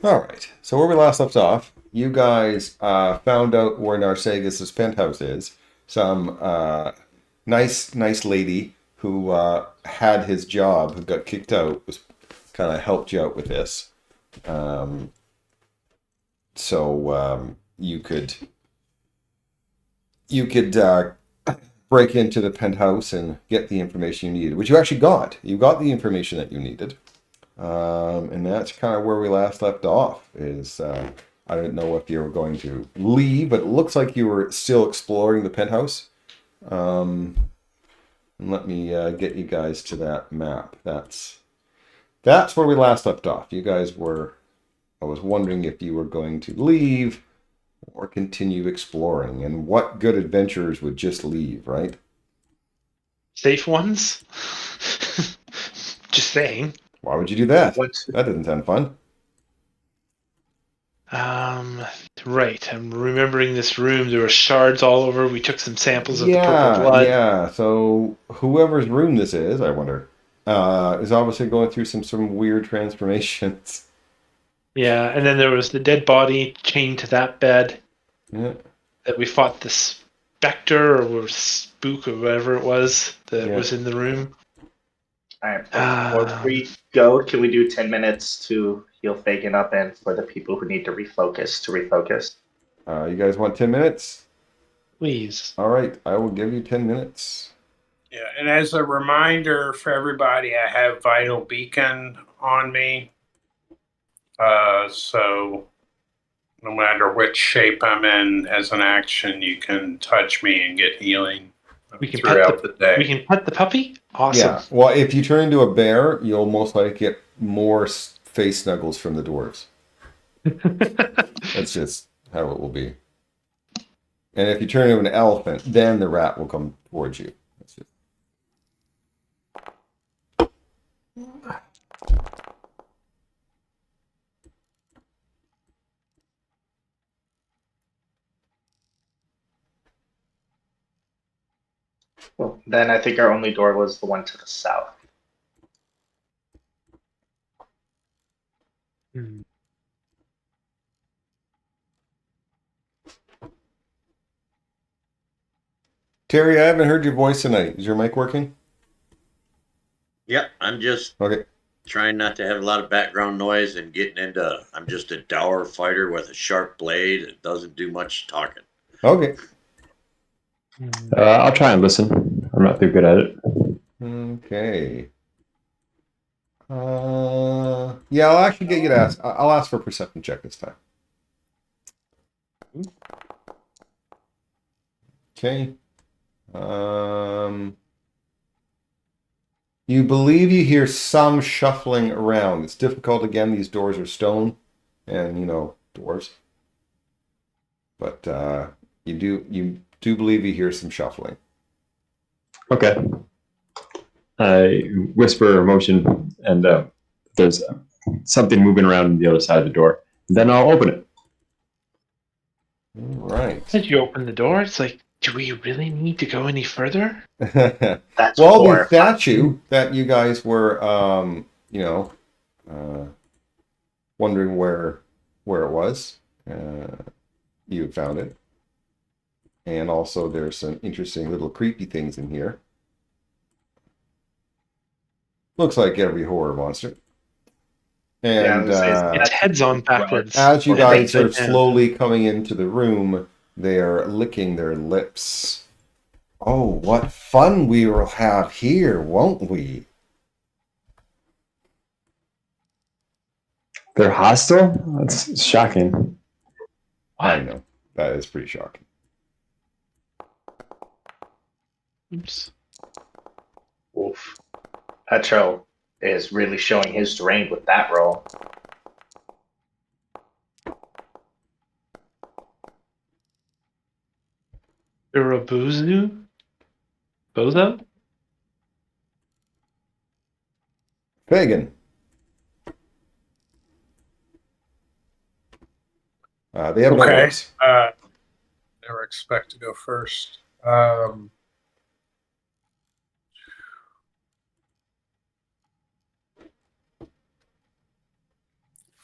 All right. So where we last left off, you guys found out where Narcissus' penthouse is. Some nice lady who had his job, who got kicked out, was kind of helped you out with this. Um, so you could break into the penthouse and get the information you needed, which you actually got. You got the information that you needed. And that's kind of where we last left off. I didn't know if you were going to leave, but it looks like you were still exploring the penthouse. Um, and let me get you guys to that map. That's where we last left off. You guys were. I was wondering if you were going to leave or continue exploring, and what good adventurers would just leave, right? Safe ones? Just saying. Why would you do that? What? That didn't sound fun. Um, right. I'm remembering this room. There were shards all over. We took some samples of the purple Yeah, blood. yeah. So whoever's room this is, I wonder, is obviously going through some weird transformations. Yeah, and then there was the dead body chained to that bed Yeah, that we fought the specter or spook or whatever it was that yeah. was in the room. All right, before Um, we go, can we do 10 minutes to heal Fagin up and for the people who need to refocus? You guys want 10 minutes? please. All right, I will give you 10 minutes. Yeah, and as a reminder for everybody, I have Vital Beacon on me. So no matter which shape I'm in as an action, you can touch me and get healing We can throughout the day. We can pet the puppy. Awesome. Yeah. Well, if you turn into a bear, you'll most likely get more face snuggles from the dwarves. That's just how it will be. And if you turn into an elephant, then the rat will come towards you. That's it. Well, then I think our only door was the one to the south. Hmm. Terry, I haven't heard your voice tonight. Is your mic working? Yep, I'm just Okay. trying not to have a lot of background noise and getting into. I'm just a dour fighter with a sharp blade. It doesn't do much talking. Okay. I'll try and listen. I'm not too good at it. Okay. Yeah, I'll actually get you to ask. I'll ask for a perception check this time. Okay. You believe you hear some shuffling around. It's difficult. Again, these doors are stone, and doors. But you do believe you hear some shuffling. Okay. I whisper a motion, and there's something moving around the other side of the door. Then I'll open it. All right. Did you open the door? It's like, do we really need to go any further? That's Well, the horrifying. statue that you guys were, wondering where it was, you found it, and also there's some interesting little creepy things in here. Looks like every horror monster. And Its head's on backwards. as you Or guys Upside are down. slowly coming into the room, they are licking their lips. Oh, what fun we will have here, won't we? They're hostile? That's shocking. I know. That is pretty shocking. Oops. Oof. Petro is really showing his strength with that roll. Urobuzu? Bozo? Fagin. They have no Okay. orders. Never expect to go first.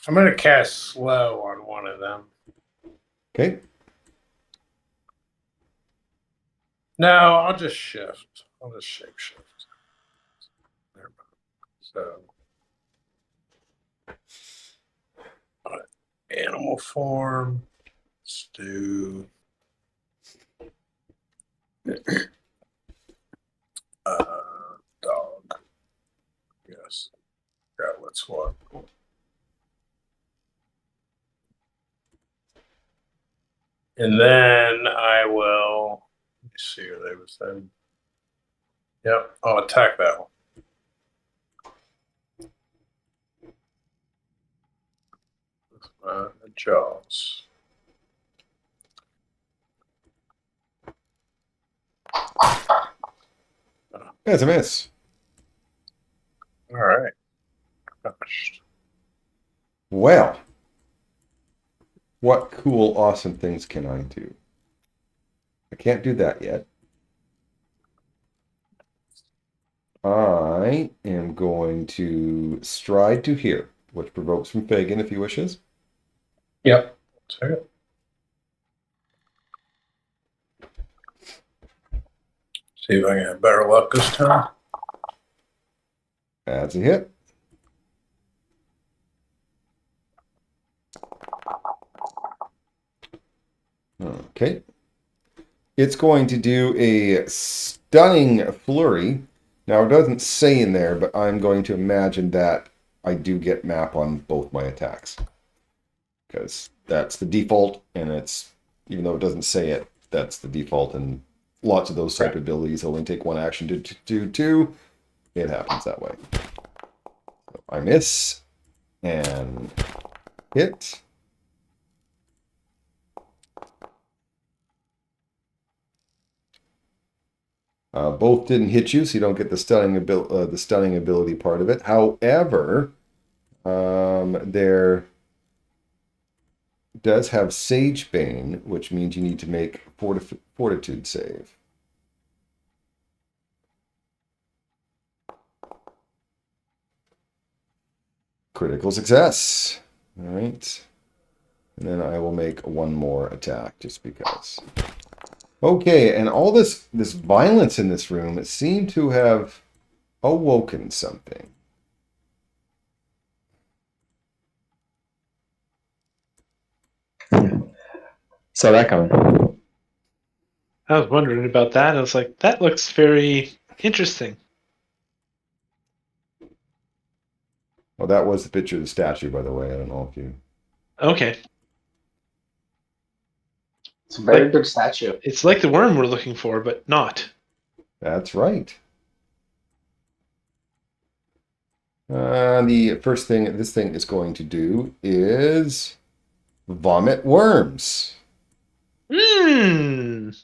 I'm going to cast slow on one of them. Okay. No, I'll just shift. I'll just shape shift. Never mind. So, animal form. Let's do. Dog. Yes. Got what's what. And then I will. Let me see what they were saying. Yep, I'll attack that one. With my jaws. That's a miss. All right. Gosh. Well, what cool, awesome things can I do? I can't do that yet. I am going to stride to here, which provokes from Fagin if he wishes. Yep. Take it. See if I can have better luck this time. That's a hit. Okay. It's going to do a stunning flurry. Now, it doesn't say in there, but I'm going to imagine that I do get map on both my attacks. Because that's the default, and it's, even though it doesn't say it, that's the default, and lots of those type of abilities only take one action to do two. It happens that way. So I miss, and hit. Both didn't hit you, so you don't get the stunning ability part of it. However, there does have Sage Bane, which means you need to make Fortitude save. Critical success. All right. And then I will make one more attack, just because. Okay, and all this violence in this room, it seemed to have awoken something. Saw that coming. I was wondering about that. I was like, that looks very interesting. Well, that was the picture of the statue, by the way. I don't know if you... Okay. It's a very good statue. It's like the worm we're looking for, but not. That's right. The first thing this thing is going to do is vomit worms. Mmm.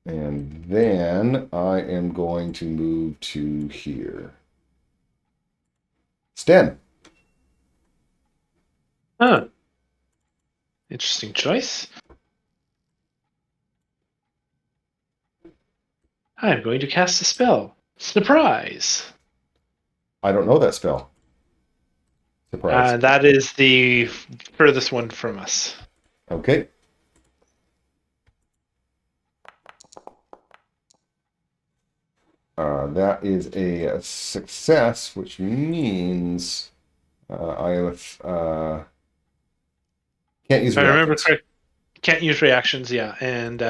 And then I am going to move to here. Sten. Huh. Interesting choice. I'm going to cast a spell. Surprise. I don't know that spell. Surprise. That is the furthest one from us. Okay. That is a success, which means I have can't use If I remember reactions. correct, can't use reactions, yeah. And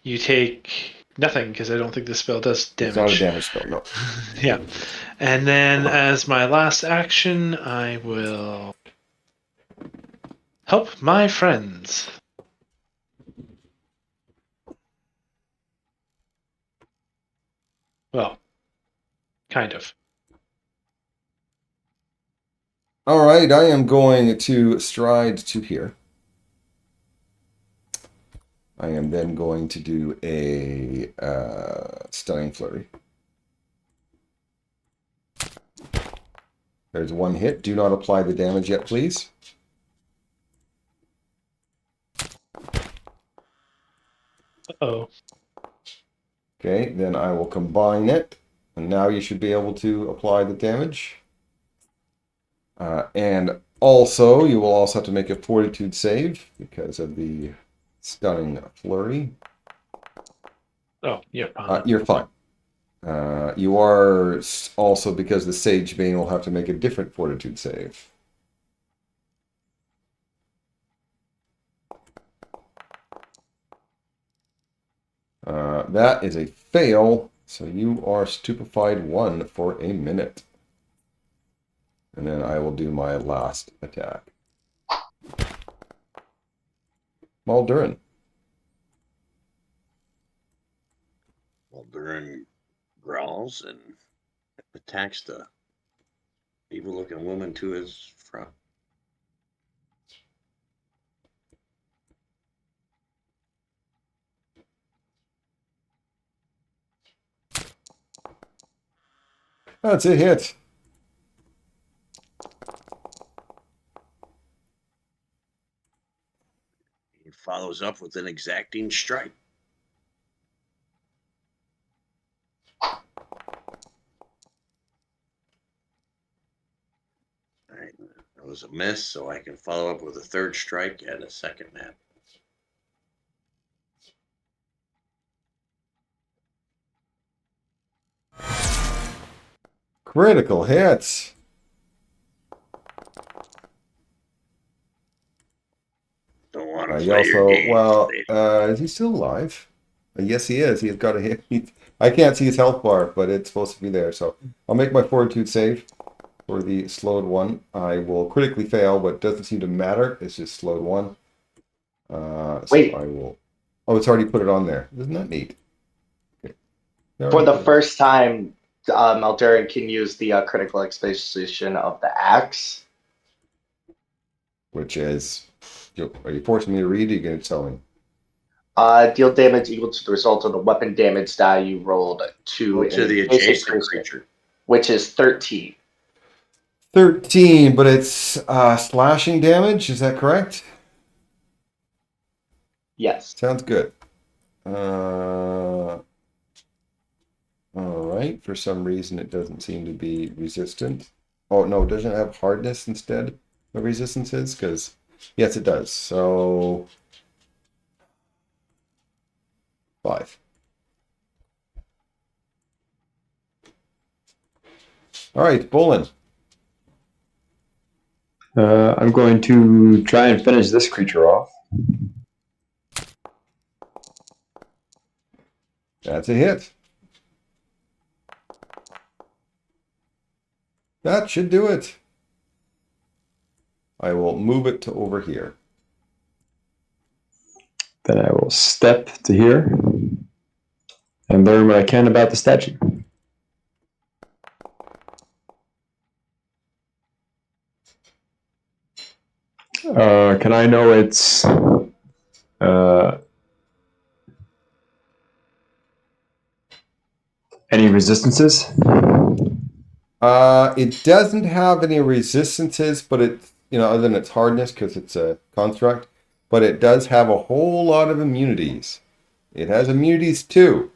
you take nothing, because I don't think the spell does damage. It's not a damage spell, no. Yeah. And then as my last action, I will help my friends. Well, kind of. All right, I am going to stride to here. I am then going to do a stunning flurry. There's one hit. Do not apply the damage yet, please. Uh-oh. Okay, then I will combine it. And now you should be able to apply the damage. And also, you will also have to make a fortitude save because of the stunning flurry. Oh, you're fine. You're fine. You are also, because the Sage Bane will have to make a different fortitude save. That is a fail, so you are stupefied 1 for a minute. And then I will do my last attack. Muldurin. Well, Durin growls and attacks the evil-looking woman to his front. That's a hit. He follows up with an exacting strike. All right, that was a miss, so I can follow up with a third strike and a second nap. Critical hits. Don't want to He play your also, games. well, lady. is he still alive? Yes, he is. He's got a hit. I can't see his health bar, but it's supposed to be there. So I'll make my fortitude save for the slowed one. I will critically fail, but it doesn't seem to matter. It's just slowed 1. Wait. So I will. Oh, it's already put it on there. Isn't that neat? Okay. For the first time, Mildurin can use the critical exposition of the axe. Which is, are you forcing me to read? Or are you going to tell me? Deal damage equal to the result of the weapon damage die you rolled Go to the adjacent creature. which is 13. 13, but it's slashing damage. Is that correct? Yes. Sounds good. All right. For some reason, it doesn't seem to be resistant. Oh, no, doesn't it have hardness instead of resistances? Because, yes, it does. So, 5. All right, Bolin. I'm going to try and finish this creature off. That's a hit. That should do it. I will move it to over here. Then I will step to here and learn what I can about the statue. Can I know its any resistances? It doesn't have any resistances, but it, other than its hardness, because it's a construct, but it does have a whole lot of immunities. It has immunities too.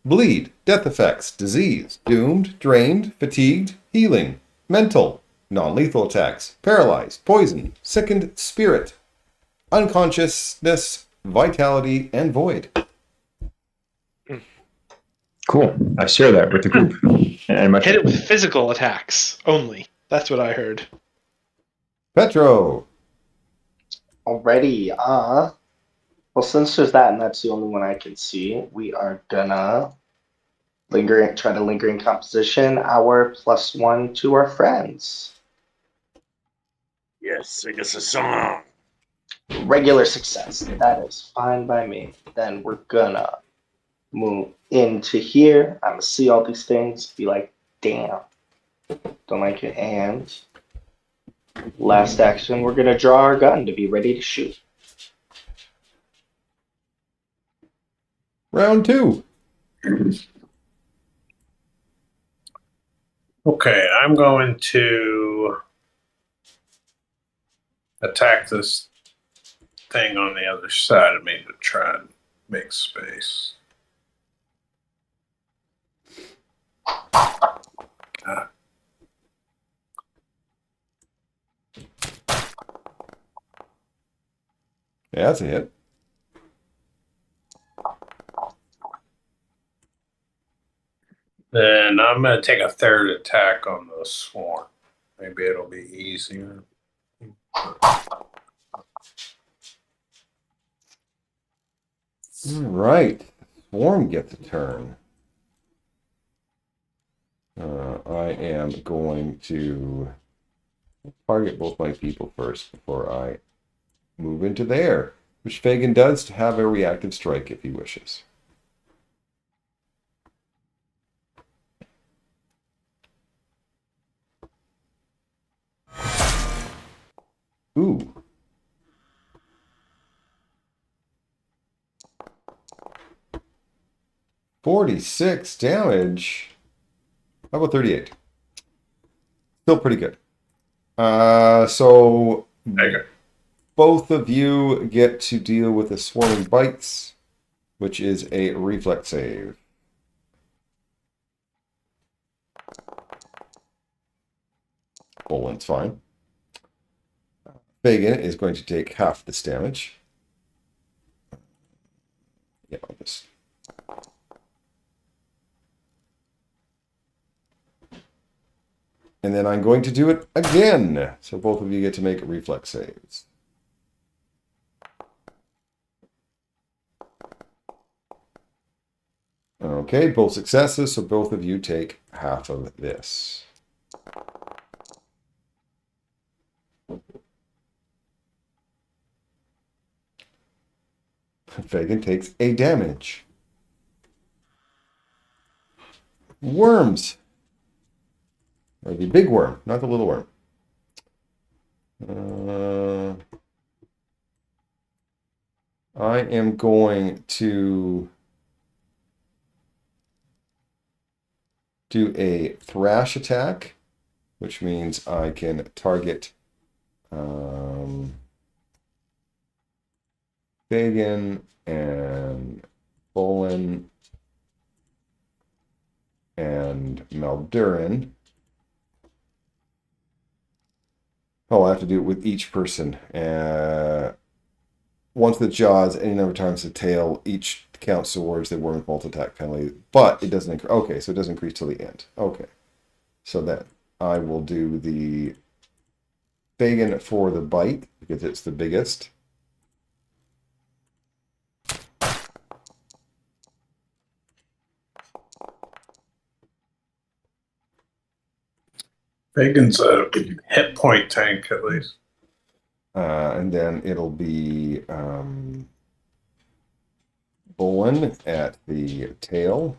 Bleed, death effects, disease, doomed, drained, fatigued, healing, mental, non-lethal attacks, paralyzed, poison, sickened spirit, unconsciousness, vitality, and void. Cool. I share that with the group. And my Hit it with physical attacks only. That's what I heard. Petro. Already, well, since there's that and that's the only one I can see, we are gonna try to linger in composition our +1 to our friends. Yes, sing us a song. Regular success. That is fine by me. Then we're gonna move into here. I'm gonna see all these things, be like, damn, don't like it. And last action, we're gonna draw our gun to be ready to shoot. Round 2. Okay, I'm going to attack this thing on the other side of me to try and make space. God. Yeah, that's a hit. Then I'm going to take a third attack on the swarm. Maybe it'll be easier. All right. Swarm gets a turn. I am going to target both my people first before I move into there, which Fagin does to have a reactive strike if he wishes. Ooh. $46 damage. How about 38? Still pretty good. So Okay. both of you get to deal with the swarming bites, which is a reflex save. Bolin's fine. Fagin is going to take half this damage. Yeah, I'll just... And then I'm going to do it again. So both of you get to make reflex saves. Okay, both successes, so both of you take half of this. Fagin takes a damage. Worms. Or the big worm, not the little worm. I am going to do a thrash attack, which means I can target Fagin and Bolin and Maldurin. Oh, I have to do it with each person. Once the jaws, any number of times the tail, each counts towards the worm's multi-attack penalty, but it doesn't increase. Okay, so it doesn't increase till the end. Okay, so then I will do the Fagin for the bite because it's the biggest. Fagin's a hit point tank, at least. And then it'll be Bolin at the tail.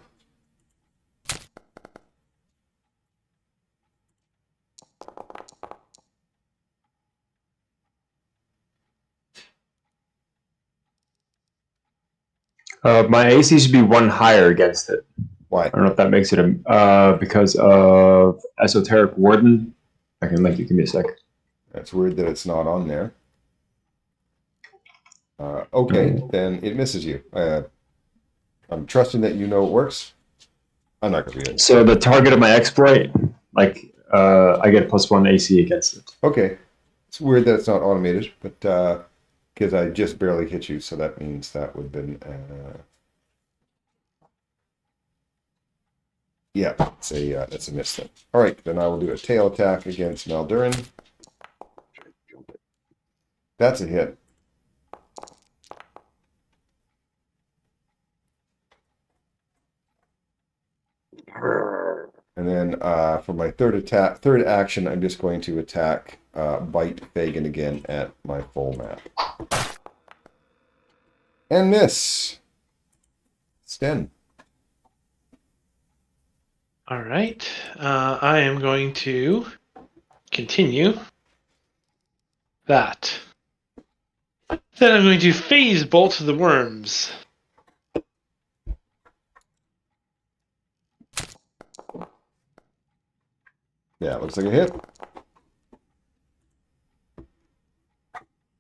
My AC should be one higher against it. Why? I don't know if that makes it because of Esoteric Warden. I can let you give me a sec. That's weird that it's not on there. Okay, then it misses you. I'm trusting that you know it works. I'm not going to read it. So the target of my exploit, like I get +1 AC against it. Okay. It's weird that it's not automated, but because I just barely hit you, so that means that would have been... yeah, that's a miss then. All right, then I will do a tail attack against Maldurin. That's a hit. And then for my third action, I'm just going to attack Bite Fagin again at my full map. And miss. Sten. All right. I am going to continue that. Then I'm going to phase bolt the worms. Yeah, looks like a hit.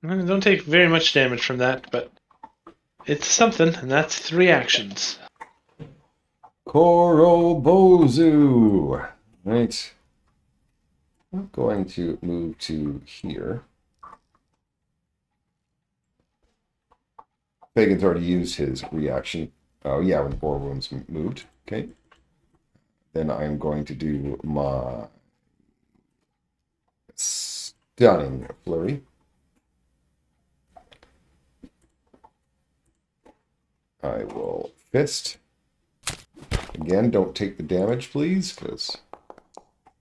I don't take very much damage from that, but It's something, and that's 3 actions. Korobozu. Right. I'm going to move to here. Pagan's already used his reaction. Oh, yeah, when the 4 wounds moved. Okay. Then I'm going to do my stunning flurry. I will fist. Again, don't take the damage, please, because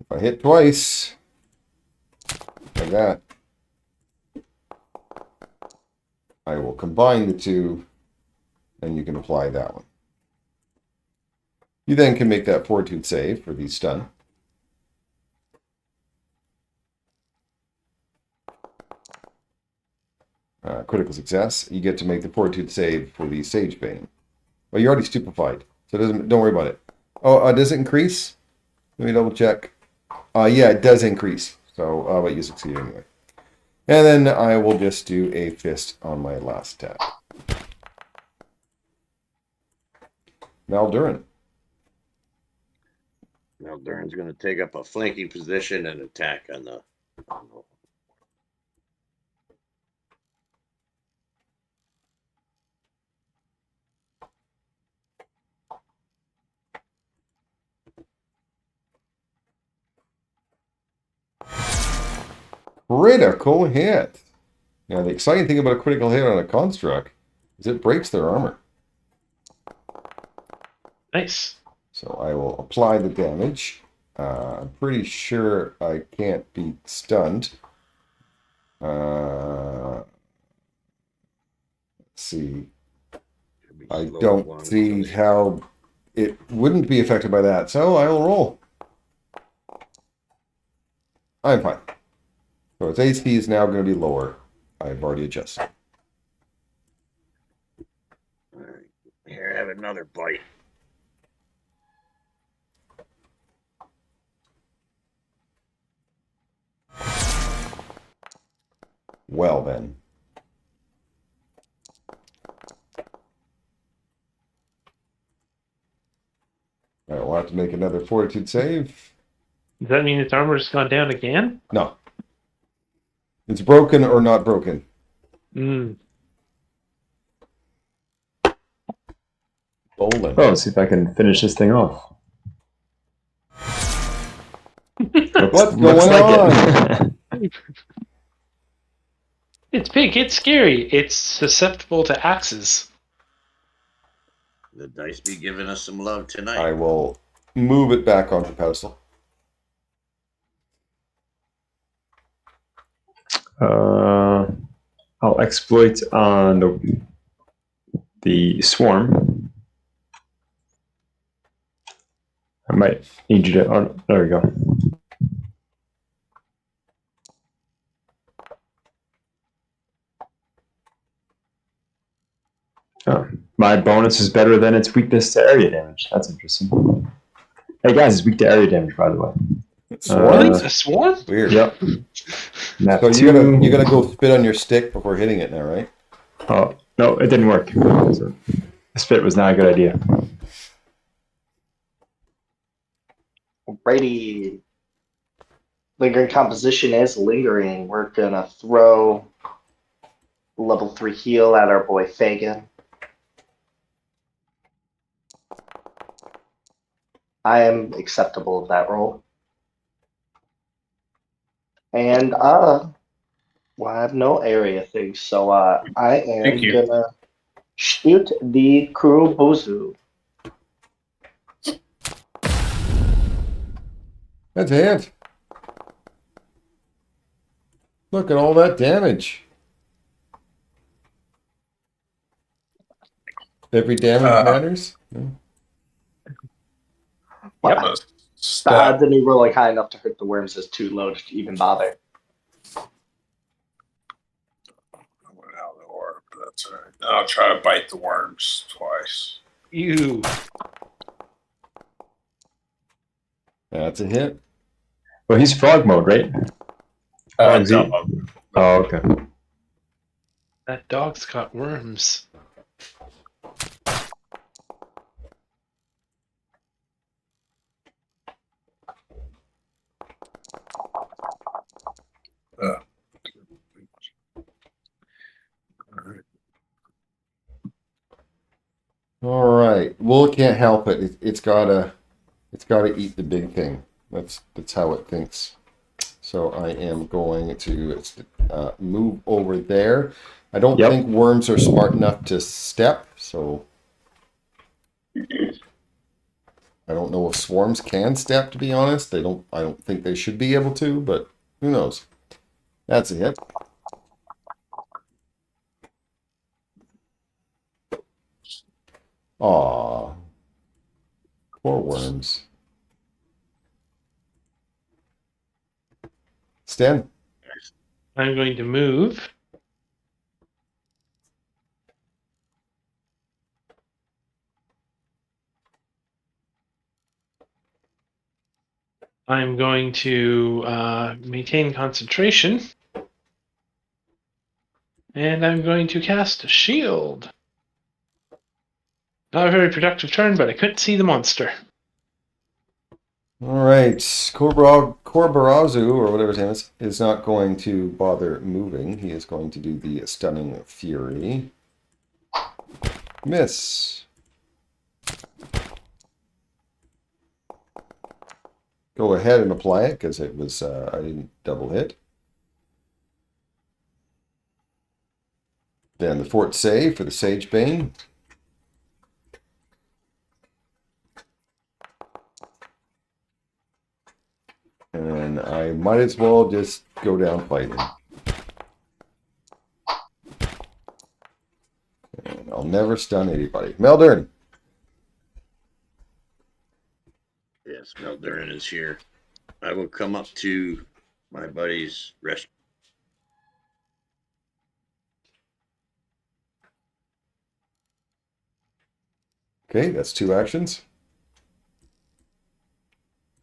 if I hit twice, like that, I will combine the 2, and you can apply that one. You then can make that fortitude save for the stun. Critical success. You get to make the fortitude save for the Sage Bane. Well, you're already stupefied, so don't worry about it. Oh, does it increase? Let me double check. Yeah, it does increase. So, but you succeed anyway. And then I will just do a fist on my last attack. Maldurin. Now Durin's going to take up a flanking position and attack on the. Critical hit. Now, the exciting thing about a critical hit on a construct is it breaks their armor. Nice. So I will apply the damage. I'm pretty sure I can't be stunned. Let's see. I don't see how it wouldn't be affected by that, so I will roll. I'm fine. So its AC is now going to be lower. I've already adjusted. All right. Here, have another bite. Well then. I will have to make another fortitude save. Does that mean its armor's gone down again? No. It's broken or not broken. Mm. Bolin. Oh, let's see if I can finish this thing off. What's going on? It. It's big, it's scary, it's susceptible to axes. The dice be giving us some love tonight. I will move it back onto the pedestal. I'll exploit on the swarm. I might need you to. Oh, there we go. Oh, my bonus is better than its weakness to area damage. That's interesting. Hey guys, it's weak to area damage, by the way. Swarm? Really? A swarm? Weird. Yep. So you're gonna go spit on your stick before hitting it now, right? Oh no, it didn't work. So, the spit was not a good idea. Alrighty. Lingering composition is lingering. We're gonna throw level 3 heal at our boy Fagin. I am acceptable of that roll. And well, I have no area thing, so I am Thank you. gonna shoot the Kurobozu. That's a hit. Look at all that damage. Every damage matters. Well, Yep. the Stab. odds of me rolling high enough to hurt the worms is too low to even bother. I went out of the orb, but that's all right. I'll try to bite the worms twice. Ew. That's a hit. Well, he's frog mode, right? Frog's Dumb. Oh, okay. That dog's got worms. All right. Well, it can't help it. It's gotta eat the big thing. That's how it thinks. So I am going to move over there. I don't Yep. think worms are smart enough to step, so I don't know if swarms can step, to be honest. I don't think they should be able to, but who knows? That's a hit. Aw. Poor worms. Stan? I'm going to move. I'm going to maintain concentration. And I'm going to cast Shield. Not a very productive turn, but I couldn't see the monster. All right. Korbarazu, or whatever his name is not going to bother moving. He is going to do the Stunning Fury. Miss. Go ahead and apply it, because it was, I didn't double hit. Then the fort save for the Sage Bane. And I might as well just go down fighting. And I'll never stun anybody. Meldurin. Yes, Meldurin is here. I will come up to my buddy's rescue. Okay, that's 2 actions.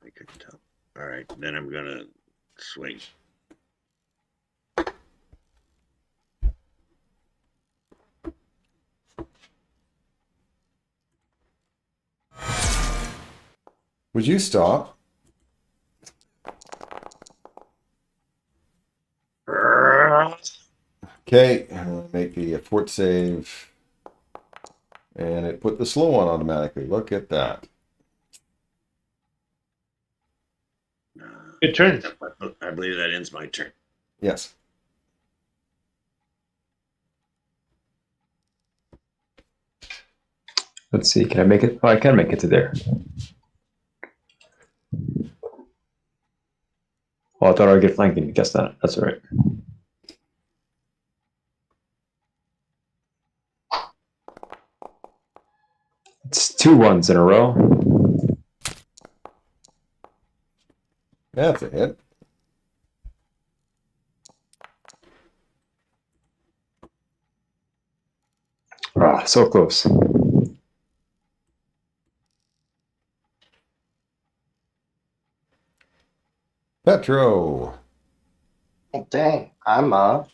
I couldn't tell. All right, then I'm gonna swing. Would you stop? Okay, make a fort save. And it put the slow on automatically. Look at that. Good turn. I believe that ends my turn. Yes. Let's see. Can I make it? Oh, I can make it to there. Oh, I thought I would get flanking. I guess not. That's all right. It's 2 1s in a row. That's a hit. Ah, so close. Petro. Oh, dang, I'm I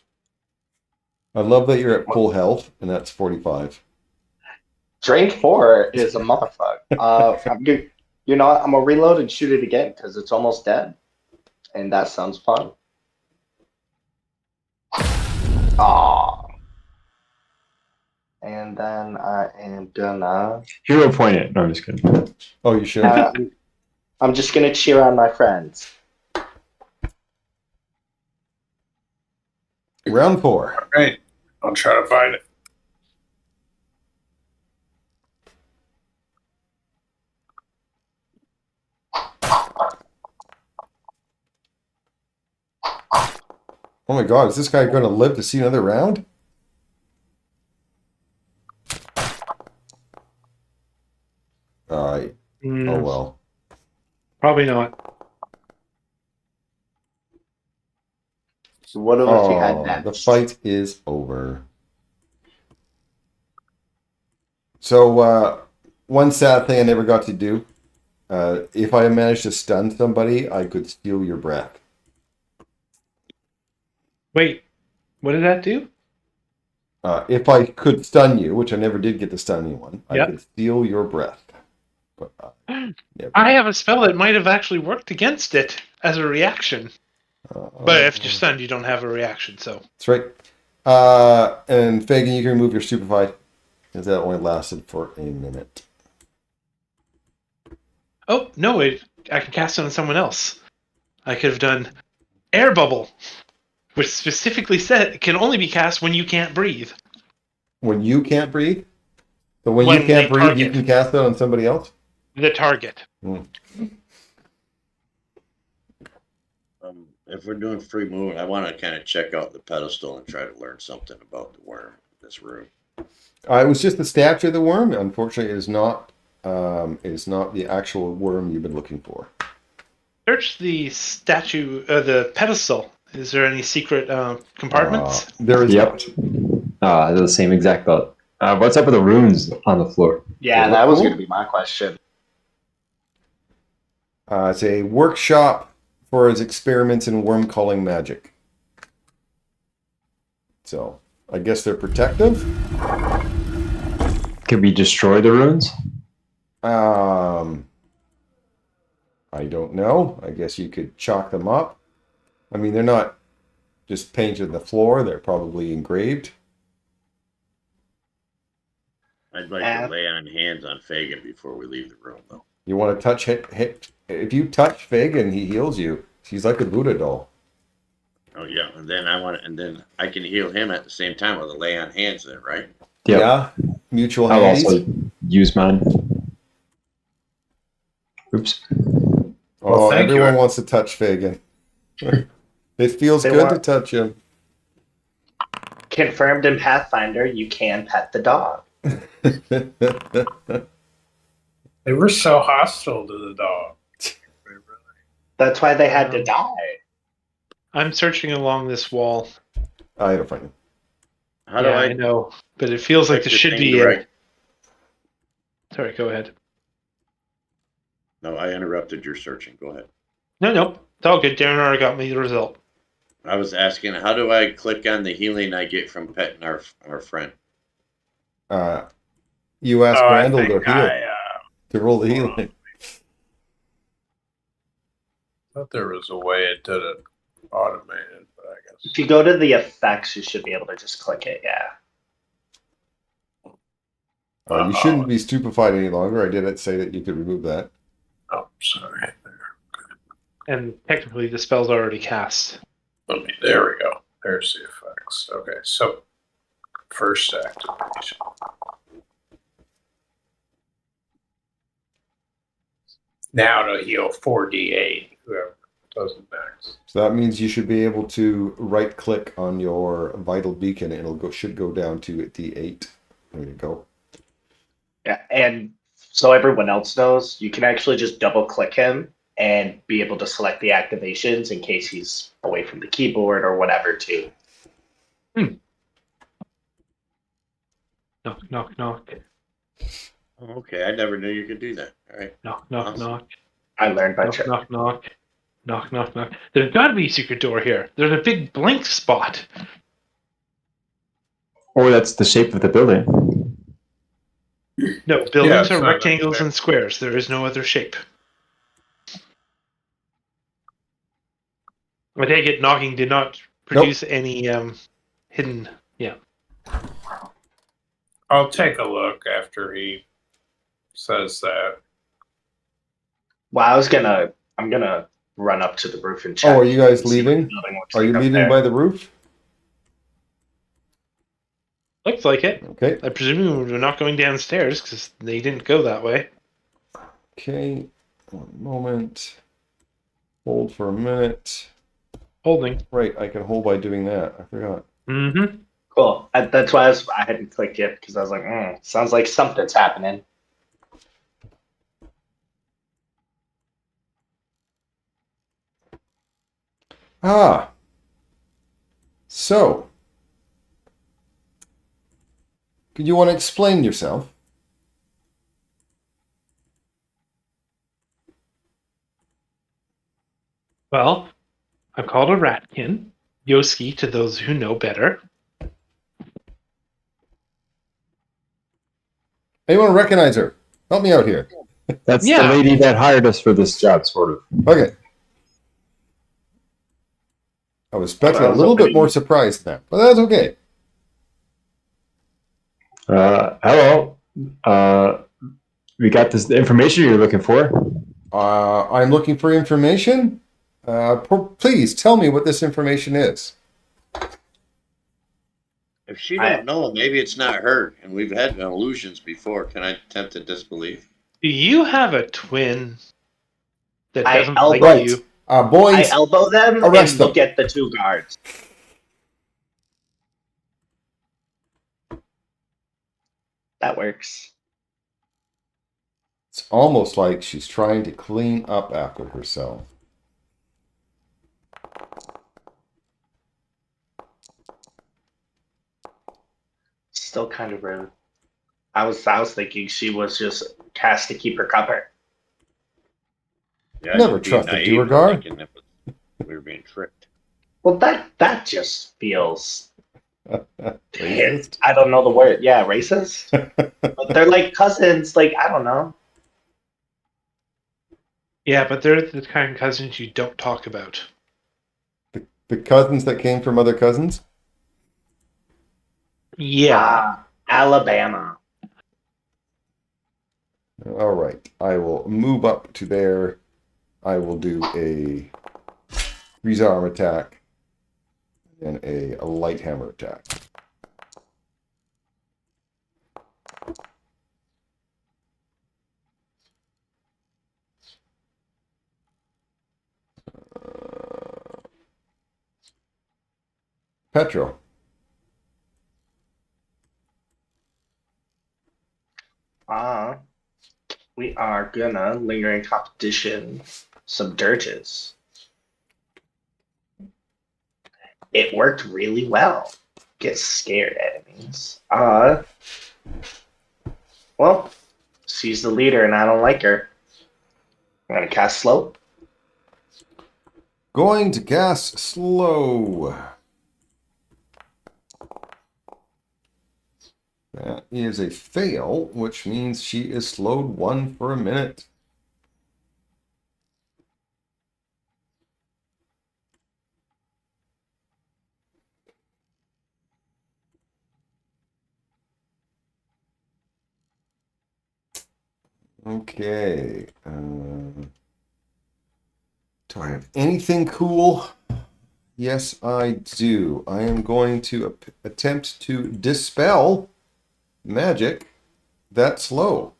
love that you're at full health, and that's 45. drained 4 is a motherfucker. I'm good. You know what? I'm gonna reload and shoot it again because it's almost dead, and that sounds fun. Ah. And then I am gonna. Hero point it. No, I'm just kidding. Oh, you should. I'm just gonna cheer on my friends. Round 4. All right. I'll try to find it. Oh my god, is this guy going to live to see another round? Alright. Oh well. Probably not. So what if you had Oh, that? the fight is over. So, one sad thing I never got to do. If I managed to stun somebody, I could steal your breath. Wait, what did that do? If I could stun you, which I never did get to stun anyone, I Yep. could steal your breath. But never. I have a spell that might have actually worked against it as a reaction. But if you're stunned, you don't have a reaction, so. That's right. And Fagin, you can remove your stupefied. Because that only lasted for a minute. Oh, no, I can cast it on someone else. I could have done air bubble, which specifically said it can only be cast when you can't breathe. When you can't breathe? So when you When can't they breathe, you target. can cast it on somebody else? The target. If we're doing free movement, I want to kind of check out the pedestal and try to learn something about the worm in this room. It was just the statue of the worm. Unfortunately, it is not the actual worm you've been looking for. Search the statue, the pedestal. Is there any secret compartments? There is Yep. They're the same exact thought. What's up with the runes on the floor? Yeah, They that look was cool. going to be my question. It's a workshop for his experiments in worm calling magic. So, I guess they're protective. Could we destroy the runes? I don't know. I guess you could chalk them up. I mean, they're not just painted on the floor. They're probably engraved. I'd like to lay on hands on Fagin before we leave the room, though. You want to touch hit. If you touch Fig and he heals you, he's like a Buddha doll. Oh yeah, and then I can heal him at the same time with a lay on hands. Then, right? Yep. Yeah. Mutual I'll handies. also use mine. Oops. Oh, thank everyone you. wants to touch Fagin. It feels They good want- to touch him. Confirmed in Pathfinder, you can pet the dog. They were so hostile to the dog. That's why they had to die. I'm searching along this wall. I don't find him. How do I know, but it feels like click there the should thing be to a... right? Sorry, go ahead. No, I interrupted your searching. Go ahead. No, it's all good. Darren already got me the result. I was asking, how do I click on the healing I get from petting our friend? You ask I Randall to think heal, to roll the hold on. healing. thought there was a way it did it automated, but I guess. If you go to the effects, you should be able to just click it. Yeah. You shouldn't be stupefied any longer. I did say that you could remove that. Oh, sorry. And technically, the spell's already cast. There we go. There's the effects. Okay, so first activation. Now to heal 4d8, whoever does it next. So that means you should be able to right click on your vital beacon and should go down to D8. There you go. Yeah, and so everyone else knows, you can actually just double click him and be able to select the activations in case he's away from the keyboard or whatever too. Knock, knock, knock. Oh, okay, I never knew you could do that. All right. Knock, knock, Awesome. knock. I learned by Knock, trick. knock, knock. Knock, knock, knock. There's got to be a secret door here. There's a big blank spot. Or that's the shape of the building. No, buildings it's are not rectangles there. and squares. There is no other shape. I take it knocking did not produce any hidden... Yeah. I'll take a look after he says that. Well, I'm gonna run up to the roof and check. Oh, are you guys see what leaving? the building looks Are you like up leaving there. by the roof? Looks like it. Okay. I presume we're not going downstairs because they didn't go that way. Okay. 1 moment. Hold for a minute. Holding. Right, I can hold by doing that. I forgot. Mm-hmm. Cool. That's why I hadn't clicked yet because I was like, sounds like something's happening. So, could you want to explain yourself? Well, I'm called a ratkin. Yoski to those who know better. Anyone recognize her? Help me out here. That's Yeah. the lady that hired us for this job, sort of. Okay. I was expecting a little bit more surprise than that, but that's okay. Hello. We got the information you're looking for. I'm looking for information. Please tell me what this information is. If she don't know, maybe it's not her. And we've had illusions before. Can I attempt to disbelieve? Do you have a twin that I doesn't elbow- like Right. you? I Boys, elbow them arrest and look them. at the two guards. That works. it's almost like she's trying to clean up after herself. Still kind of rude. I was thinking she was just cast to keep her cover. Yeah, Never just being trusted naive and Duergar. thinking that we were being tricked. Well, that just feels. Racist. I don't know the word. Yeah, racist. But they're like cousins. Like I don't know. Yeah, but they're the kind of cousins you don't talk about. The cousins that came from other cousins? Yeah. Alabama. All right. I will move up to there. I will do a freeze arm attack and a light hammer attack. Petro. We are gonna lingering competition subderges. It worked really well. Get scared enemies. Well, she's the leader and I don't like her. I'm gonna cast slow. Going to cast slow. That is a fail, which means she is slowed 1 for a minute. Okay. Do I have anything cool? Yes, I do. I am going to attempt to dispel magic that slow.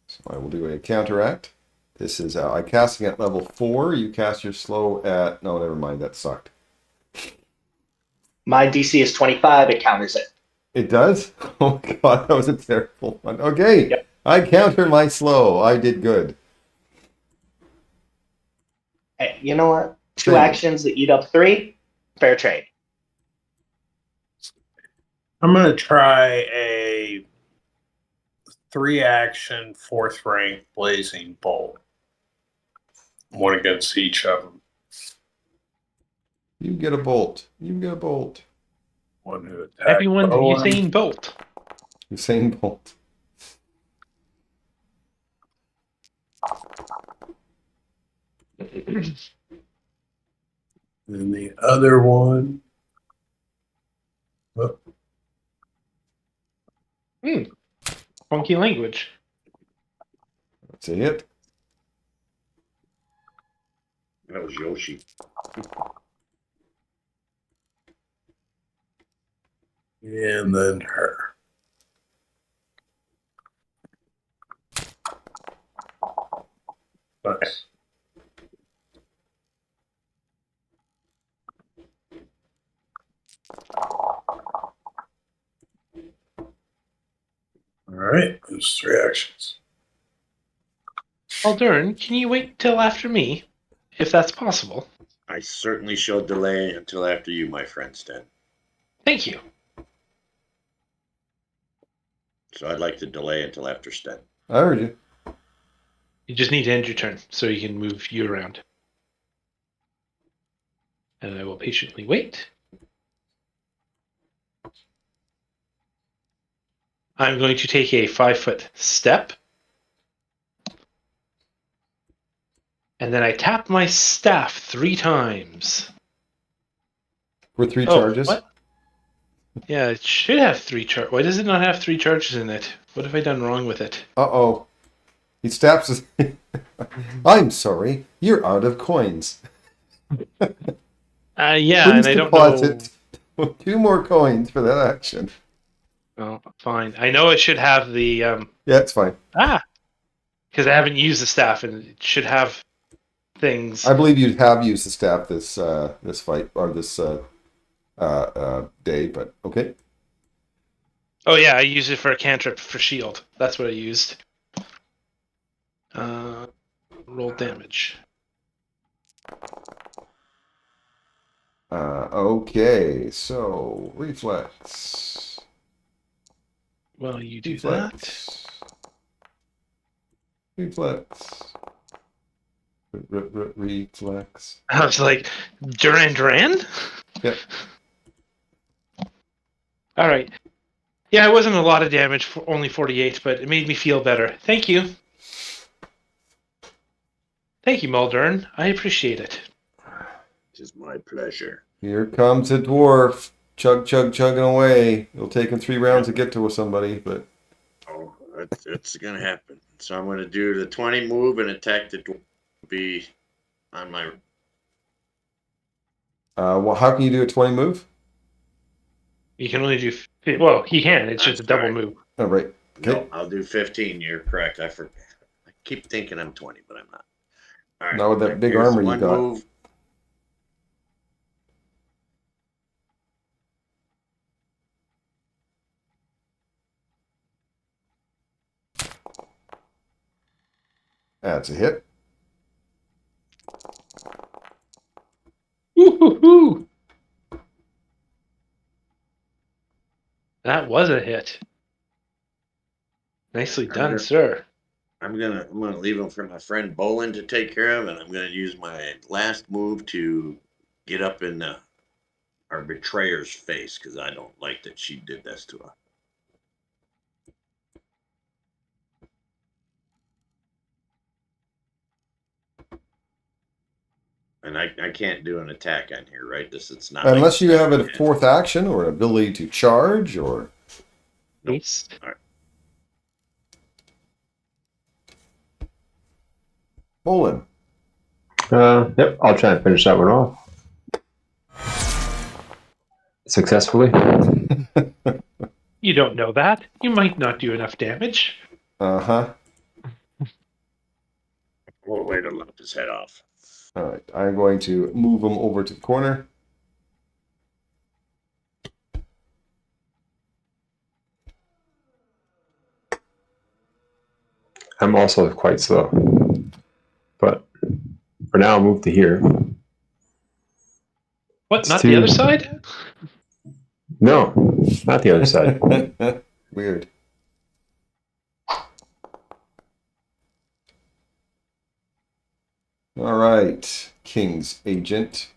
So I will do a counteract. This is I'm casting at level 4. You cast your slow at... No, never mind. That sucked. My DC is 25. It counters it. It does? Oh, God. That was a terrible one. Okay. Yep. I counter my slow. I did good. Hey, you know what? 2 Same. actions that eat up 3. Fair trade. I'm gonna try a 3-action 4th rank blazing bolt. One against each of them. You get a bolt. You get a bolt. One who attacks. Everyone's Usain Bolt. Usain Bolt. And the other one. Oh, Funky language. That's it. That was Yoshi. and then her. Nice. All right, there's 3 actions. Aldern, can you wait till after me, if that's possible? I certainly shall delay until after you, my friend Sten. Thank you. So I'd like to delay until after Sten. I heard you. You just need to end your turn so you can move you around. And I will patiently wait. I'm going to take a 5-foot step. And then I tap my staff 3 times. For 3 charges. What? Yeah, it should have 3 charges. Why does it not have 3 charges in it? What have I done wrong with it? Uh-oh. He snaps his... I'm sorry. You're out of coins. Yeah, Please and I don't know. deposit 2 more coins for that action. Oh, fine. I know it should have the Yeah, it's fine. because I haven't used the staff, and it should have things. I believe you have used the staff this fight or this day, but okay. Oh yeah, I used it for a cantrip for shield. That's what I used. Roll damage. Okay, so reflex. Well, you do Reflex. Reflex. Reflex. that. I was like, Duran? Yep. All right. Yeah, it wasn't a lot of damage, for only 48, but it made me feel better. Thank you. Thank you, Muldoon. I appreciate it. It is my pleasure. Here comes a dwarf. Chugging away. It'll take him 3 rounds to get to somebody, but Oh, it's gonna happen. So I'm gonna do the 20 move and attack the dwarf. Be on my. well, how can you do a 20 move? You can only do... Well, he can. It's just a double move. Oh, right. Okay. No, I'll do 15. You're correct. I forget. I keep thinking I'm 20, but I'm not. All right. Not with that big Here's armor you one got. move. That's a hit. Woo-hoo-hoo! That was a hit. Nicely done, sir. I'm gonna leave him for my friend Bolin to take care of, and I'm gonna use my last move to get up in our betrayer's face because I don't like that she did this to us. And I can't do an attack on here, right? It's not Unless like you have a hit. 4th action or an ability to charge or... Nope. Nice. All right. Bolin. Yep, I'll try and finish that one off. Successfully. You don't know that. You might not do enough damage. Uh-huh. We'll wait to lop his head off. All right. I'm going to move him over to the corner. I'm also quite slow. But for now, I'll move to here. What, It's not too- the other side? No, not the other side. Weird. All right, King's Agent.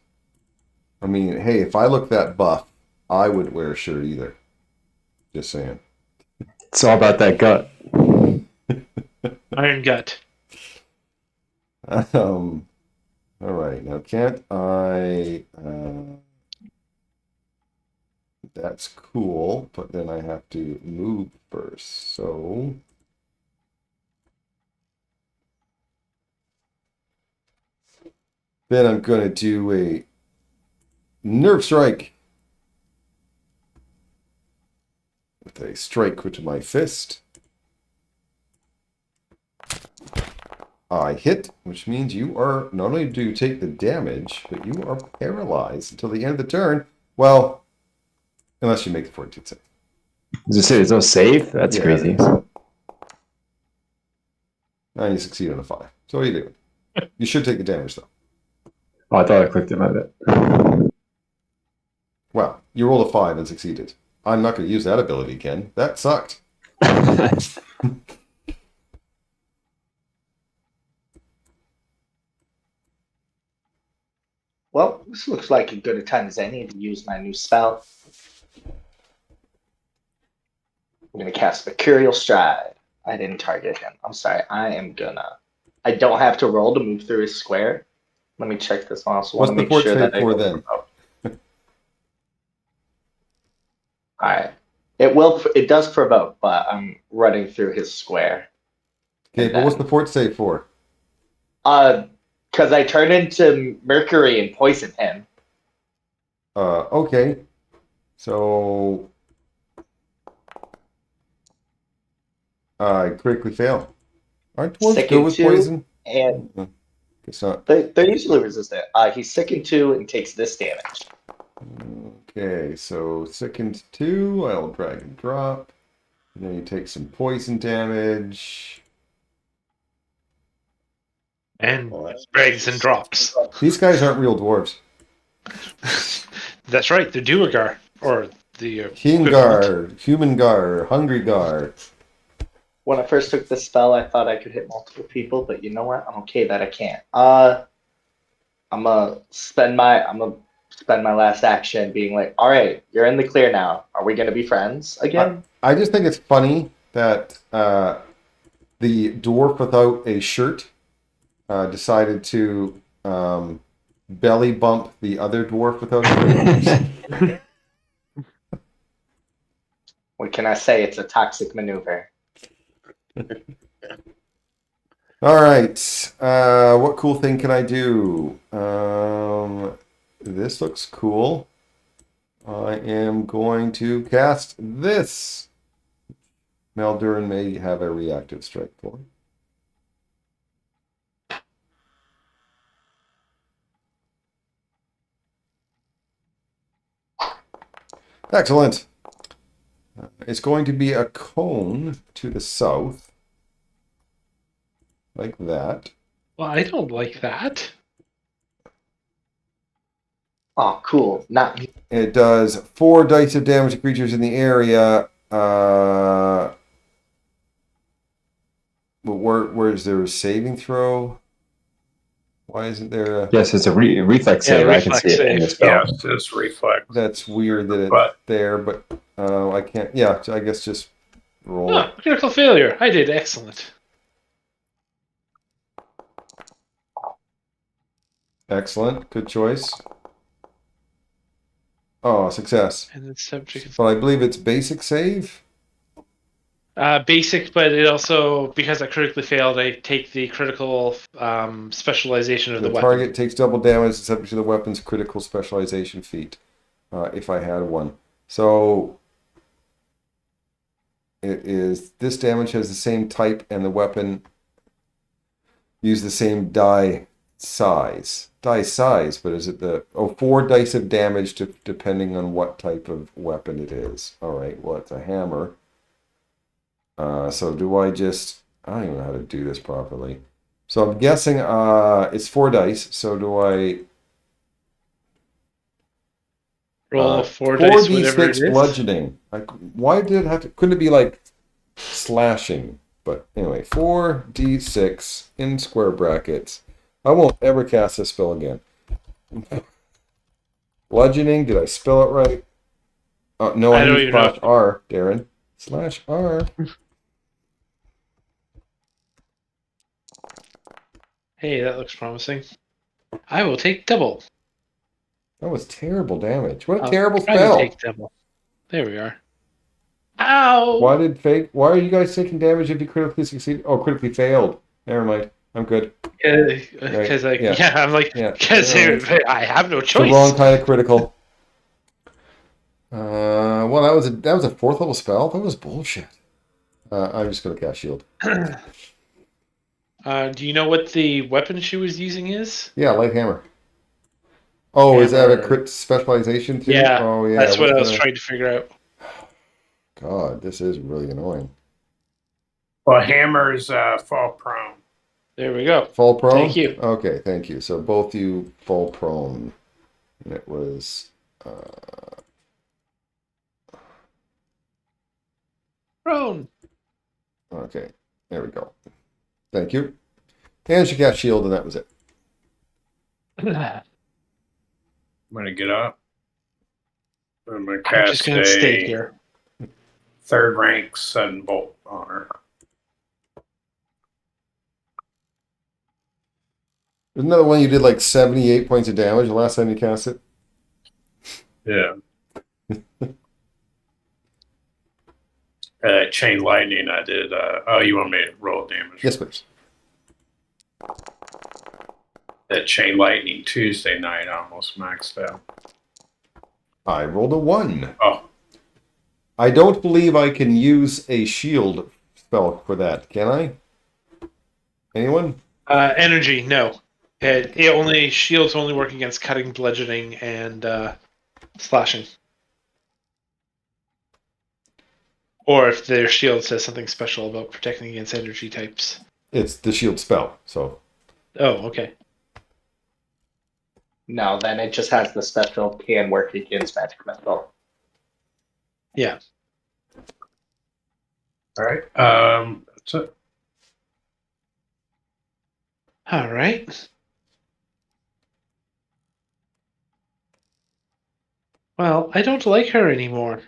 I mean, hey, if I look that buff, I wouldn't wear a shirt either. Just saying. It's all about that gut. Iron Gut. All right, now can't I... that's cool, but then I have to move first, so... Then I'm going to do a nerve strike. With a strike with my fist. I hit, which means you are, not only do you take the damage, but you are paralyzed until the end of the turn. Well, unless you make the 14th save. Does it say there's no save? That's Yeah, crazy. it is. And you succeed on a 5. So what are you doing? You should take the damage, though. Oh, I thought I clicked it, my bad. Well, you rolled a 5 and succeeded. I'm not going to use that ability again. That sucked. Well, this looks like a good a time as any to use my new spell. I'm gonna cast Mercurial Stride. I didn't target him. I'm sorry. I don't have to roll to move through his square. Let me check this one. I also want What's to the make sure portrait that for then? All right. It will. It does provoke, but I'm running through his square. Okay, And but what's then- the fort save for? Because I turned into Mercury and poisoned him. Okay. So I critically fail. Aren't dwarves Sick good and with two, poison? and Guess not. they're usually resistant. He's sick and 2 and takes this damage. Okay, so second 2, I'll drag and drop. And then you take some poison damage. And Well, that's drags and drops. These guys aren't real dwarves. That's right. They're Duergar, or the equivalent. Human Hungry Gar. When I first took this spell, I thought I could hit multiple people, but you know what? I'm okay that I can't. I'm gonna spend my last action being like, all right, you're in the clear now. Are we gonna be friends again? I just think it's funny that the dwarf without a shirt decided to belly bump the other dwarf without a shirt. What can I say? It's a toxic maneuver. All right. What cool thing can I do? This looks cool. I am going to cast this. Maldurin may have a reactive strike for. Excellent. It's going to be a cone to the south. Like that. Well, I don't like that. Oh, cool. Not me. It does 4 dice of damage to creatures in the area. But where is there a saving throw? Why isn't there a... Yes, it's a reflex Yeah, save. I can reflex see it in the save. spell. Yes, it's reflex. That's weird that it's But- there, but I can't... Yeah, I guess just roll it. Oh, critical failure. I did excellent. Excellent. Good choice. Oh, success. And the subject But I believe it's basic save. basic, but it also, because I critically failed, I take the critical specialization of The the weapon. target takes double damage subject to the weapon's critical specialization feat. If I had one. So it is... This damage has the same type and the weapon use the same die size. Die size, but is it the... Oh, 4 dice of damage depending on what type of weapon it is. Alright, well, it's a hammer. So do I just... I don't even know how to do this properly. So I'm guessing it's 4 dice. So do I... Roll 4 dice, whatever it 4d6 is. bludgeoning. Like, why did it have to... Couldn't it be like slashing? But anyway, 4d6 in square brackets. I won't ever cast this spell again. Bludgeoning, did I spell it right? No, I I don't need even know. slash R, Darren. Slash R. Hey, that looks promising. I will take double. That was terrible damage. What a I'll terrible try to spell. take double. There we are. Ow! Why are you guys taking damage if you critically succeed? Oh, critically failed. Never mind. I'm good. Because I'm like, Yeah. because I have no It's the choice. wrong kind of critical. Well, that was a 4th level spell. That was bullshit. I'm just gonna cast shield. Do you know what the weapon she was using is? Yeah, light hammer. Oh, is that a Hammer. crit specialization too? Yeah, Oh yeah. that's what I what's was the- trying to figure out. God, this is really annoying. Well, hammers fall prone. There we go. Fall prone? Thank you. Okay, thank you. So both you fall prone. And it was Prone. okay. There we go. Thank you. And she cast shield and that was it. I'm gonna get up. I'm gonna I'm cast just gonna stay here. 3rd rank sudden bolt on her. Isn't that the one you did like 78 points of damage the last time you cast it? Yeah. Chain lightning, I did. You want me to roll damage? Yes, please. That chain lightning Tuesday night almost maxed out. I rolled a 1. Oh, I don't believe I can use a shield spell for that, can I? Anyone? Energy, no. Shields only work against cutting, bludgeoning, and slashing. Or if their shield says something special about protecting against energy types. It's the shield spell, so. Oh, okay. No, then it just has the special can work against magic missile. Yeah. all right. That's it. All right. Well, I don't like her anymore.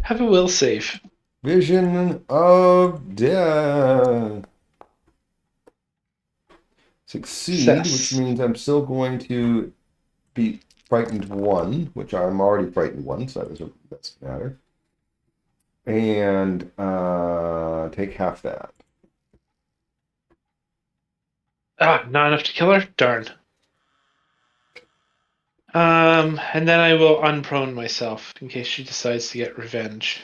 Have a will save. Vision of Death. Succeed, Success. which means I'm still going to be frightened 1, which I'm already frightened 1, so that doesn't matter. And take half that. Not enough to kill her? Darn. And then I will unprone myself in case she decides to get revenge.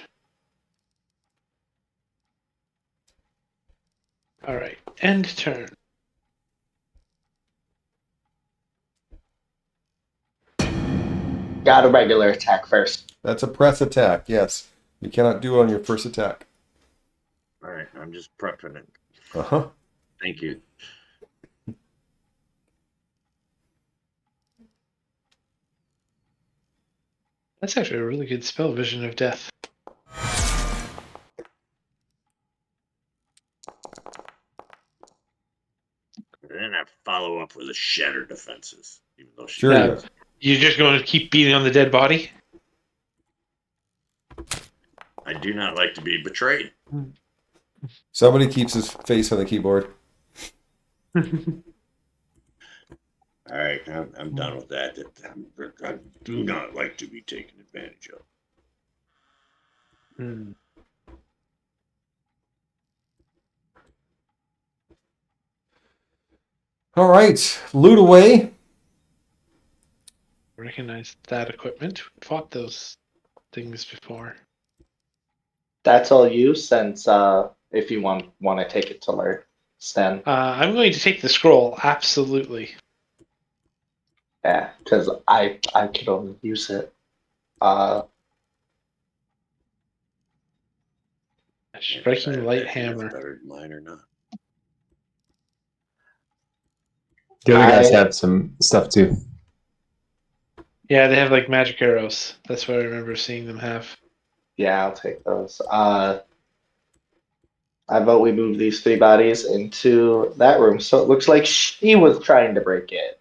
Alright, end turn. Got a regular attack first. That's a press attack, yes. You cannot do it on your first attack. All right, I'm just prepping it. Uh-huh. Thank you. That's actually a really good spell, Vision of Death. And then I follow up with a shatter defenses, even though she. Sure. Yeah. You are. You're just going to keep beating on the dead body? I do not like to be betrayed. Somebody keeps his face on the keyboard. All right, I'm done with that. I do not like to be taken advantage of. Hmm. All right, loot away. Recognize that equipment. We fought those things before. That's all you, since if you want to take it to learn, Sten. I'm going to take the scroll, absolutely. Yeah, because I could only use it. Striking light That is hammer. better than mine or not. The other guys I- have some stuff too. Yeah, they have like magic arrows. That's what I remember seeing them have. Yeah, I'll take those. I vote we move these 3 bodies into that room. So it looks like she was trying to break it.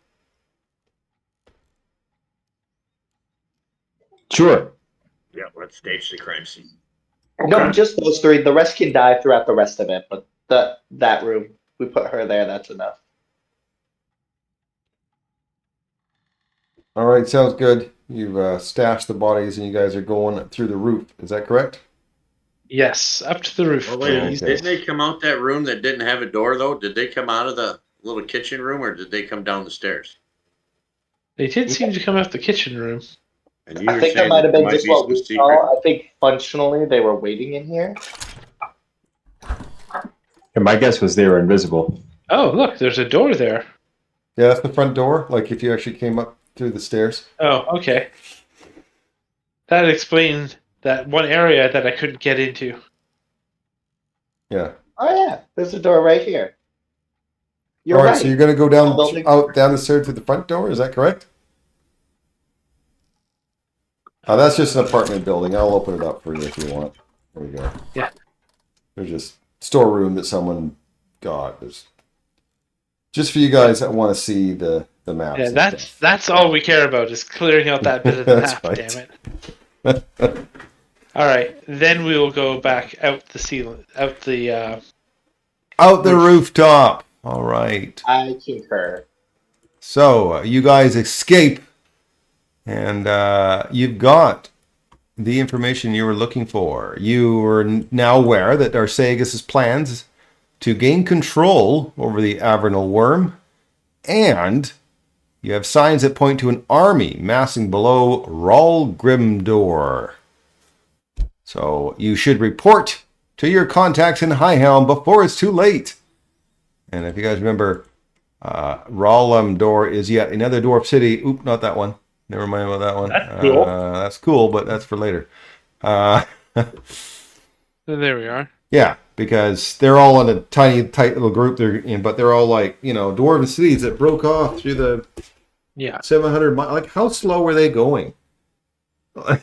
Sure. Yeah, let's stage the crime scene. No, just those 3. The rest can die throughout the rest of it, but that room, we put her there. That's enough. All right, sounds good. You've stashed the bodies and you guys are going through the roof. Is that correct? Yes, up to the roof, Well, wait, please. Okay. didn't they come out that room that didn't have a door, though? Did they come out of the little kitchen room, or did they come down the stairs? They did seem to come out the kitchen room. And you I were think that saying might have there been just be what some we secret. saw. I think functionally they were waiting in here. And my guess was they were invisible. Oh, look, there's a door there. Yeah, that's the front door. Like if you actually came up through the stairs. Oh, okay. That explained that one area that I couldn't get into. Yeah. Oh yeah, there's a door right here. You're All right, right. so you're going to go down Building- down the stairs through the front door. Is that correct? Oh, that's just an apartment building. I'll open it up for you if you want. There you go. Yeah. There's just storeroom that someone got. There's just for you guys that want to see the maps. Yeah, and that's stuff. that's all we care about is clearing out that bit of the That's map. right. Damn it! All right, then we will go back out the ceiling, out the. Out the rooftop. All right. I concur. So you guys escape And you've got the information you were looking for. You are now aware that Arsagas's plans to gain control over the Avernal Worm, and you have signs that point to an army massing below Rawl Grimdor. So you should report to your contacts in Highhelm before it's too late. And if you guys remember, Rawlamdor is yet another dwarf city. Oop, not that one. Never mind about that one. That's cool. That's cool, but that's for later. There we are. Yeah, because they're all in a tiny, tight little group. But they're all like, dwarven cities that broke off through the 700 miles. Like, how slow were they going?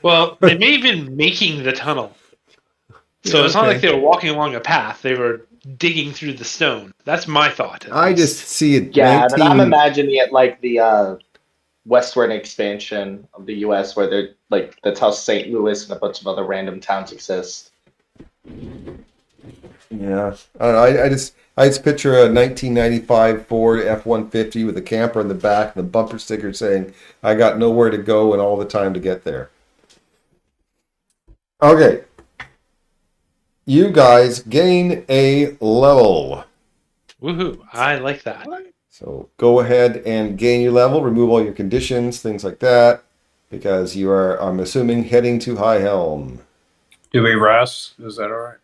Well, they may have been making the tunnel. So it's not like they were walking along a path. They were digging through the stone. That's my thought. I just see it. Yeah, but I'm imagining it like the westward expansion of the U.S., where they're like that's how St. Louis and a bunch of other random towns exist. Yeah, I just picture a 1995 Ford F-150 with a camper in the back and the bumper sticker saying, "I got nowhere to go and all the time to get there." Okay. You guys gain a level. Woohoo! I like that. So go ahead and gain your level, remove all your conditions, things like that, because you are, I'm assuming, heading to Highhelm. Do we rest? Is that all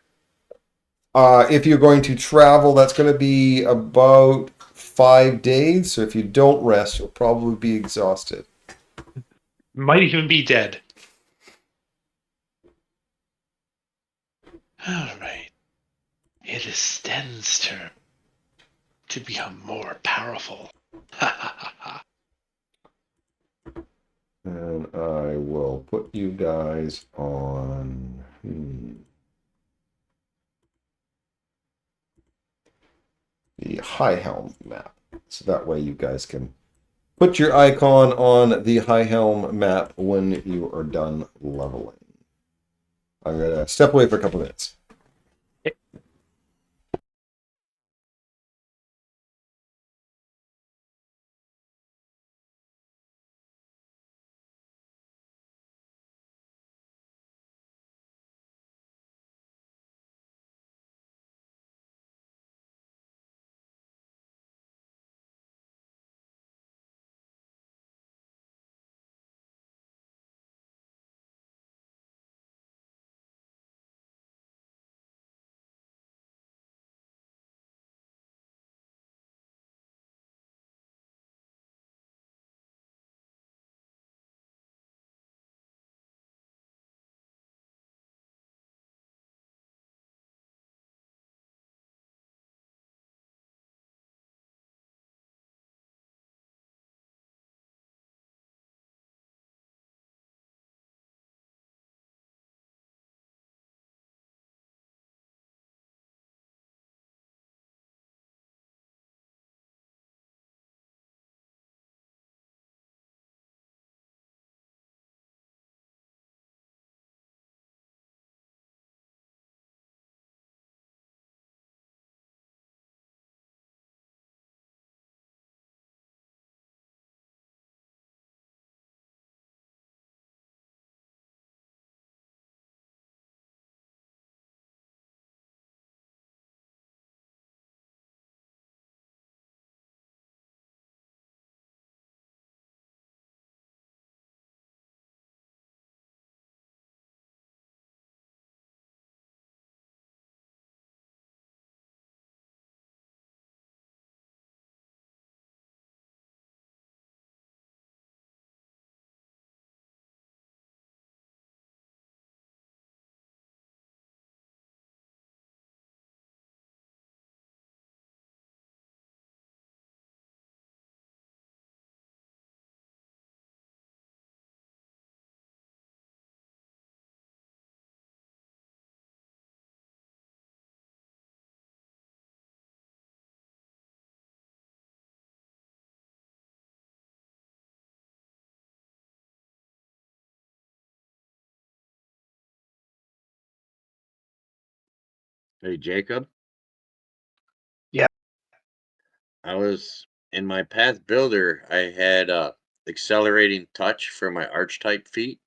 right? If you're going to travel, that's going to be about 5 days. So if you don't rest, you'll probably be exhausted. Might even be dead. All right. It is Sten's turn to become more powerful. And I will put you guys on... the Highhelm map. So that way you guys can put your icon on the Highhelm map when you are done leveling. I'm going to step away for a couple minutes. Hey, Jacob. Yeah. I was in my path builder. I had accelerating touch for my archetype feat.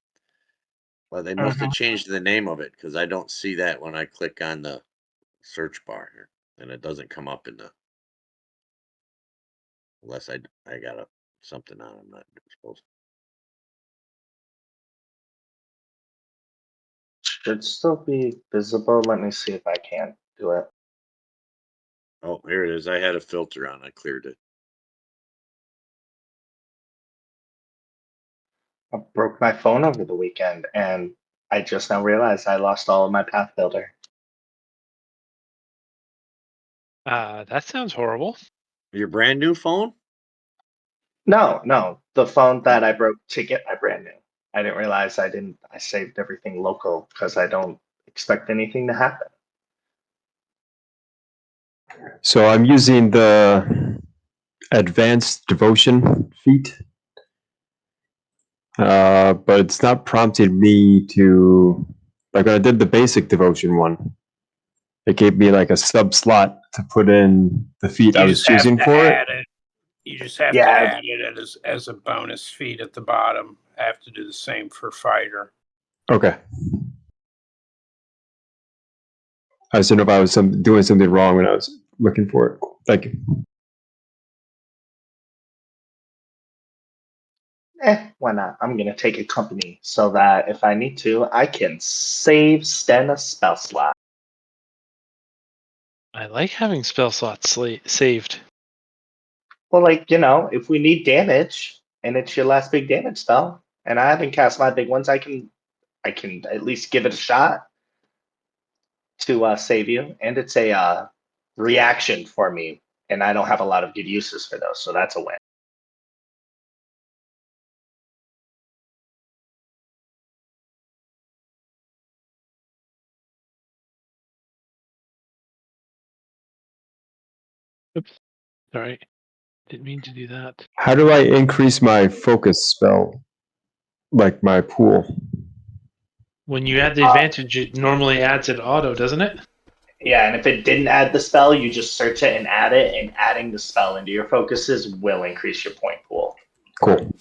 Well, they must have Mhm. changed the name of it because I don't see that when I click on the search bar here, and it doesn't come up in the unless I got something on. I'm not supposed. Should still be visible. Let me see if I can do it. Oh, here it is. I had a filter on. I cleared it. I broke my phone over the weekend, and I just now realized I lost all of my path builder. That sounds horrible. Your brand new phone? No, the phone that I broke to get my brand new. I didn't realize I saved everything local because I don't expect anything to happen. So I'm using the advanced devotion feat, but it's not prompting me to, like when I did the basic devotion one, it gave me like a sub slot to put in the feat I You was just have choosing to for add it. it. You just have to Yeah, add it as a bonus feat at the bottom. I have to do the same for fighter. Okay. I just didn't know if I was doing something wrong when I was looking for it. Thank you. why not? I'm gonna take a company so that if I need to, I can save Sten a spell slot. I like having spell slots saved. Well, like, if we need damage and it's your last big damage spell, and I haven't cast my big ones, I can at least give it a shot to save you. And it's a reaction for me, and I don't have a lot of good uses for those, so that's a win. Oops. Sorry. Didn't mean to do that. How do I increase my focus spell, like my pool? When you add the advantage, it normally adds it auto, doesn't it? Yeah, and if it didn't add the spell, you just search it and add it, and adding the spell into your focuses will increase your point pool. Cool.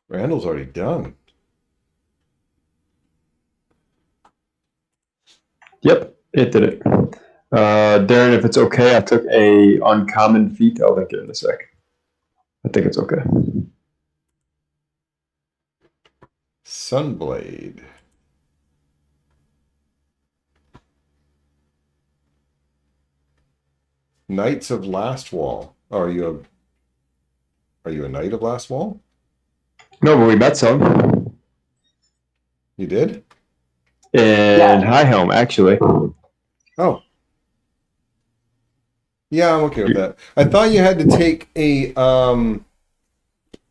Randall's already done. Yep, it did it. Darren, if it's okay, I took a uncommon feat. I'll link it in a sec. I think it's okay. Sunblade. Knights of Last Wall. Oh, are you a knight of Last Wall? No, but we met some You did? in Highhelm, actually. Oh. Yeah, I'm okay with that. I thought you had to take an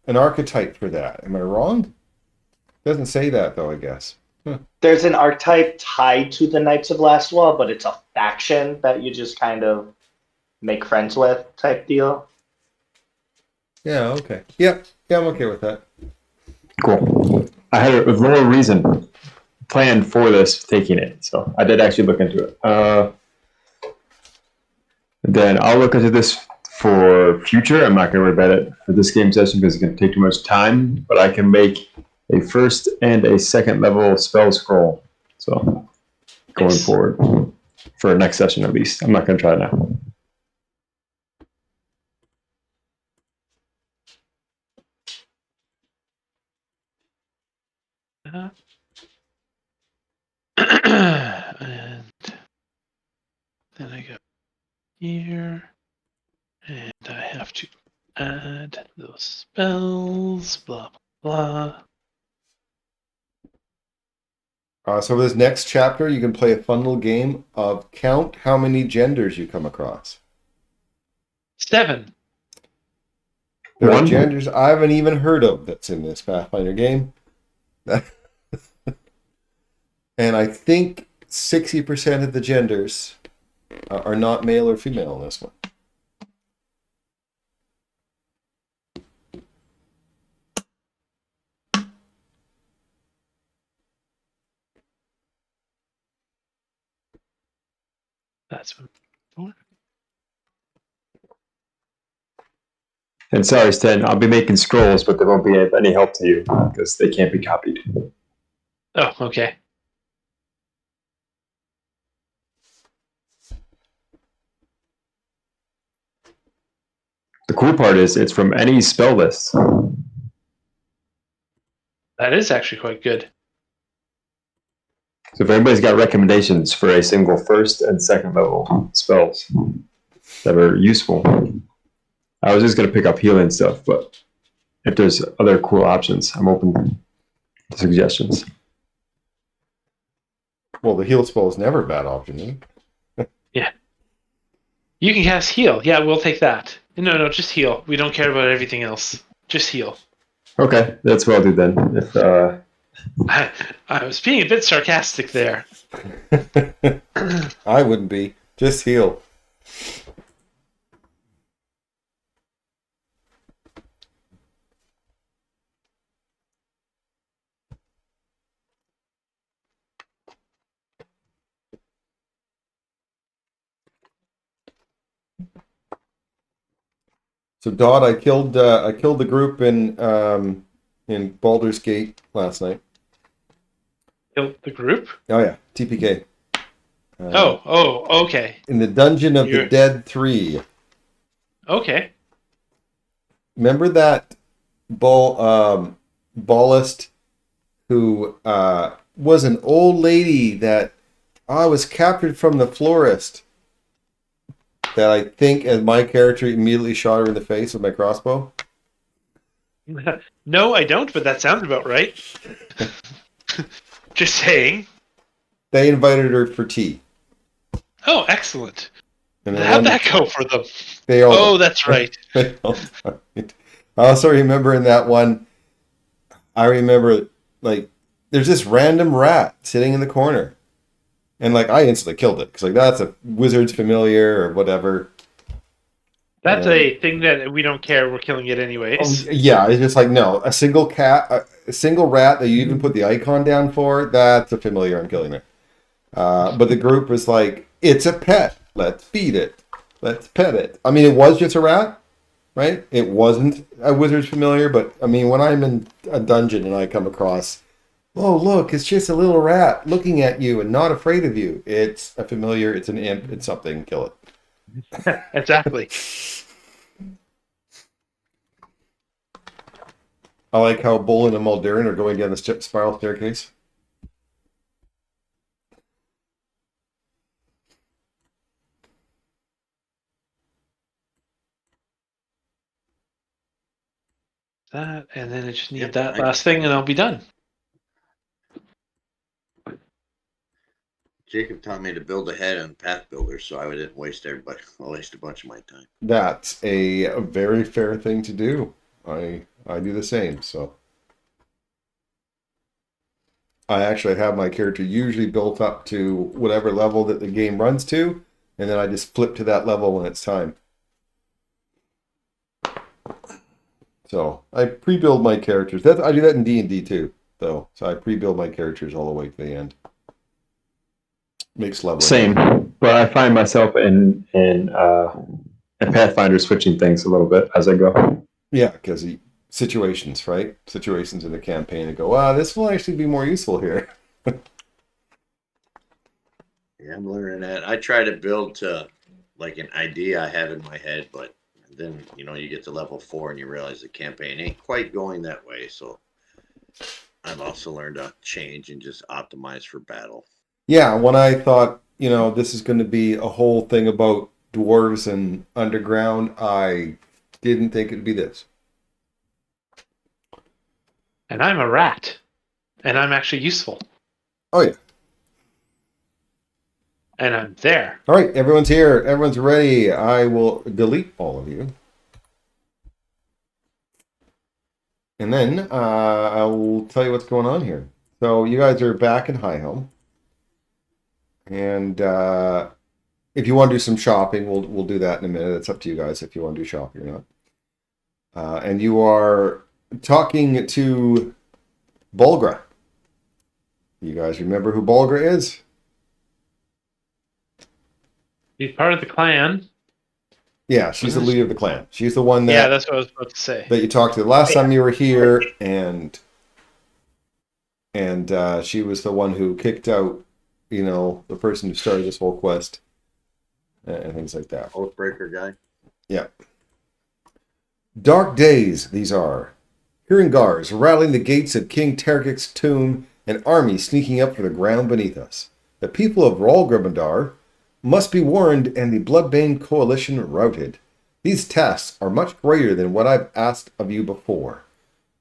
archetype for that. Am I wrong? Doesn't say that though, I guess. There's an archetype tied to the Knights of Last Wall, but it's a faction that you just kind of make friends with type deal. Yeah, okay. Yep. Yeah, I'm okay with that. Cool. I had a lower reason planned for this taking it, so I did actually look into it. Then I'll look into this for future. I'm not going to worry about it for this game session because it's going to take too much time, but I can make a first and a second level spell scroll. So going Nice. forward for next session at least. I'm not going to try it now. And then I go here, and I have to add those spells, blah, blah, blah. So for this next chapter, you can play a fun little game of count how many genders you come across. 7. There are One. genders I haven't even heard of that's in this Pathfinder game. And I think 60% of the genders are not male or female in this one. That's what I'm for. And sorry, Stan, I'll be making scrolls, but they won't be of any help to you because they can't be copied. Oh, okay. The cool part is it's from any spell list. That is actually quite good. So if anybody's got recommendations for a single first and second level spells that are useful, I was just going to pick up healing stuff, but if there's other cool options, I'm open to suggestions. Well, the heal spell is never a bad option. Isn't it? Yeah. You can cast heal. Yeah, we'll take that. No, just heal. We don't care about everything else. Just heal. Okay, that's what I'll do then. If I was being a bit sarcastic there. I wouldn't be. Just heal. So Dodd, I killed the group in Baldur's Gate last night. Killed the group? Oh yeah, TPK. Okay. In the Dungeon of the You're- Dead 3. Okay. Remember that ballist who was an old lady that was captured from the florist, that I think as my character immediately shot her in the face with my crossbow? No, I don't, but that sounds about right. Just saying. They invited her for tea. Oh, excellent. And How'd that go for them? They all Oh, that's right. I also remember in that one, I remember, like, there's this random rat sitting in the corner. And, like, I instantly killed it. Because, like, that's a wizard's familiar or whatever. That's Yeah. a thing that we don't care. We're killing it anyways. Yeah, it's just like, no, a single rat that you even put the icon down for, that's a familiar, I'm killing it. But the group was like, it's a pet. Let's feed it. Let's pet it. I mean, it was just a rat, right? It wasn't a wizard's familiar, but I mean, when I'm in a dungeon and I come across, oh, look, it's just a little rat looking at you and not afraid of you. It's a familiar, it's an imp, it's something, kill it. Exactly. I like how Bolin and Mulderin are going down the spiral staircase. That, and then I just need Yep, that last thing, and I'll be done. Jacob taught me to build ahead on Path Builder, so I didn't waste a bunch of my time. That's a very fair thing to do. I do the same, so. I actually have my character usually built up to whatever level that the game runs to, and then I just flip to that level when it's time. So I pre-build my characters. I do that in D&D too, though. So I pre-build my characters all the way to the end. Makes leveling. same, but I find myself in Pathfinder switching things a little bit as I go. Yeah, because situations, right? Situations in the campaign and go, this will actually be more useful here. Yeah, I'm learning that. I try to build to like an idea I have in my head, but then you get to level 4 and you realize the campaign ain't quite going that way. So I've also learned to change and just optimize for battle. Yeah, when I thought, this is going to be a whole thing about dwarves and underground, I didn't think it'd be this. And I'm a rat. And I'm actually useful. Oh, yeah. And I'm there. All right, everyone's here. Everyone's ready. I will delete all of you. And then I'll tell you what's going on here. So you guys are back in Highhelm. And if you want to do some shopping, we'll do that in a minute. It's up to you guys if you want to do shopping or not. And you are talking to Bulgra. You guys remember who Bulgra is? He's part of the clan. Yeah, she's the leader of the clan. She's the one Yeah, that that's what I was about to say. you talked to the last time you were here, and she was the one who kicked out, the person who started this whole quest and things like that. Oathbreaker guy. Yeah. Dark days these are. Hearing guards rattling the gates of King Taargick's tomb, an army sneaking up from the ground beneath us. The people of Rolgrimandar must be warned and the Bloodbane coalition routed. These tasks are much greater than what I've asked of you before.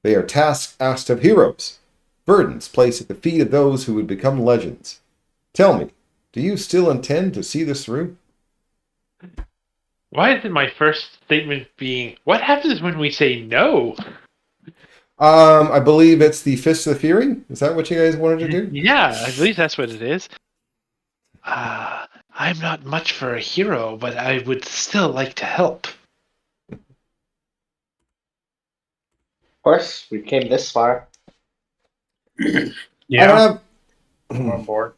They are tasks asked of heroes, burdens placed at the feet of those who would become legends. Tell me, do you still intend to see this through? Why isn't my first statement being, what happens when we say no? I believe it's the Fist of the Fury. Is that what you guys wanted to do? Yeah, I believe that's what it is. I'm not much for a hero, but I would still like to help. Of course, we came this far. Yeah, I I'm on board.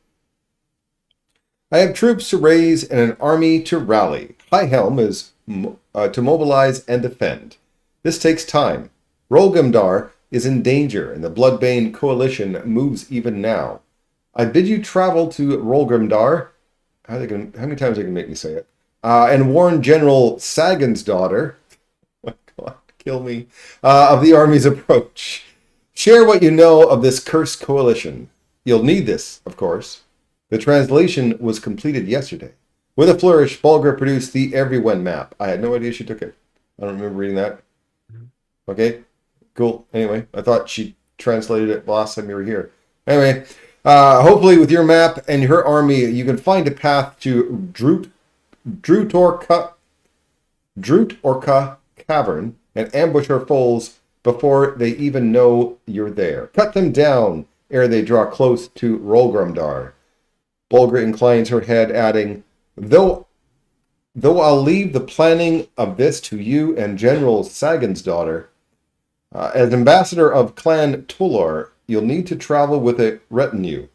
have troops to raise and an army to rally. Highhelm is to mobilize and defend. This takes time. Rolgrimandar is in danger, and the Bloodbane coalition moves even now. I bid you travel to Rolgrimandar. How many times are they going to make me say it? And warn General Sagan's daughter, oh my God, kill me, of the army's approach. Share what you know of this cursed coalition. You'll need this, of course. The translation was completed yesterday. With a flourish, Bulgar produced the Everyone map. I had no idea she took it. I don't remember reading that. Okay, cool. Anyway, I thought she translated it last time you were here. Anyway, hopefully with your map and her army, you can find a path to Drutorka Cavern and ambush her foes before they even know you're there. Cut them down ere they draw close to Rolgrimandar. Bulgar inclines her head, adding, Though I'll leave the planning of this to you and General Sagan's daughter, as ambassador of Clan Tulor, you'll need to travel with a retinue,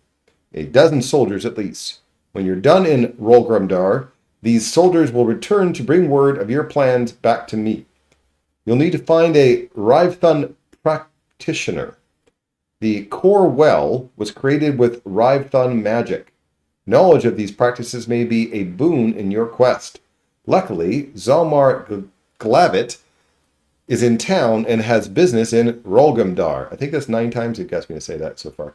a dozen soldiers at least. When you're done in Rolgrimandar, these soldiers will return to bring word of your plans back to me. You'll need to find a Rivethun practitioner. The core well was created with Rivethun magic. Knowledge of these practices may be a boon in your quest. Luckily, Zalmar Glavit is in town and has business in Rolgrimandar. I think that's 9 times you've asked me to say that so far.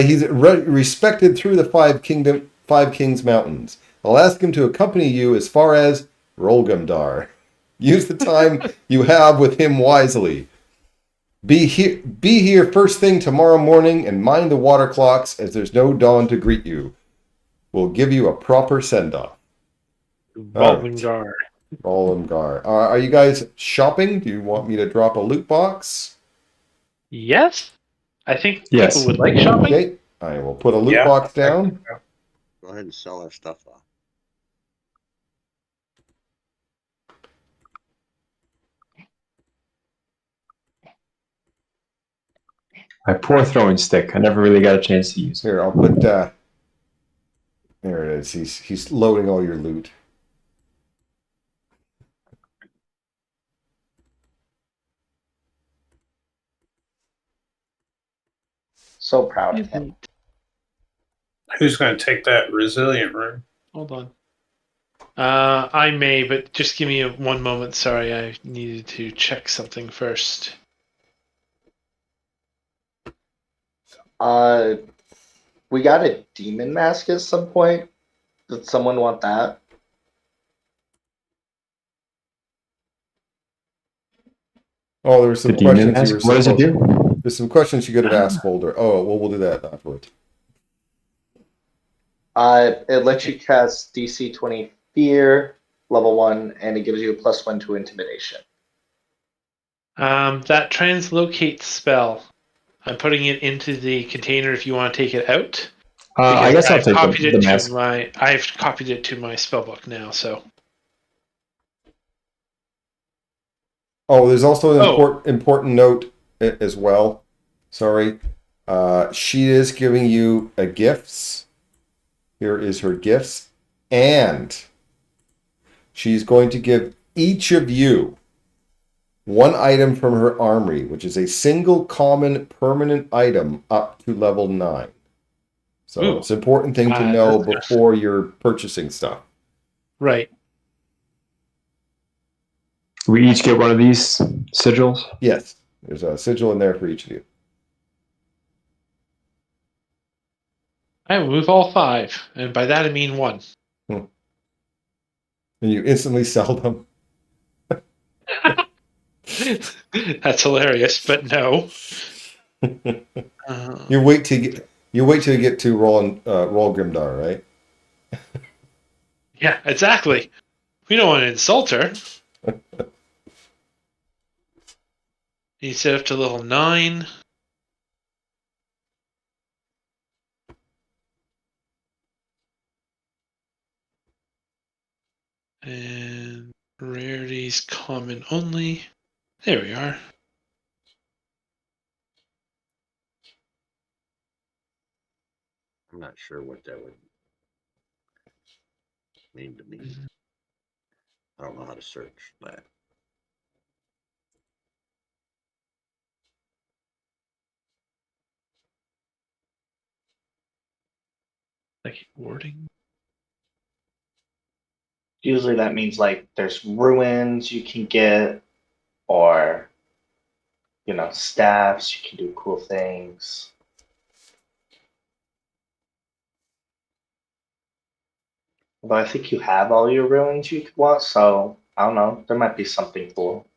He's respected through the Five Kings Mountains. I'll ask him to accompany you as far as Rolgrimandar. Use the time you have with him wisely. Be here first thing tomorrow morning and mind the water clocks as there's no dawn to greet you. We'll give you a proper send-off. Rolgrimandar. Rolgrimandar. Are you guys shopping? Do you want me to drop a loot box? Yes? I think Yes. people would like shopping. Okay, I will put a loot Yeah. box down. Go ahead and sell our stuff off. My poor throwing stick. I never really got a chance to use it. Here, I'll put. There it is. He's loading all your loot. So proud of him. Who's going to take that resilient room? Hold on. I may, but just give me one moment. Sorry, I needed to check something first. We got a demon mask at some point. Did someone want that? Oh, there were some The demon questions you mask? were What does it supposed. do? There's some questions you could have asked Boulder. Oh, well, we'll do that afterwards. It lets you cast DC 20 Fear, level 1, and it gives you a +1 to Intimidation. That translocate spell. I'm putting it into the container if you want to take it out. I guess I'll take copied the it mask. to my. I've copied it to my spellbook now. So. Oh, there's also an important note as well. Sorry. She is giving you a gifts. Here is her gifts. And she's going to give each of you one item from her armory, which is a single common permanent item up to level 9. So Ooh. it's an important thing to know that's- before you're purchasing stuff. Right. We each get one of these sigils. Yes, there's a sigil in there for each of you. I will move all 5, and by that I mean 1. And you instantly sell them. That's hilarious, but no. You wait till you get to roll Grimdar, right? Yeah, exactly. We don't want to insult her. You set up to level 9. And rarities common only. There we are. I'm not sure what that would mean to me. I don't know how to search that. Like wording. Usually that means like there's ruins you can get, or staffs, you can do cool things. But I think you have all your ruins you could want, so I don't know. There might be something cool.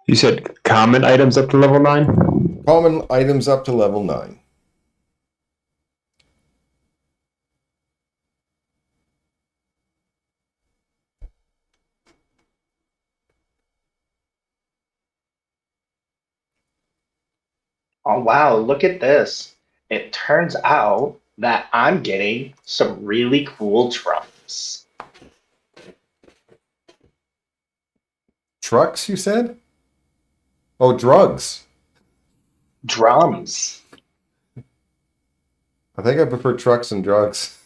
You said common items up to level 9? Common items up to level 9. Oh wow, look at this. It turns out that I'm getting some really cool drums. Trucks, you said? Oh, drugs. Drums. I think I prefer trucks and drugs.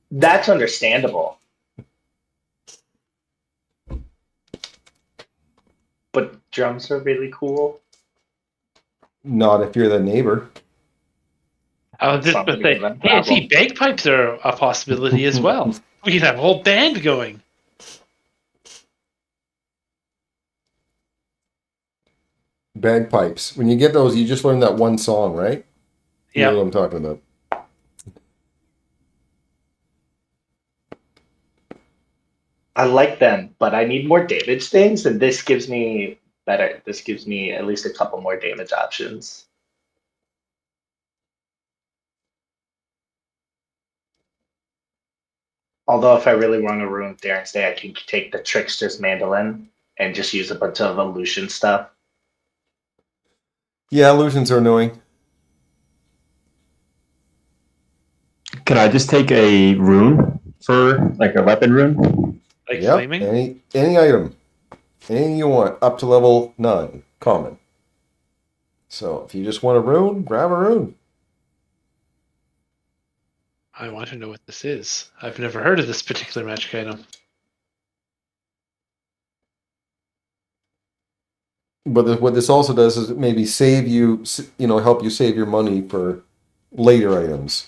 That's understandable. But drums are really cool. Not if you're the neighbor. I was just Sounds going to like say, a hey, see, problem. bagpipes are a possibility as well. We can have a whole band going. Bagpipes. When you get those, you just learn that one song, right? You know Yeah. what I'm talking about. I like them, but I need more damage things, and this gives me better. This gives me at least a couple more damage options. Although if I really want to ruin Darren's Day, I can take the Trickster's Mandolin and just use a bunch of illusion stuff. Yeah, illusions are annoying. Can I just take a rune for like a weapon rune? Like Yep. flaming. Any item. Anything you want up to level 9. Common. So if you just want a rune, grab a rune. I want to know what this is. I've never heard of this particular magic item. But what this also does is maybe save you, help you save your money for later items.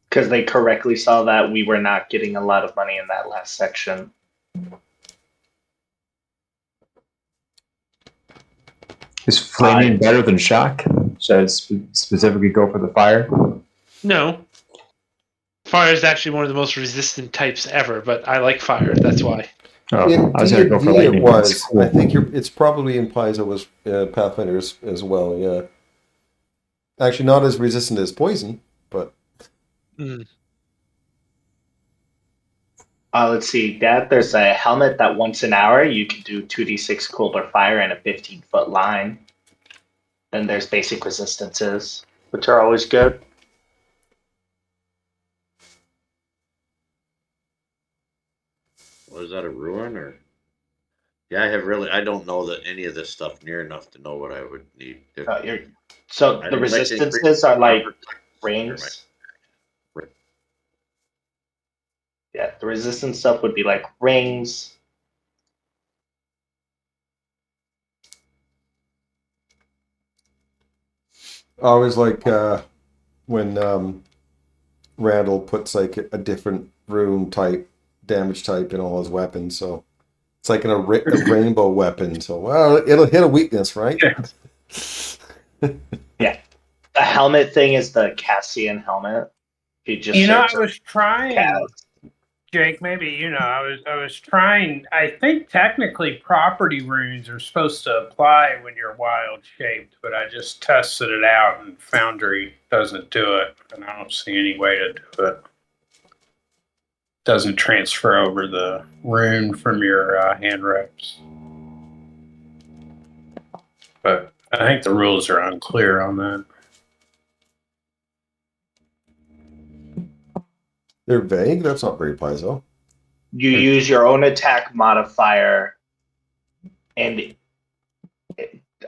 Because they correctly saw that we were not getting a lot of money in that last section. Is flaming better than shock? Should I specifically go for the fire? No. Fire is actually one of the most resistant types ever, but I like fire. That's why. Oh, In I was going to go for D&D it lightning. was. That's cool. I think it's probably in Paizo Pathfinder as well, yeah. Actually, not as resistant as poison, but... Mm. Let's see, Dad, there's a helmet that once an hour you can do 2d6 cold or fire in a 15-foot line. Then there's basic resistances, which are always good. Was that a ruin or? Yeah, I don't know that any of this stuff near enough to know what I would need. So I the didn't like to increase resistances are like proper- rings. Right. Yeah, the resistance stuff would be like rings. I always like when Randall puts like a different rune type, damage type in all his weapons. So it's like a rainbow weapon. So well, it'll hit a weakness, right? Yeah, the helmet thing is the Cassian helmet. If you just I search was trying, Cass. Jake. Maybe I was trying. I think technically property runes are supposed to apply when you're wild shaped, but I just tested it out and Foundry doesn't do it, and I don't see any way to do it. Doesn't transfer over the rune from your hand reps. But I think the rules are unclear on that. They're vague. That's not very piezo. You use your own attack modifier, and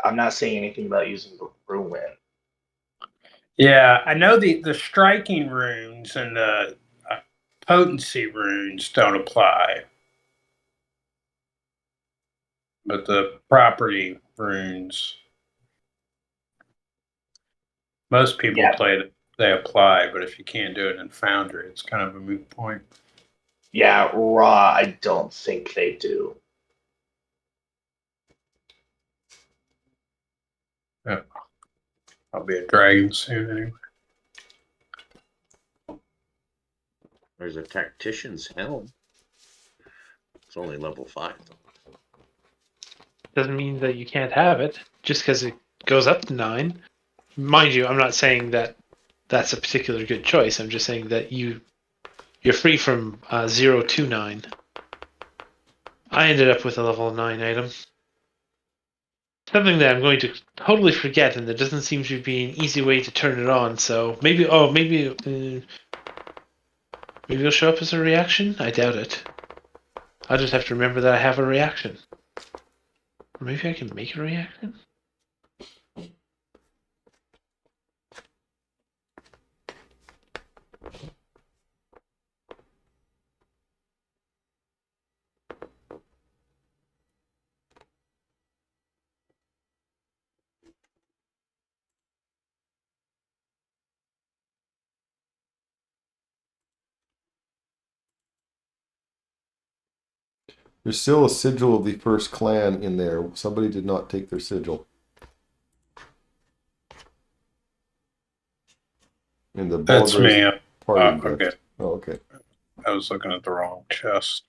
I'm not saying anything about using the ruin. Yeah, I know the striking runes and the potency runes don't apply. But the property runes, most people they apply, but if you can't do it in Foundry, it's kind of a moot point. Yeah, raw, I don't think they do. Yeah. I'll be a dragon soon anyway. There's a tactician's helm. It's only level 5 though. Doesn't mean that you can't have it just because it goes up to 9. Mind you, I'm not saying that that's a particular good choice. I'm just saying that you're free from 0 to 9. I ended up with a level 9 item. Something that I'm going to totally forget, and there doesn't seem to be an easy way to turn it on. So maybe it'll show up as a reaction. I doubt it. I'll just have to remember that I have a reaction. Or maybe I can make a reaction? There's still a sigil of the first clan in there. Somebody did not take their sigil. In the That's me. party gift. Okay. Oh, okay. I was looking at the wrong chest.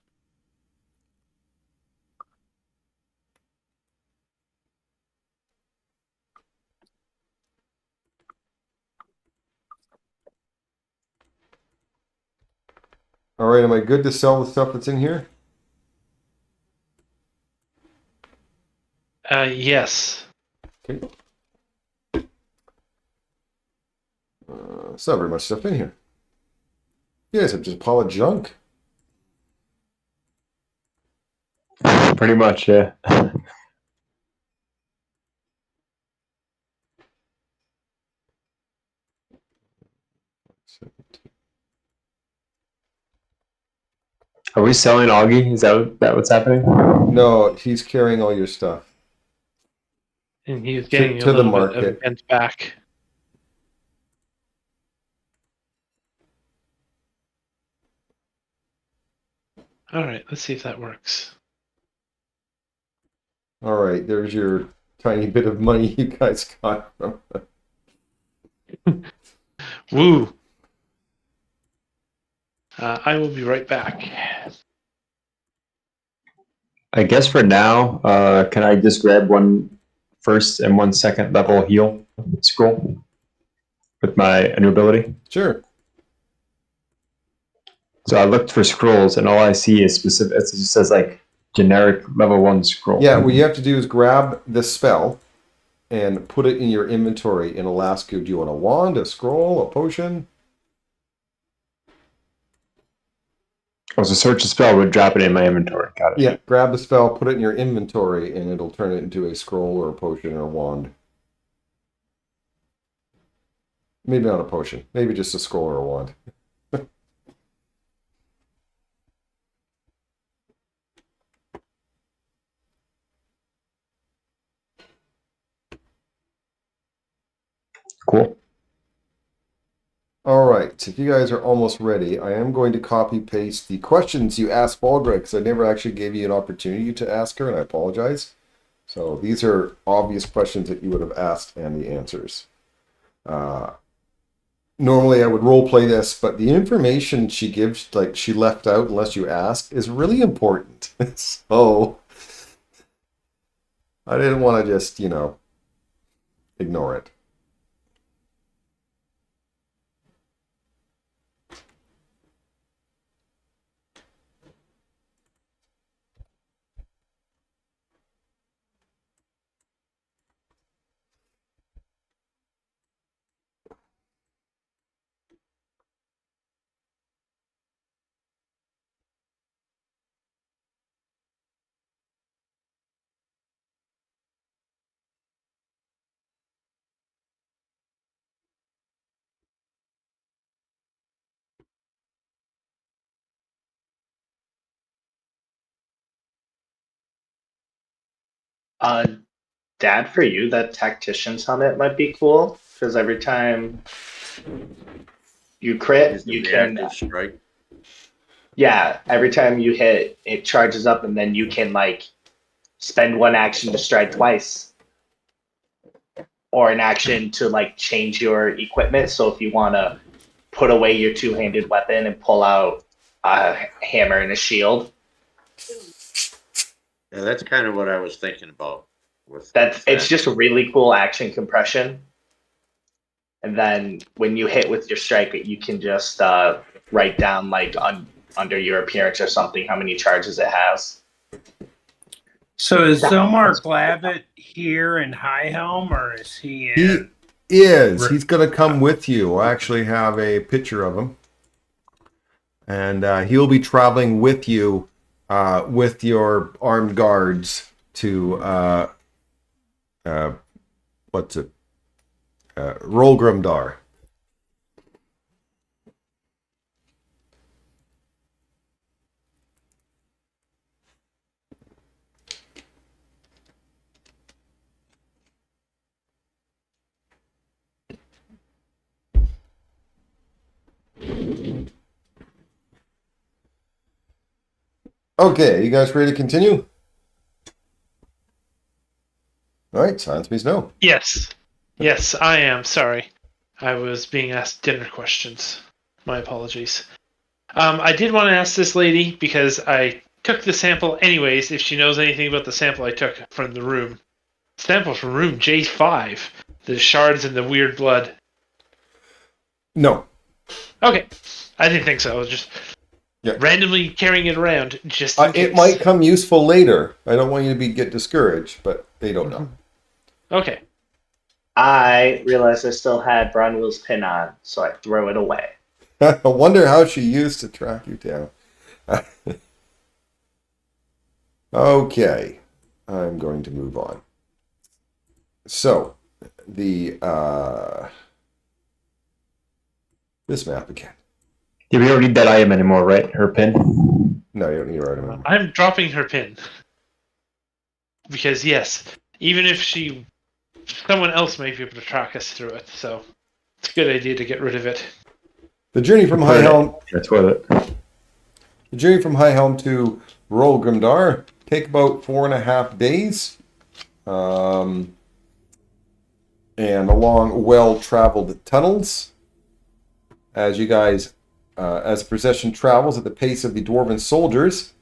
All right, am I good to sell the stuff that's in here? Yes. Okay. It's not very much stuff in here. Yes, it's just a pile of junk. Pretty much, yeah. Are we selling Augie? Is that what's happening? No, he's carrying all your stuff. And he's getting to a the little bit market. of event back. All right, let's see if that works. All right, there's your tiny bit of money you guys got from. Woo! I will be right back. I guess for now, can I just grab one first and one second level heal scroll with my new ability? Sure. So I looked for scrolls, and all I see is specific. It just says like generic level 1 scroll. Yeah, what you have to do is grab the spell and put it in your inventory, and it'll ask you, do you want a wand, a scroll, a potion? Oh, so search a spell would drop it in my inventory. Got it. Yeah, grab the spell, put it in your inventory, and it'll turn it into a scroll or a potion or a wand. Maybe not a potion. Maybe just a scroll or a wand. Cool. All right, if you guys are almost ready, I am going to copy paste the questions you asked Balgreg, because I never actually gave you an opportunity to ask her, and I apologize. So these are obvious questions that you would have asked and the answers. Normally I would role play this, but the information she gives, like she left out unless you ask, is really important. So I didn't want to just, ignore it. Dad, for you, that tactician's helmet might be cool because every time you crit, Use the you can. reactive strike. Yeah, every time you hit, it charges up, and then you can spend one action to strike twice, or an action to change your equipment. So if you want to put away your two-handed weapon and pull out a hammer and a shield, Yeah, that's kind of what I was thinking about. it's just a really cool action compression. And then when you hit with your strike, you can just write down under your appearance or something how many charges it has. So is Zomar Glavit here in Highhelm, or is he in? He is. He's going to come with you. I actually have a picture of him. And he'll be traveling with you with your armed guards to, Rolgrimdar. Okay, you guys ready to continue? All right, silence means no. Yes. Yes, I am. Sorry. I was being asked dinner questions. My apologies. I did want to ask this lady, because I took the sample anyways, if she knows anything about the sample I took from the room. Sample from room J5. The shards and the weird blood. No. Okay. I didn't think so. I was just Yeah. randomly carrying it around just in case. It might come useful later. I don't want you to get discouraged, but they don't know. Okay. I realized I still had Bronwyl's pin on, so I throw it away. I wonder how she used to track you down. Okay. I'm going to move on. So, this map again. Yeah, we don't need that item anymore, right? Her pin. No, you don't need to write them. I'm dropping her pin. Because, yes, even if someone else might be able to track us through it, so it's a good idea to get rid of it. The journey from Highhelm. That's what it. The journey from Highhelm to Rolgrimdar take about 4.5 days. And along well-traveled tunnels. As you guys, as the procession travels at the pace of the dwarven soldiers,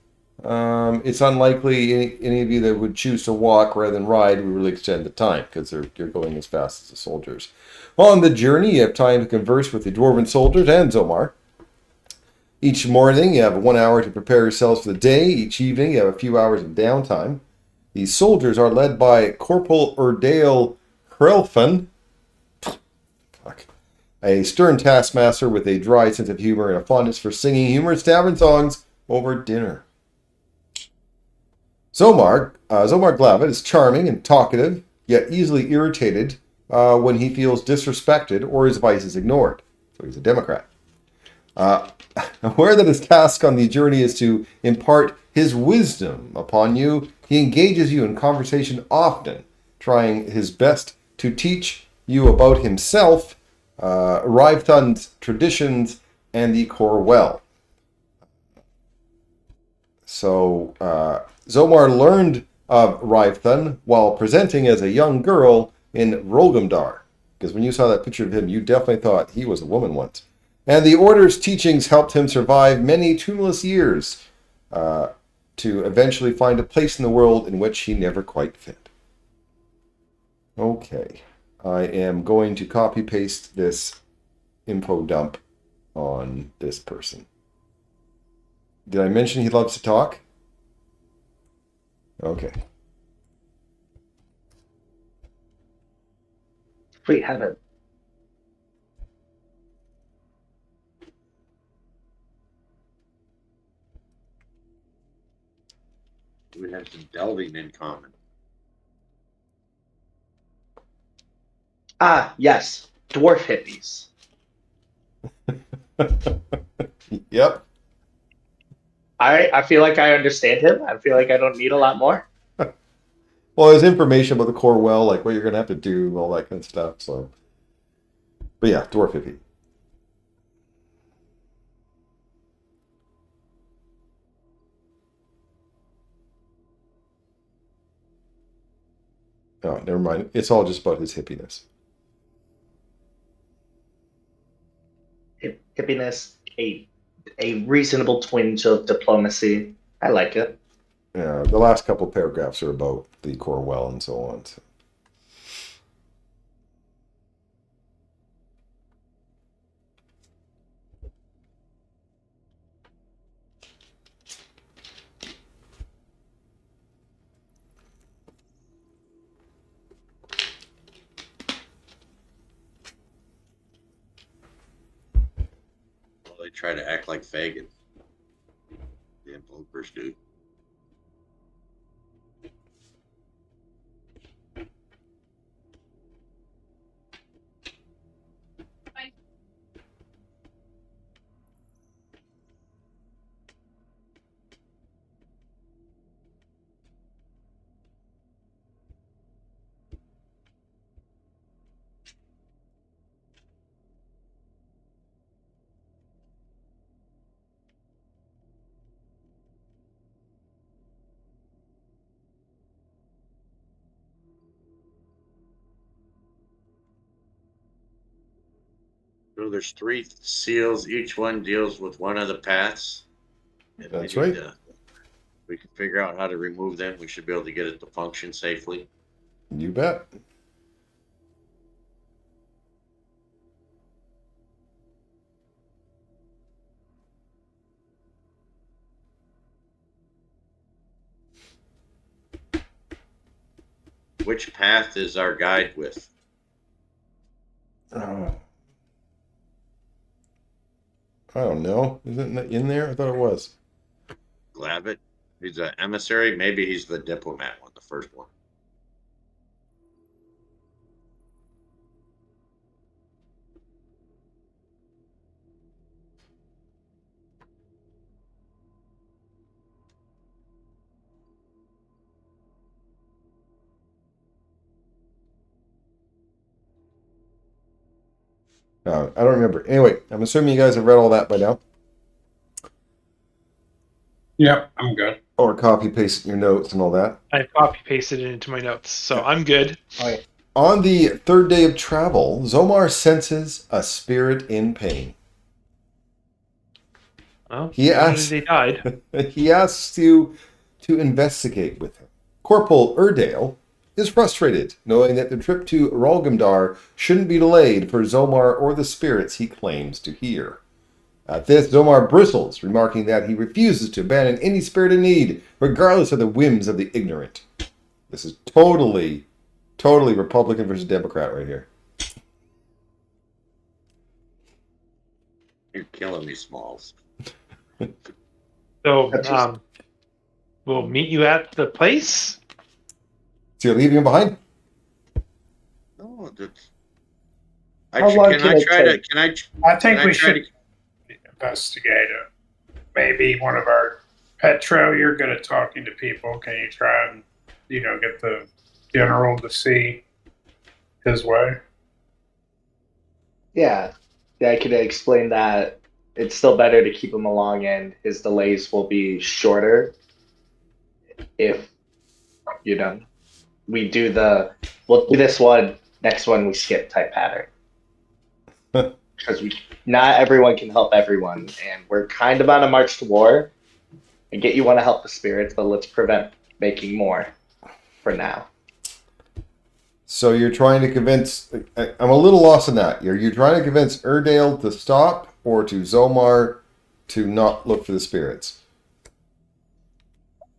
it's unlikely any of you that would choose to walk rather than ride would really extend the time, because you're going as fast as the soldiers. On the journey, you have time to converse with the dwarven soldiers and Zomar. Each morning, you have 1 hour to prepare yourselves for the day. Each evening, you have a few hours of downtime. These soldiers are led by Corporal Erdale Hrelfin, a stern taskmaster with a dry sense of humor and a fondness for singing humorous tavern songs over dinner. Zomar Glavid is charming and talkative, yet easily irritated when he feels disrespected or his vice is ignored. So he's a Democrat. Aware that his task on the journey is to impart his wisdom upon you, he engages you in conversation often, trying his best to teach you about himself, Rivethun's traditions, and the core well. So Zomar learned of Rivethun while presenting as a young girl in Rolgamdar, because when you saw that picture of him, you definitely thought he was a woman once. And the Order's teachings helped him survive many tuneless years to eventually find a place in the world in which he never quite fit. Okay, I am going to copy-paste this info dump on this person. Did I mention he loves to talk? Okay. Wait, heaven. We have some delving in common. Ah, yes. Dwarf hippies. Yep. I feel like I understand him. I feel like I don't need a lot more. Well, there's information about the core well, like what you're going to have to do, all that kind of stuff. So, but yeah, dwarf hippie. Oh, never mind. It's all just about his hippiness. Hippiness, a reasonable twinge of diplomacy. I like it. Yeah, the last couple of paragraphs are about the core well and so on. So. Well, they try to act like faggots. Damn bloopers do. So there's 3 seals. Each one deals with one of the paths. If That's we right. We can figure out how to remove them. We should be able to get it to function safely. You bet. Which path is our guide with? I don't know. Isn't it in there? I thought it was. Glavitt? He's an emissary. Maybe he's the diplomat one, the first one. I don't remember. Anyway, I'm assuming you guys have read all that by now. Yep, I'm good. Or copy pasted your notes and all that. I copy pasted it into my notes, so I'm good. Oh, yeah. On the third day of travel, Zomar senses a spirit in pain. Well, He asks, they died. he asks you to investigate with him. Corporal Erdale is frustrated, knowing that the trip to Rolgamdar shouldn't be delayed for Zomar or the spirits he claims to hear. At this, Zomar bristles, remarking that he refuses to abandon any spirit in need, regardless of the whims of the ignorant. This is totally Republican versus Democrat right here. You're killing me, Smalls. So That's just- we'll meet you at the place. So you're leaving him behind? No, that's. How long Can can I it try to? take? Can I? I think Can I we try should investigate it. Maybe one of our Petro, you're good at talking to people. Can you try and get the general to see his way? Yeah, I could explain that it's still better to keep him along, and his delays will be shorter if we'll do this one, next one we skip type pattern because not everyone can help everyone, and we're kind of on a march to war. I get you want to help the spirits, but let's prevent making more for now. So you're trying to convince... I'm a little lost in that. You're trying to convince Erdale to stop or to Zomar to not look for the spirits?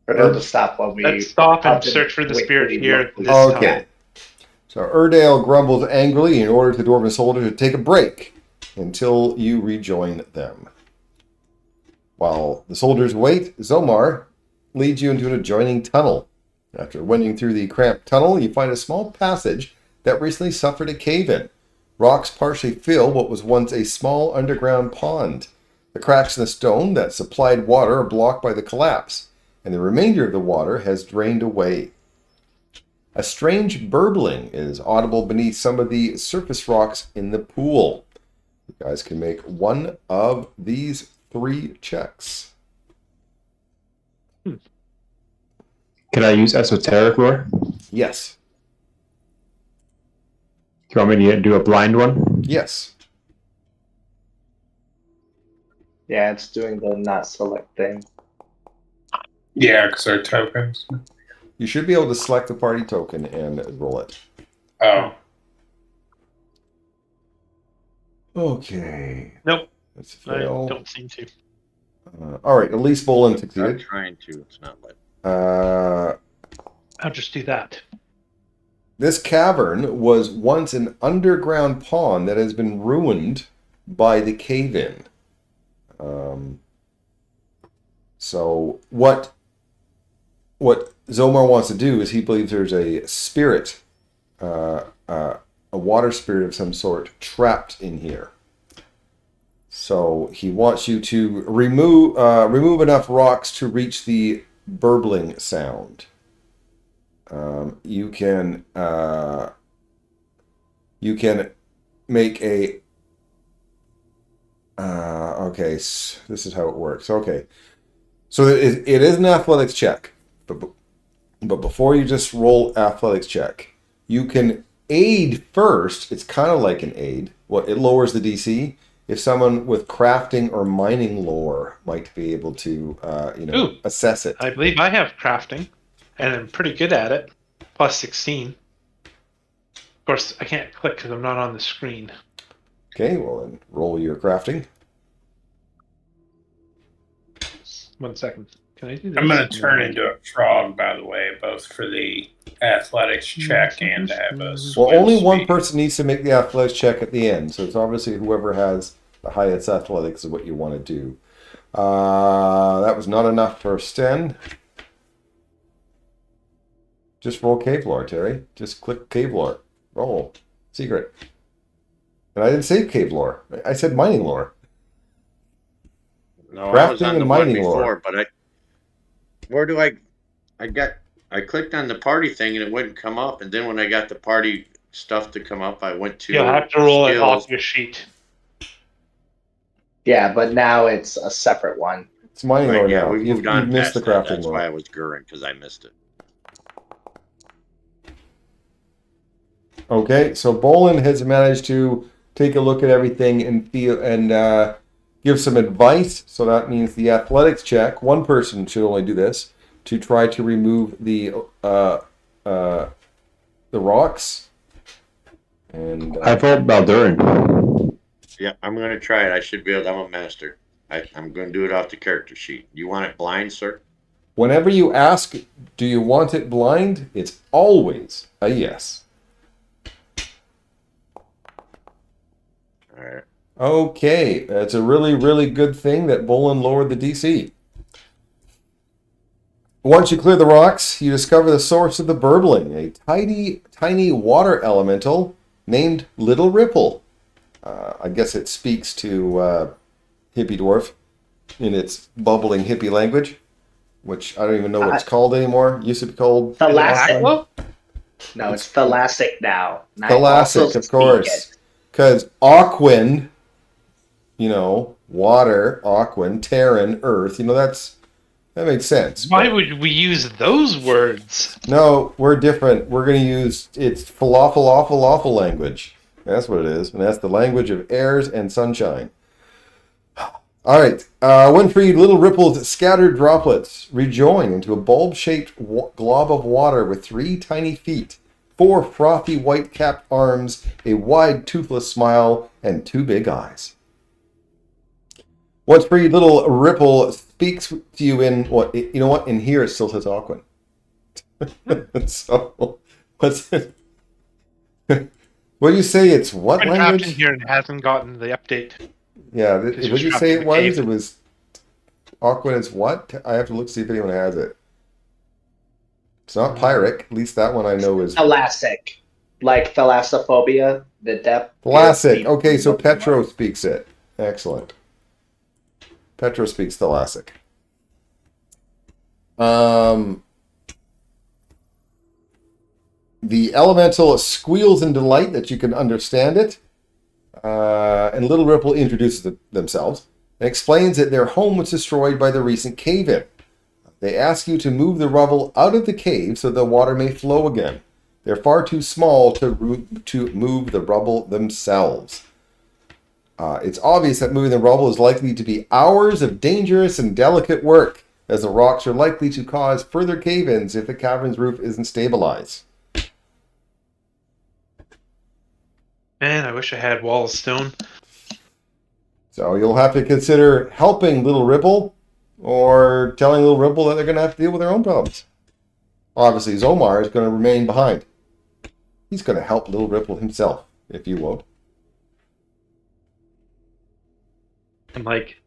Or no, to stop while we Let's stop and up search for the wait spirit till we here look for this the time. Okay. So Erdale grumbles angrily and orders the dwarven soldier to take a break until you rejoin them. While the soldiers wait, Zomar leads you into an adjoining tunnel. After wending through the cramped tunnel, you find a small passage that recently suffered a cave-in. Rocks partially fill what was once a small underground pond. The cracks in the stone that supplied water are blocked by the collapse, and the remainder of the water has drained away. A strange burbling is audible beneath some of the surface rocks in the pool. You guys can make one of these 3 checks. Can I use esoteric lore? Yes. Do you want me to do a blind one? Yes. Yeah, it's doing the not select thing. Yeah, because they're tokens. You should be able to select the party token and roll it. Oh, Okay. Nope, That's a I fail. don't seem to. All right, at least Bolin I'm succeeded. trying to. It's not like. I'll just do that. This cavern was once an underground pond that has been ruined by the cave-in. So what Zomar wants to do is he believes there's a spirit, a water spirit of some sort, trapped in here. So he wants you to remove enough rocks to reach the burbling sound. You can make a okay. This is how it works. Okay, so it is an athletics check, but before you just roll athletics check, you can aid first. It's kind of like an aid. Well, it lowers the DC. If someone with crafting or mining lore might be able to, Ooh. assess it. I believe I have crafting, and I'm pretty good at it. Plus 16. Of course, I can't click because I'm not on the screen. Okay, well then roll your crafting. 1 second. Can I do this? I'm going to turn into a frog, by the way, both for the athletics check and to have a Well, swim only one speed. person needs to make the athletics check at the end, so it's obviously whoever has the highest athletics is what you want to do. That was not enough for Sten. Just roll cave lore, Terry. Just click cave lore. Roll. Secret. And I didn't say cave lore. I said mining lore. No, I was Crafting on and the one mining lore. before, but where do I clicked on the party thing and it wouldn't come up, and then when I got the party stuff to come up, I went to You'll have to roll it skills. off your sheet. Yeah, but now it's a separate one. It's mining lore Right, yeah, now. we moved on You've missed past the that. crafting That's lore. why I was gurring, because I missed it. Okay, so Bolin has managed to take a look at everything and give some advice. So that means the athletics check. One person should only do this to try to remove the rocks. And I vote Baldurin. Yeah, I'm gonna try it. I should be able. I'm a master. I'm gonna do it off the character sheet. You want it blind, sir? whenever you ask, "Do you want it blind?" it's always a yes. All right. Okay, that's a really, really good thing that Bolin lowered the DC. Once you clear the rocks, you discover the source of the burbling, a tiny water elemental named Little Ripple. I guess it speaks to hippie dwarf in its bubbling hippie language, which I don't even know what it's called anymore. It used to be called Thalassic. Aqua? No, it's Thalassic now. And I Thalassic, also of course. speak it. Because Aquan, water, Aquan, Terran, Earth, that makes sense. Why would we use those words? No, we're different. We're going to use it's falafel language. That's what it is. And that's the language of airs and sunshine. All right. When freed, Little Ripple's scattered droplets rejoin into a bulb-shaped glob of water with 3 tiny feet, 4 frothy white-capped arms, a wide toothless smile, and 2 big eyes. Once freed, Little Ripple speaks to you in what? You know what? In here, it still says Aquan. So, what's it? What do you say? It's what Been language? trapped in here and hasn't gotten the update. Yeah, what Because did you're you trapped say in it the was? cave. It was Aquan is what? I have to look see if anyone has it. It's not Pyric. At least that one I know is Thalassic. Like thalassophobia, the depth. Thalassic. Okay, so Petro speaks it. Excellent. Petro speaks Thalassic. The elemental squeals in delight that you can understand it. And Little Ripple introduces themselves and explains that their home was destroyed by the recent cave-in. They ask you to move the rubble out of the cave so the water may flow again. They're far too small to move the rubble themselves. It's obvious that moving the rubble is likely to be hours of dangerous and delicate work, as the rocks are likely to cause further cave-ins if the cavern's roof isn't stabilized. Man, I wish I had wall of stone. So you'll have to consider helping Little Ripple or telling Little Ripple that they're going to have to deal with their own problems. Obviously, Zomar is going to remain behind. He's going to help Little Ripple himself, if you won't. I'm like,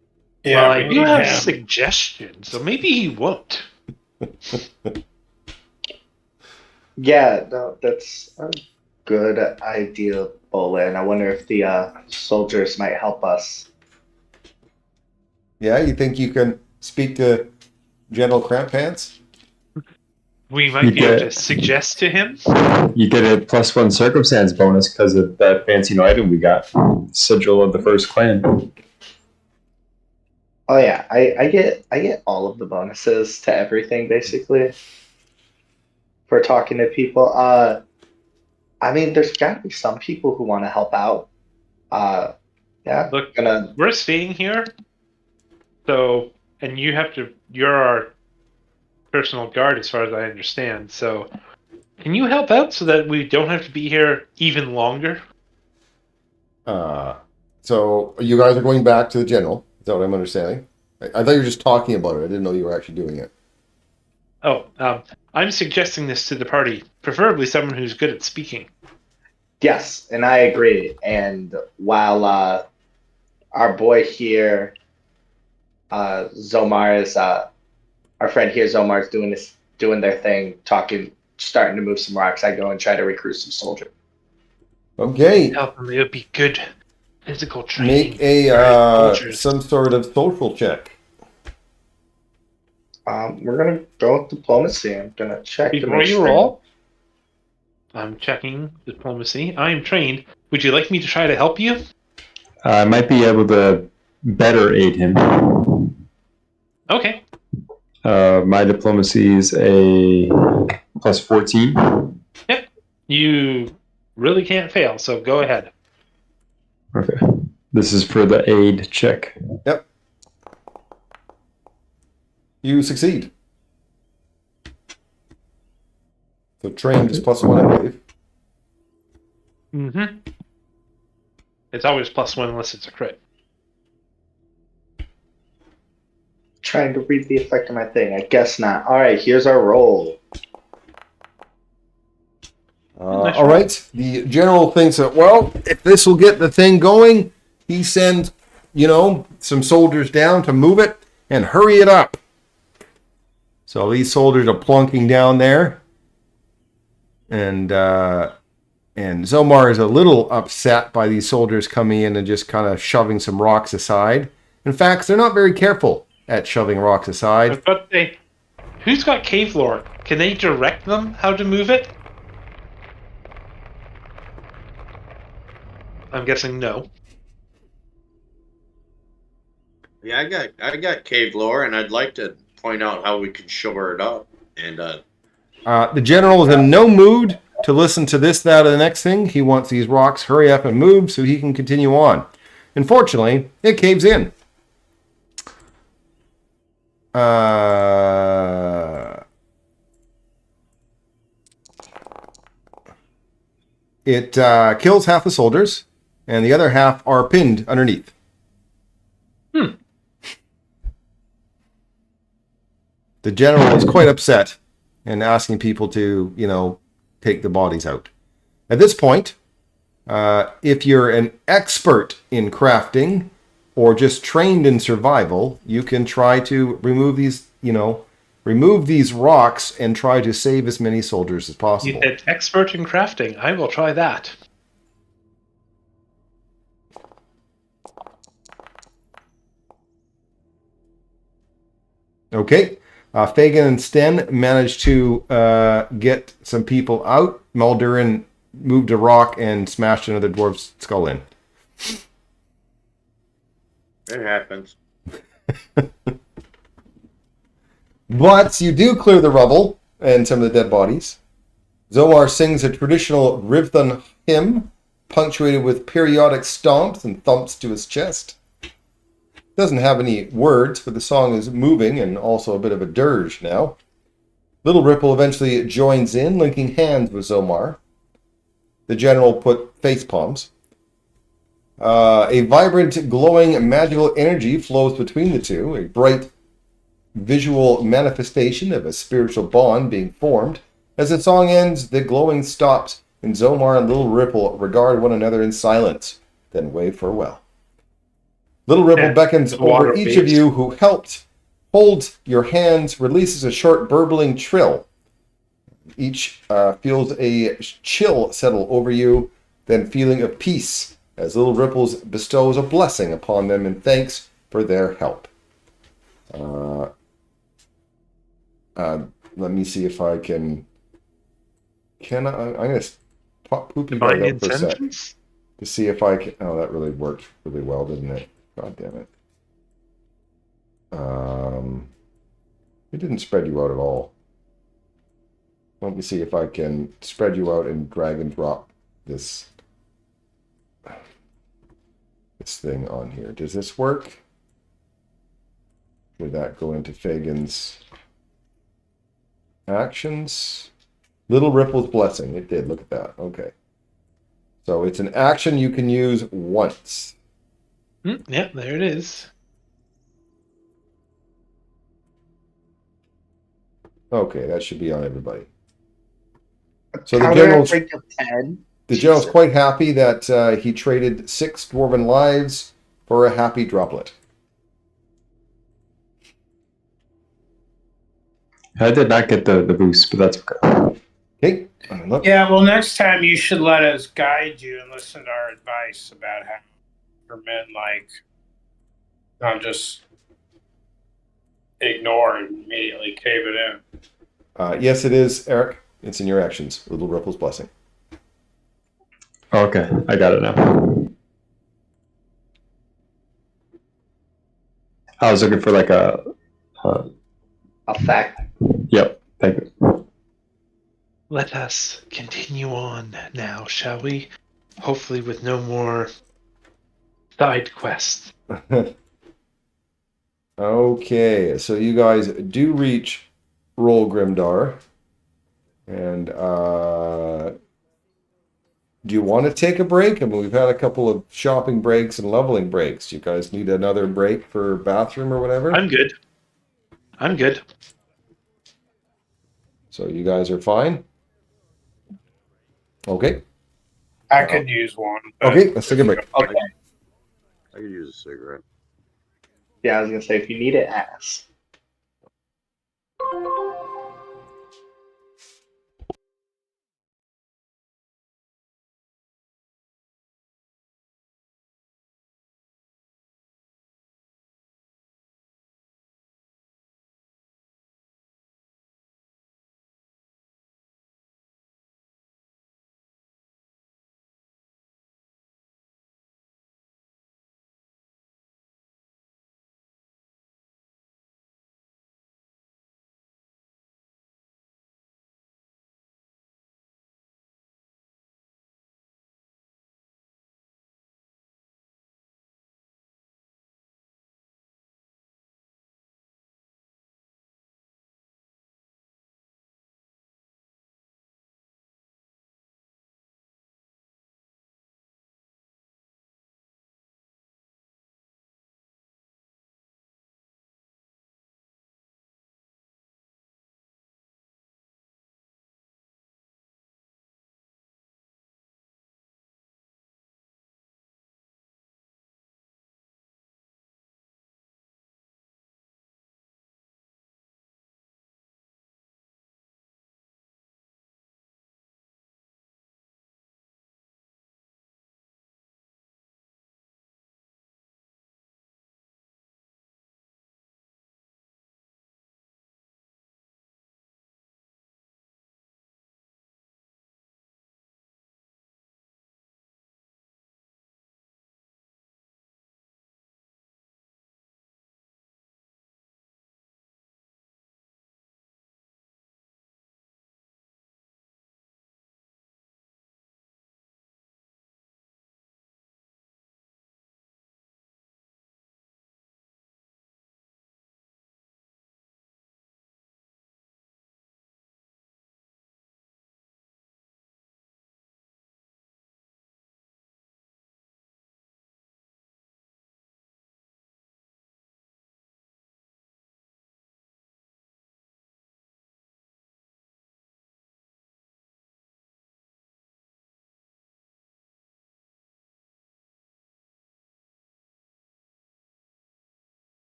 Yeah, well, we I do need have him. suggestions, so maybe he won't. Yeah, no, that's a good idea, Bolin. I wonder if the soldiers might help us. Yeah, you think you can speak to General Cramppants? We might be able to suggest to him. You get a +1 circumstance bonus because of that fancy new item we got. Sigil of the First Clan. Oh yeah, I get all of the bonuses to everything basically for talking to people. I mean, there's got to be some people who want to help out. Yeah, Look, gonna. we're staying here, so and you're our personal guard as far as I understand. So, can you help out so that we don't have to be here even longer? So you guys are going back to the General. Is that what I'm understanding? I thought you were just talking about it. I didn't know you were actually doing it. Oh, I'm suggesting this to the party, preferably someone who's good at speaking. Yes, and I agree. And while our boy here, Zomar is our friend here, Zomar is doing their thing, starting to move some rocks. I go and try to recruit some soldiers. Okay. Help them. It would be good physical training. Make a soldiers. some sort of social check. We're gonna go with diplomacy. I'm gonna check. to Before make you sure. roll, I'm checking diplomacy. I am trained. Would you like me to try to help you? I might be able to better aid him. Okay. My diplomacy is a +14. Yep. You really can't fail, so go ahead. Okay. This is for the aid check. Yep. You succeed. So trained is +1, I believe. Mm-hmm. It's always +1 unless it's a crit. Trying to read the effect of my thing. I guess not. All right, here's our roll. All right. The General thinks that, well, if this will get the thing going, he sends, some soldiers down to move it and hurry it up. So these soldiers are plunking down there. And Zomar is a little upset by these soldiers coming in and just kind of shoving some rocks aside. In fact, they're not very careful at shoving rocks aside. But who's got cave lore? Can they direct them how to move it? I'm guessing no. Yeah, I got cave lore, and I'd like to point out how we can shore it up. And The general is in no mood to listen to this, that, or the next thing. He wants these rocks hurry up and move so he can continue on. Unfortunately, it caves in. It kills half the soldiers, and the other half are pinned underneath. The general is quite upset and asking people to, take the bodies out. At this point, if you're an expert in crafting or just trained in survival, you can try to remove these rocks and try to save as many soldiers as possible. You said expert in crafting. I will try that. Okay. Fagin and Sten managed to get some people out. Maldurin moved a rock and smashed another dwarf's skull in. it happens. But you do clear the rubble and some of the dead bodies. Zomar sings a traditional Rivthun hymn, punctuated with periodic stomps and thumps to his chest. Doesn't have any words, but the song is moving and also a bit of a dirge now. Little Ripple eventually joins in, linking hands with Zomar. The general put face palms. A vibrant, glowing, magical energy flows between the two, a bright visual manifestation of a spiritual bond being formed. As the song ends, the glowing stops, and Zomar and Little Ripple regard one another in silence, then wave farewell. Little Ripple beckons over each of you who helped hold your hands, releases a short burbling trill. Each feels a chill settle over you, then feeling of peace as Little Ripples bestows a blessing upon them in thanks for their help. Let me see if I can. I'm going to pop Poopy Dog up for a sec to see if I can. Oh, that really worked really well, didn't it? God damn it. It didn't spread you out at all. Let me see if I can spread you out and drag and drop this thing on here. Does this work? Would that go into Fagin's actions? Little Ripple's blessing. It did. Look at that. Okay. So it's an action you can use once. Yeah, there it is. Okay, that should be on everybody. So the general's quite happy that he traded 6 dwarven lives for a happy droplet. I did not get the boost, but that's okay. Okay. Yeah, well, next time you should let us guide you and listen to our advice about how for men, not just ignore and immediately cave it in. Yes, it is, Eric. It's in your actions. Little Ripple's blessing. Okay, I got it now. I was looking for a fact. Yep, thank you. Let us continue on now, shall we? Hopefully with no more side quests. Okay, so you guys do reach Roll Grimdar. And do you want to take a break? I mean, we've had a couple of shopping breaks and leveling breaks. You guys need another break for bathroom or whatever? I'm good. So you guys are fine? Okay. I could use one. Okay, let's take a break. Okay. I could use a cigarette. Yeah, I was gonna say if you need it, ask.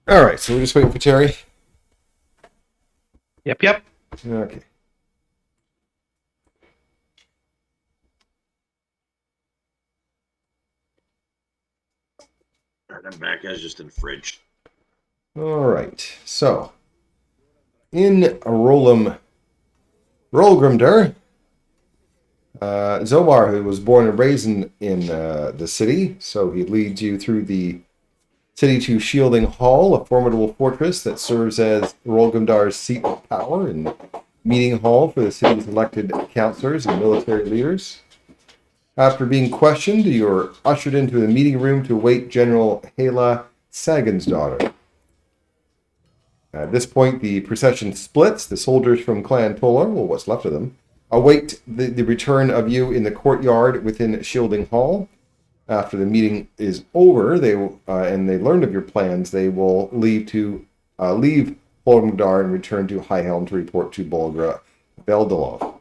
All right, so we're just waiting for Terry. Yep. Okay. Alright, I'm back. I was just in the fridge. All right. So, in Rolgrimdur, Zomar, who was born and raised in the city, so he leads you through the city to Shielding Hall, a formidable fortress that serves as Rolgrimdar's seat of power and meeting hall for the city's elected councilors and military leaders. After being questioned, you're ushered into the meeting room to await General Hala Sagan's daughter. At this point, the procession splits. The soldiers from Clan Tolar, well, what's left of them, await the return of you in the courtyard within Shielding Hall. After the meeting is over, and they learned of your plans, they will leave Holmgardar and return to Highhelm to report to Bolgra Veldalo.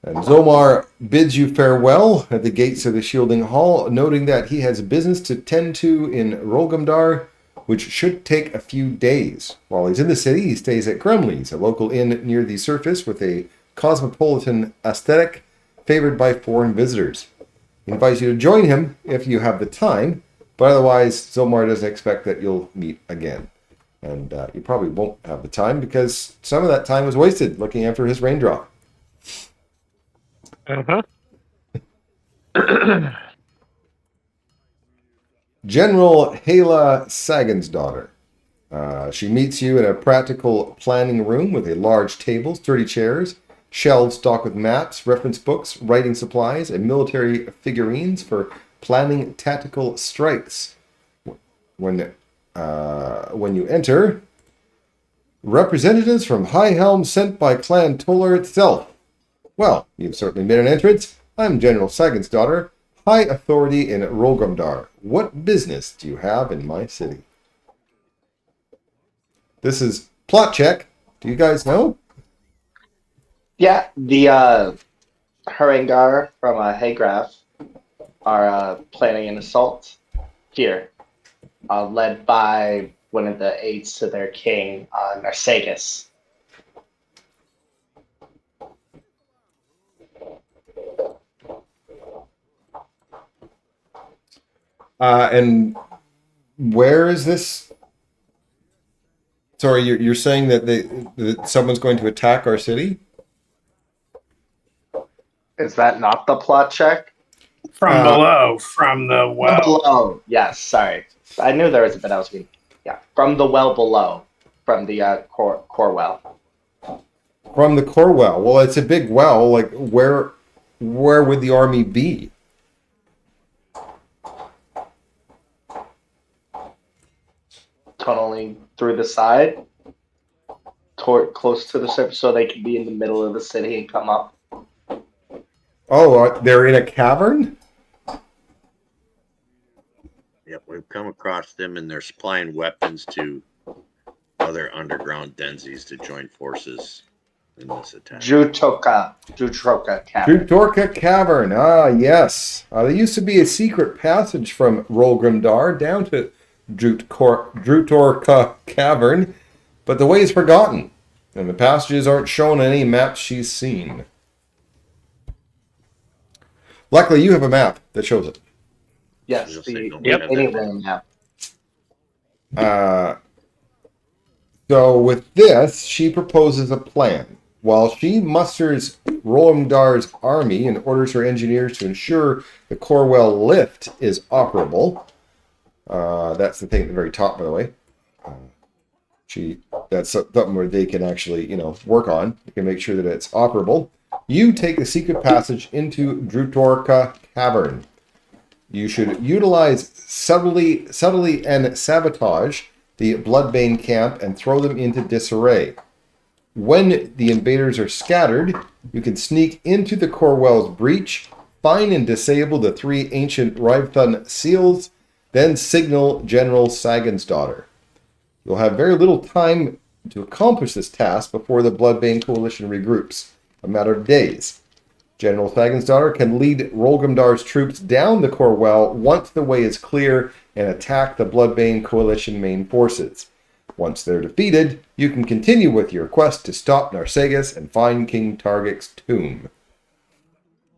And Zomar bids you farewell at the gates of the Shielding Hall, noting that he has business to tend to in Rolgrimdur, which should take a few days. While he's in the city, he stays at Grumley's, a local inn near the surface with a cosmopolitan aesthetic favored by foreign visitors. He invites you to join him if you have the time, but otherwise, Zomar doesn't expect that you'll meet again. And you probably won't have the time because some of that time was wasted looking after his raindrop. General Hala Sagan's daughter. She meets you in a practical planning room with a large table, sturdy chairs, shelves stocked with maps, reference books, writing supplies, and military figurines for planning tactical strikes. When you enter, representatives from Highhelm sent by Clan Tolar itself. Well, you've certainly made an entrance. I'm General Sagan's daughter, high authority in Rolgrimdur. What business do you have in my city? This is plot check. Do you guys know? Yeah, the Harangar from Hagraf are planning an assault here, led by one of the aides to their king, Narsagus. And where is this? Sorry, you're saying that someone's going to attack our city? Is that not the plot check? From below, from the From well. below. Yes, sorry. I knew there was a bit I was reading. Yeah, from the well below, from the core well. From the core well. Well, it's a big well. Like, where would the army be? Tunneling through the side, close to the surface, so they can be in the middle of the city and come up. Oh, they're in a cavern? Yep, we've come across them and they're supplying weapons to other underground densies to join forces in this attack. Drutorka Cavern. Drutorka Cavern. Ah, yes. There used to be a secret passage from Rolgrimdur down to Drutorka Cavern, but the way is forgotten, and the passages aren't shown on any maps she's seen. Luckily, you have a map that shows it. Yes, You'll the see, don't anywhere map. So with this, she proposes a plan. While she musters Rolgrimdar's army and orders her engineers to ensure the Corwell lift is operable. That's the thing at the very top, by the way. That's something where they can actually, work on. They can make sure that it's operable. You take the secret passage into Drutorka Cavern. You should utilize subtly and sabotage the Bloodbane camp and throw them into disarray. When the invaders are scattered, you can sneak into the Corwell's breach, find and disable the 3 ancient Rivethun seals, then signal General Sagan's daughter. You'll have very little time to accomplish this task before the Bloodbane coalition regroups, a matter of days. General Sagensdottir can lead Rolgrimdar's troops down the core well once the way is clear and attack the Bloodbane Coalition main forces. Once they're defeated, you can continue with your quest to stop Narsagus and find King Taargick's tomb.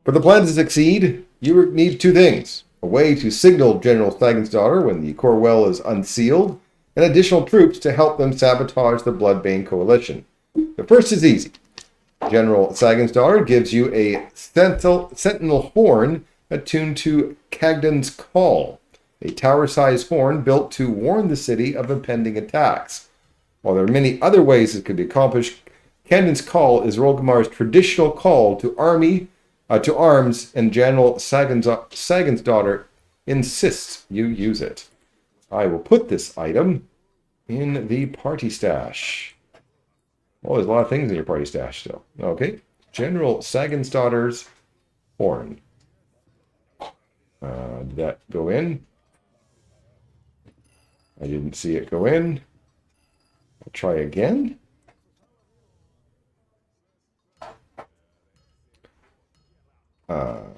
For the plan to succeed, you need two things. A way to signal General Sagensdottir when the core well is unsealed, and additional troops to help them sabotage the Bloodbane Coalition. The first is easy. General Sagensdottir gives you a sentinel horn attuned to Cagden's Call, a tower-sized horn built to warn the city of impending attacks. While there are many other ways it could be accomplished, Cagden's Call is Rolgrimar's traditional call to arms, and General Sagensdottir insists you use it. I will put this item in the party stash. Oh, there's a lot of things in your party stash still. Okay. General Sagensdottir's horn. Did that go in? I didn't see it go in. I'll try again. What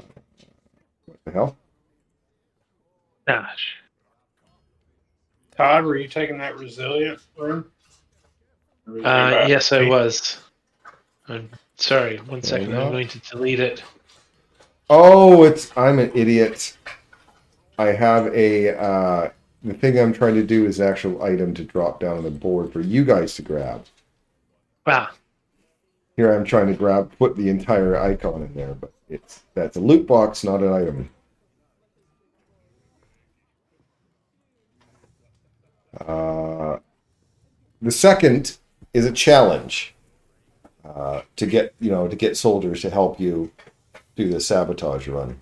the hell? Gosh. Todd, were you taking that resilient room? Or was it about Yes, I 15? was. I'm sorry. One second. you I'm go. going to delete it. Oh, I'm an idiot. I have the thing I'm trying to do is an actual item to drop down on the board for you guys to grab. Wow. Here I'm trying to put the entire icon in there, but that's a loot box, not an item. The second is a challenge to get soldiers to help you do the sabotage run.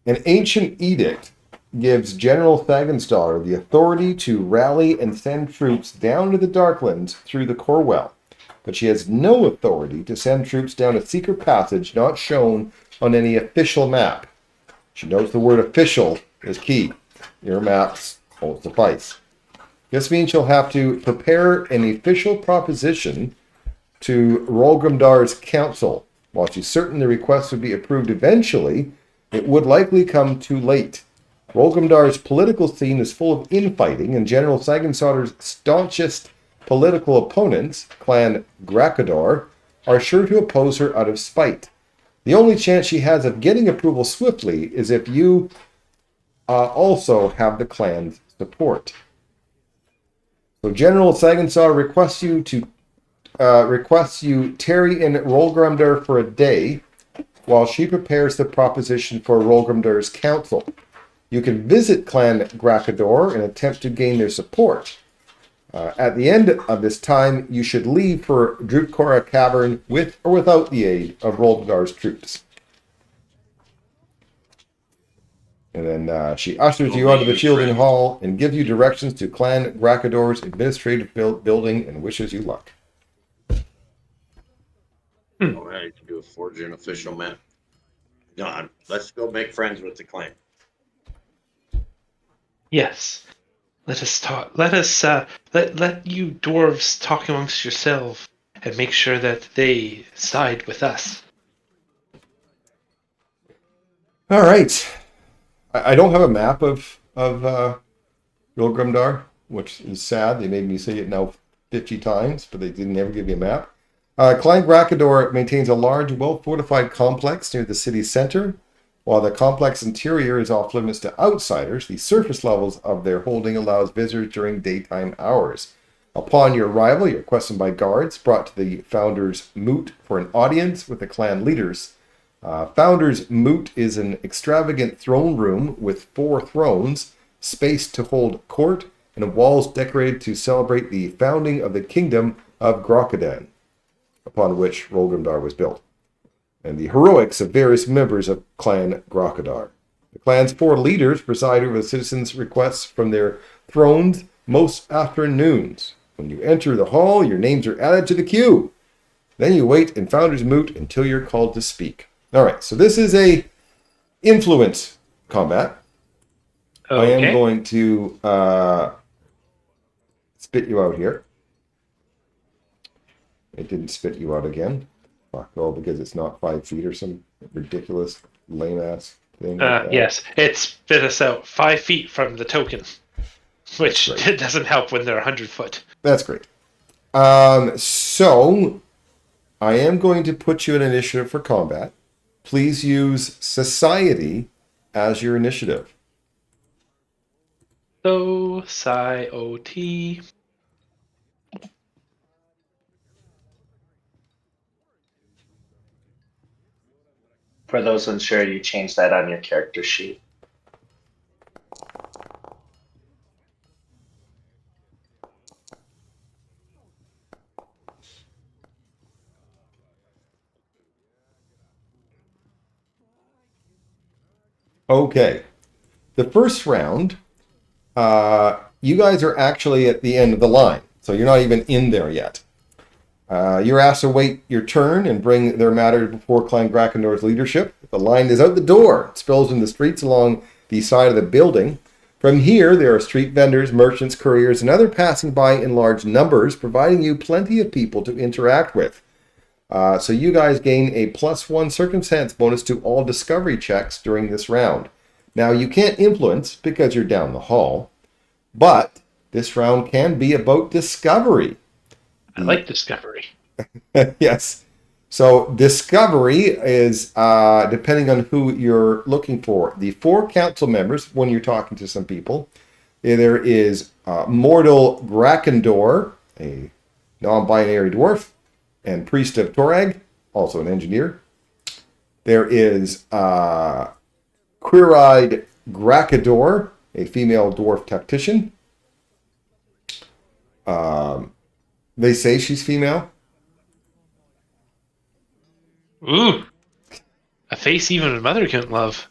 An ancient edict gives General Sagensdottir the authority to rally and send troops down to the Darklands through the Corwell, but she has no authority to send troops down a secret passage not shown on any official map. She notes the word official is key. Your maps won't suffice. This means she'll have to prepare an official proposition to Rolgrimdar's council. While she's certain the request would be approved eventually, it would likely come too late. Rolgrimdar's political scene is full of infighting, and General Sagensdottir's staunchest political opponents, Clan Grakador, are sure to oppose her out of spite. The only chance she has of getting approval swiftly is if you also have the clan's support. So General Sagensdottir requests you tarry in Rolgrimdar for a day while she prepares the proposition for Rolgrimdar's council. You can visit Clan Grakador and attempt to gain their support. At the end of this time, you should leave for Drutkora Cavern with or without the aid of Rolgrimdar's troops. And then she ushers you out of the shielding hall and gives you directions to Clan Grakador's administrative building and wishes you luck. Oh, I can do a forge an official map. No, let's go make friends with the clan. Yes. Let us talk. Let you dwarves talk amongst yourselves and make sure that they side with us. All right. I don't have a map of Rolgrimdar, which is sad. They made me say it now 50 times, but they didn't ever give me a map. Clan Grakador maintains a large, well-fortified complex near the city's center. While the complex interior is off limits to outsiders, the surface levels of their holding allows visitors during daytime hours. Upon your arrival, you're questioned by guards, brought to the Founder's Moot for an audience with the clan leaders. Founder's Moot is an extravagant throne room with 4 thrones, space to hold court, and walls decorated to celebrate the founding of the kingdom of Grokadan, upon which Rolgrimdar was built, and the heroics of various members of Clan Grakador. The clan's 4 leaders preside over the citizens' requests from their thrones most afternoons. When you enter the hall, your names are added to the queue. Then you wait in Founder's Moot until you're called to speak. All right, so this is a influence combat. Okay. I am going to spit you out here. It didn't spit you out again. Fuck, oh, because it's not 5 feet or some ridiculous, lame ass thing. Like that. Yes, it spit us out 5 feet from the token, which That's doesn't help when they're 100 foot. That's great. So I am going to put you in initiative for combat. Please use society as your initiative. So, Psi OT. For those unsure, you change that on your character sheet. Okay. The first round, you guys are actually at the end of the line, so you're not even in there yet. You're asked to wait your turn and bring their matter before Clan Grakendor's leadership. The line is out the door. It spills in the streets along the side of the building. From here, there are street vendors, merchants, couriers, and other passing by in large numbers, providing you plenty of people to interact with. So you guys gain a +1 circumstance bonus to all discovery checks during this round. Now, you can't influence because you're down the hall, but this round can be about discovery. I like discovery. Yes. So discovery is depending on who you're looking for. The 4 council members, when you're talking to some people, there is Mortal Grakendor, a non-binary dwarf, and priest of Torag, also an engineer. There is Queer-eyed Grakador, a female dwarf tactician. They say she's female. Ooh. A face even a mother couldn't love.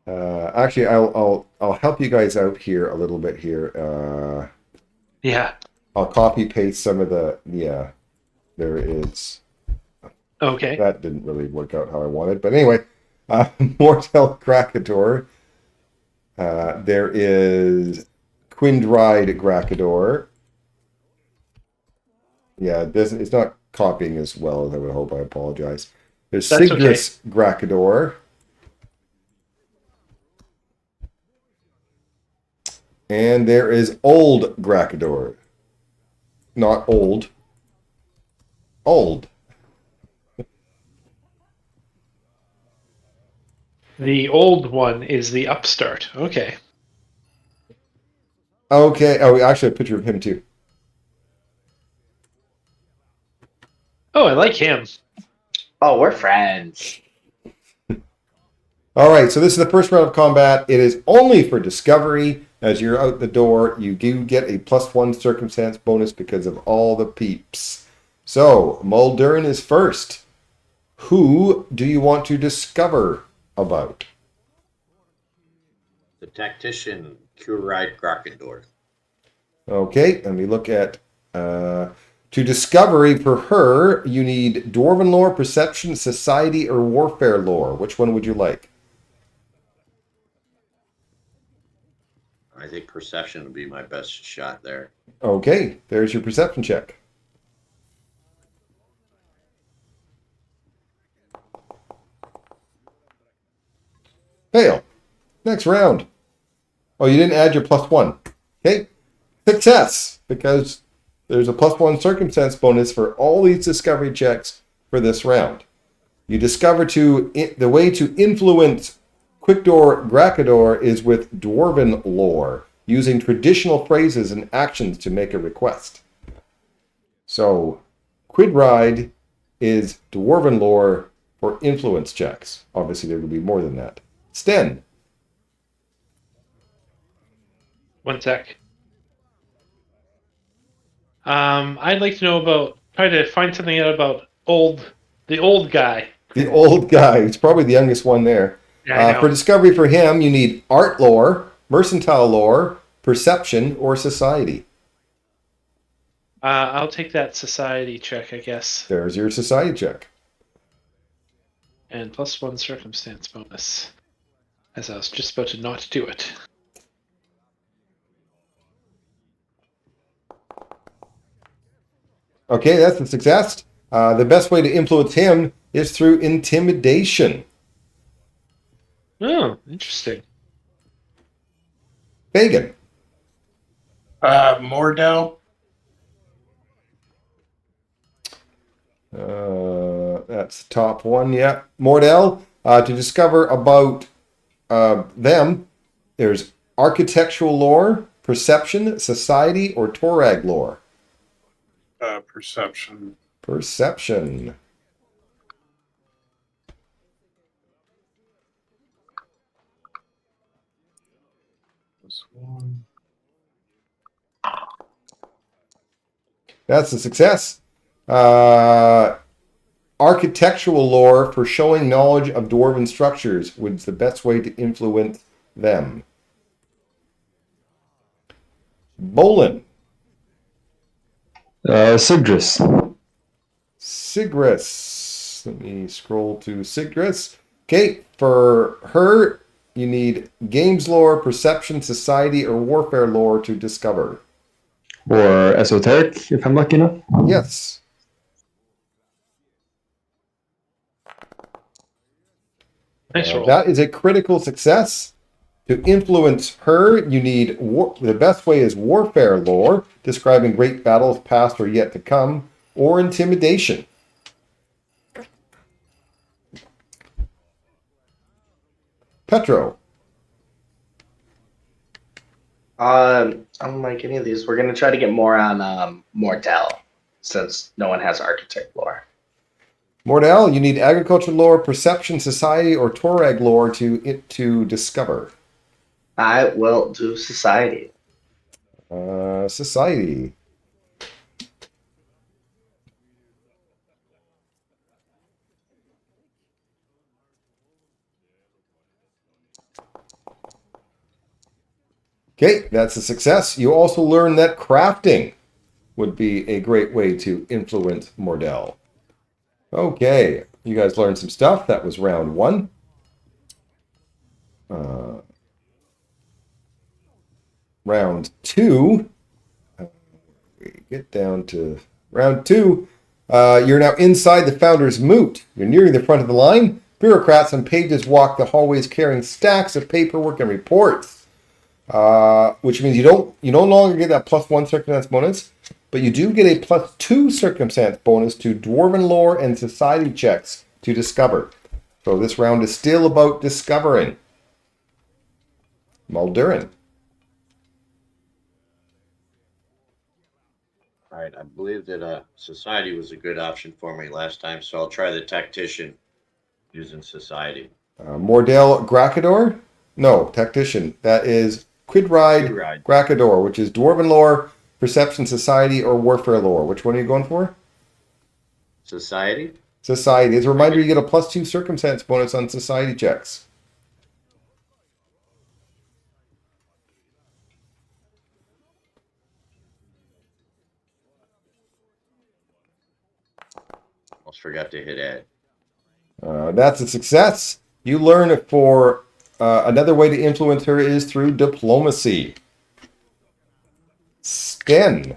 Actually, I'll help you guys out here a little bit here. Yeah. I'll copy paste some of the There is. Okay. That didn't really work out how I wanted, but anyway, Mortal Grakador. There is Quindride Grakador. Yeah, it's not copying as well as I would hope. I apologize. There's That's Sigris Grakador. And there is Old Grakador. Not old. Old. The old one is the upstart. Okay. Okay. Oh, actually, a picture of him too. Oh, I like him. Oh, we're friends. All right, so this is the first round of combat. It is only for discovery. As you're out the door, you do get a +1 circumstance bonus because of all the peeps. So, Muldurin is first. Who do you want to discover about? The tactician, Curide Grakendor. Okay, let me look at... to discovery for her, you need Dwarven lore, perception, society, or warfare lore. Which one would you like? I think perception would be my best shot there. Okay, there's your perception check. Fail. Next round. Oh, you didn't add your +1. Okay. Success, because there's a +1 circumstance bonus for all these discovery checks for this round. You discover the way to influence Quickdoor Grakador is with Dwarven lore, using traditional phrases and actions to make a request. So, Quidride is Dwarven lore for influence checks. Obviously, there will be more than that. Sten. One sec. I'd like to know about try to find something out about the old guy. The old guy. He's probably the youngest one there. Yeah, I know. For discovery for him, you need art lore, mercantile lore, perception, or society. I'll take that society check, I guess. There's your society check. And +1 circumstance bonus. As I was just about to not do it. Okay, that's a success. The best way to influence him is through intimidation. Oh, interesting. Fagan. Mordell. That's the top one, yeah. Mordell, to discover about them, there's architectural lore, perception, society, or Torag lore. Perception. Perception. This one. That's a success. Architectural lore for showing knowledge of dwarven structures was the best way to influence them. Bolin. Sigris. Sigris. Let me scroll to Sigris. Okay, for her, you need games lore, perception, society, or warfare lore to discover. Or esoteric, if I'm lucky enough. Yes. Nice roll. That is a critical success. To influence her, you need the best way is warfare lore, describing great battles past or yet to come, or intimidation. Petro. I don't like any of these. We're gonna try to get more on Mordell, since no one has architect lore. Mordell, you need agriculture lore, perception, society, or Torag lore to discover. I will do society. Society. Okay, that's a success. You also learn that crafting would be a great way to influence Mordell. Okay, you guys learned some stuff. That was round one. Round two. We get down to round two. You're now inside the Founder's Moot. You're nearing the front of the line. Bureaucrats and pages walk the hallways carrying stacks of paperwork and reports. Which means you no longer get that +1 circumstance bonus, but you do get a +2 circumstance bonus to dwarven lore and society checks to discover. So this round is still about discovering. Muldurin. All right, I believe that society was a good option for me last time, so I'll try the tactician using society. Mordell Grakador? No, tactician. That is Quidride Grakador, which is dwarven lore, perception, society, or warfare lore. Which one are you going for? Society? Society. As a reminder, you get a +2 circumstance bonus on society checks. Almost forgot to hit add. That's a success. You learn for another way to influence her is through diplomacy. Sten.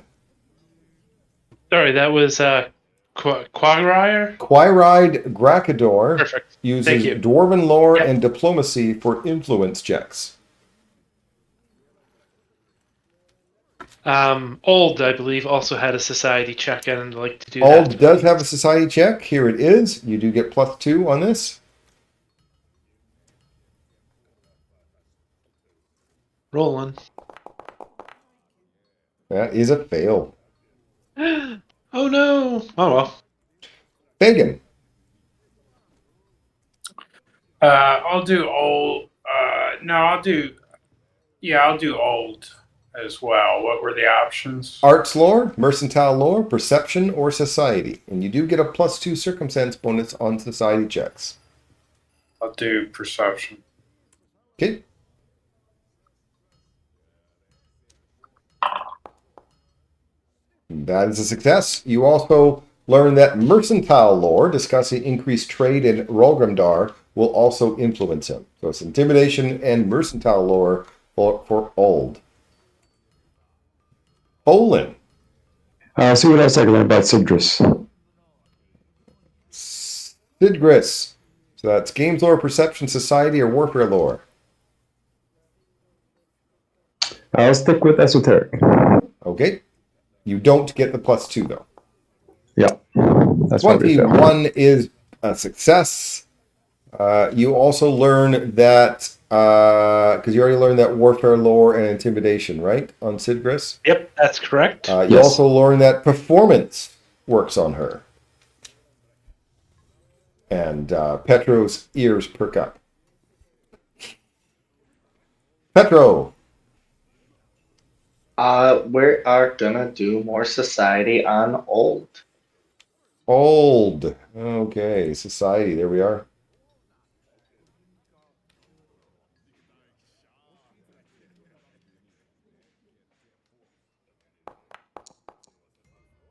Sorry, that was Quagmire? Quiride Grakador Perfect. uses Thank you. dwarven lore Yep. and diplomacy for influence checks. Old, I believe, also had a society check and I'd like to do Ald that. does have a society check. Here it is. You do get +2 on this. Roll one. That is a fail. Oh no! Oh well. Fagan. I'll do old. No, I'll do old as well. What were the options? Arts lore, mercantile lore, perception, or society. And you do get a +2 circumstance bonus on society checks. I'll do perception. Okay. That is a success. You also learn that mercantile lore, discussing increased trade in Rolgrimdar, will also influence him. So it's intimidation and mercantile lore for Old. Olin. See what else I can learn about Sigris. Sidgris. So that's games lore, perception, society, or warfare lore. I'll stick with esoteric. Okay. You don't get the +2 though. Yeah, that's probably fair. 21 is a success. You also learn that because you already learned that warfare lore and intimidation, right, on Sidgris? Yep, that's correct. You Yes. also learn that performance works on her. And Petro's ears perk up. Petro. We are gonna do more society on old. Old. Okay, society. There we are.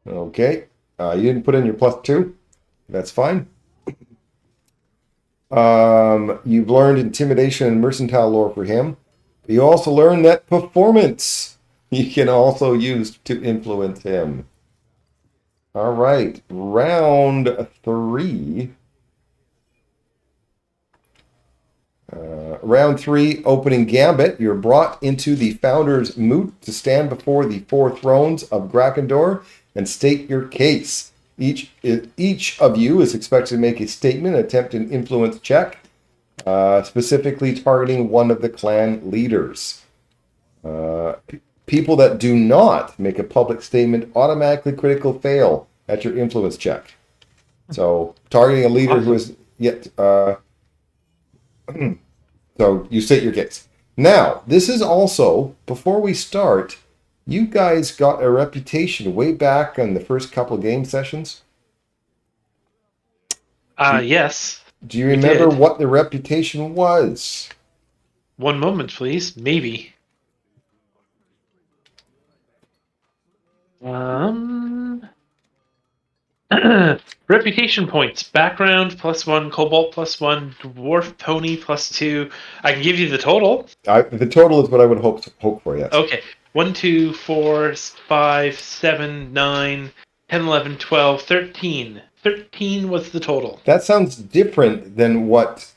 Okay. You didn't put in your +2. That's fine. You've learned intimidation and mercantile lore for him. You also learned that performance you can also use to influence him. All right, round 3. Round 3, opening gambit. You're brought into the founder's moot to stand before the 4 thrones of Grakendor and state your case. Each of you is expected to make a statement, attempt an influence check, specifically targeting one of the clan leaders. People that do not make a public statement automatically critical fail at your influence check. So targeting a leader who is yet... so you state your case. Now, this is also, before we start, you guys got a reputation way back on the first couple of game sessions. Yes. Do you remember did. what the reputation was? One moment, please. Maybe. Reputation points. Background +1, Cobalt +1, Dwarf Pony +2. I can give you the total. The total is what I would hope for, yes. Okay. 1, 2, 4, 5, 7, 9, 10, 11, 12, 13. 13 was the total. That sounds different than what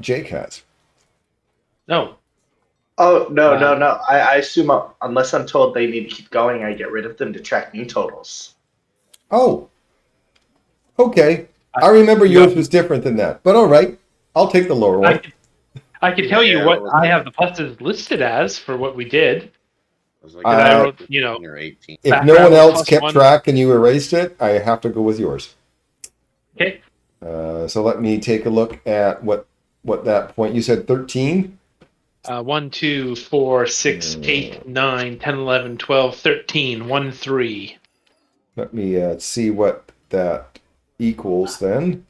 Jake has. No. Oh, no. I assume unless I'm told they need to keep going, I get rid of them to track new totals. Oh. Okay. I remember yours was different than that. But all right. I'll take the lower one. I can tell you what I have the pluses listed as for what we did. I was like, I wrote, 15 or 18. If no background one else kept +1. track and you erased it, I have to go with yours. Okay. So let me take a look at what that point. You said 13? 1, 2, 4, 6, 8, 9, 10, 11, 12, 13. 1, 3. Let me see what that equals then.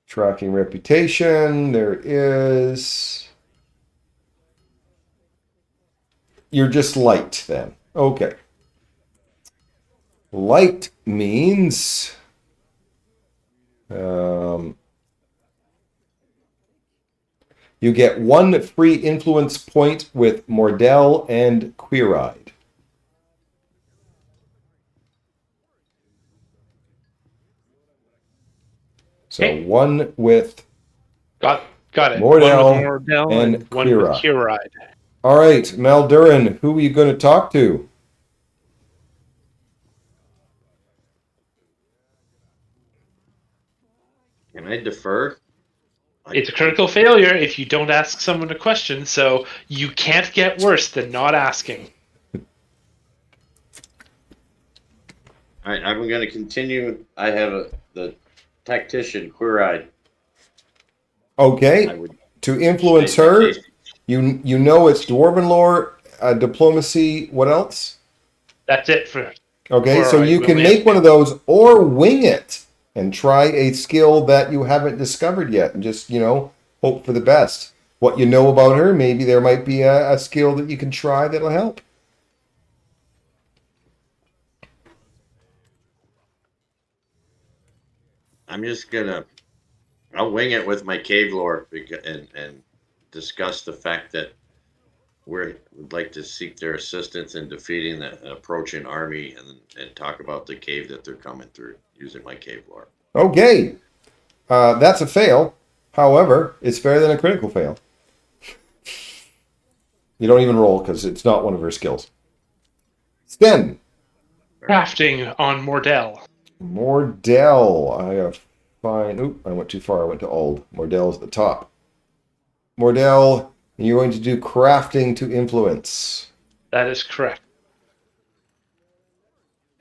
Tracking reputation. There is. You're just light then. Okay. Light means you get 1 free influence point with Mordell and Queer-Eyed. So Okay. 1 with Got it. Mordell One with Mordell and one with Queer-Eyed. Queer-Eyed. All right, Maldurin, who are you going to talk to? Can I defer? It's a critical failure if you don't ask someone a question, so you can't get worse than not asking. All right, I'm going to continue. I have the tactician, Queer-Eyed. Okay, I would to influence state my her, case. you know it's Dwarven lore, diplomacy, what else? That's it for... Okay, so Queer-Eyed you will can make answer. one of those or wing it and try a skill that you haven't discovered yet and just, hope for the best. What you know about her, maybe there might be a skill that you can try that'll help. I'm just I'll wing it with my cave lore and discuss the fact that would like to seek their assistance in defeating the approaching army and talk about the cave that they're coming through using my cave lore. Okay. That's a fail. However, it's better than a critical fail. You don't even roll because it's not one of her skills. Sten. Crafting on Mordell. Mordell. I gotta find. Oop, I went too far. I went to old. Mordell's at the top. Mordell, you're going to do crafting to influence. That is correct.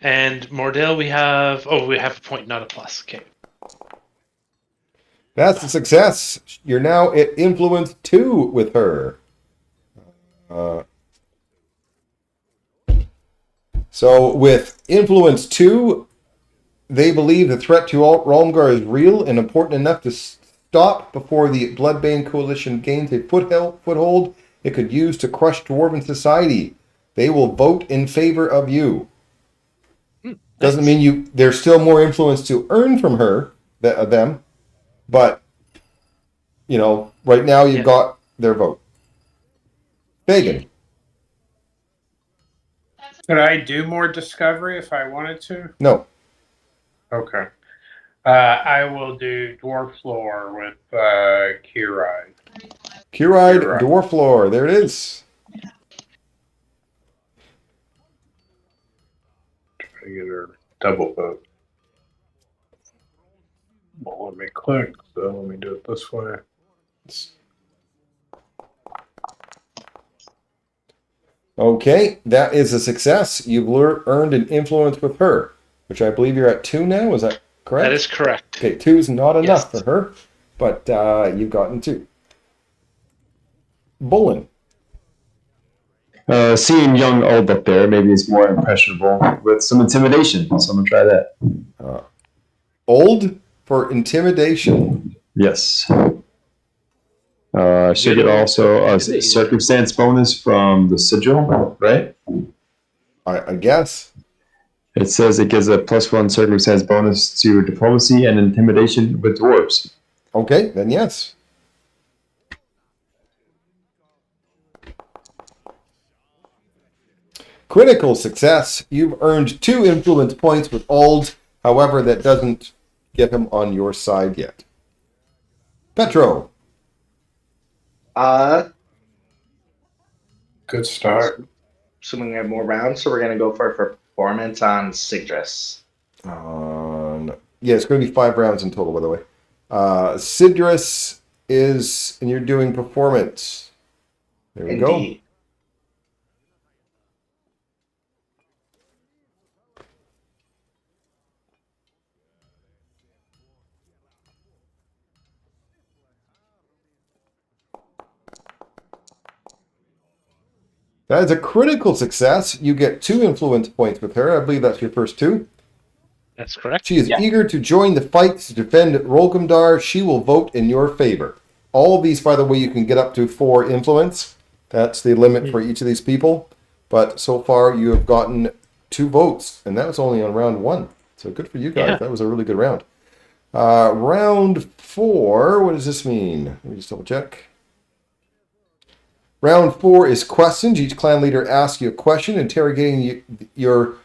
And Mordell, we have a point, not a plus. Okay. That's a success. You're now at influence 2 with her. So with influence 2, they believe the threat to Ralmgar is real and important enough to stop before the Bloodbane Coalition gains a foothold it could use to crush Dwarven society. They will vote in favor of you. Doesn't mean there's still more influence to earn from them, but right now you've got their vote. Fagan. Could I do more discovery if I wanted to? No. Okay. I will do dwarf lore with Kiride. Kiride, dwarf lore. There it is. Try to get her double vote. Won't let me click, so let me do it this way. Okay, that is a success. You've earned an influence with her, which I believe you're at 2 now. Is that correct? That is correct. Okay, 2 is not enough for her, but you've gotten 2. Bullen. Seeing young old up there, maybe it's more impressionable with some intimidation. So I'm gonna try that. Old for intimidation. Yes. Should get also a circumstance bonus from the sigil, right? I guess. It says it gives a +1 circumstance bonus to diplomacy and intimidation with dwarves. Okay, then yes. Critical success. You've earned 2 influence points with Old. However, that doesn't get him on your side yet. Petro. Good start. Assuming we have more rounds, so we're gonna go for performance on Sigdris. Yeah, it's going to be 5 rounds in total, by the way. Sidrus is, and you're doing performance. There we go. That is a critical success. You get 2 influence points with her. I believe that's your first 2. That's correct. She is eager to join the fight to defend Rolgumdar. She will vote in your favor. All of these, by the way, you can get up to 4 influence. That's the limit for each of these people. But so far, you have gotten 2 votes, and that was only on round 1. So good for you guys. Yeah. That was a really good round. Round 4, what does this mean? Let me just double check. Round 4 is questions. Each clan leader asks you a question, interrogating your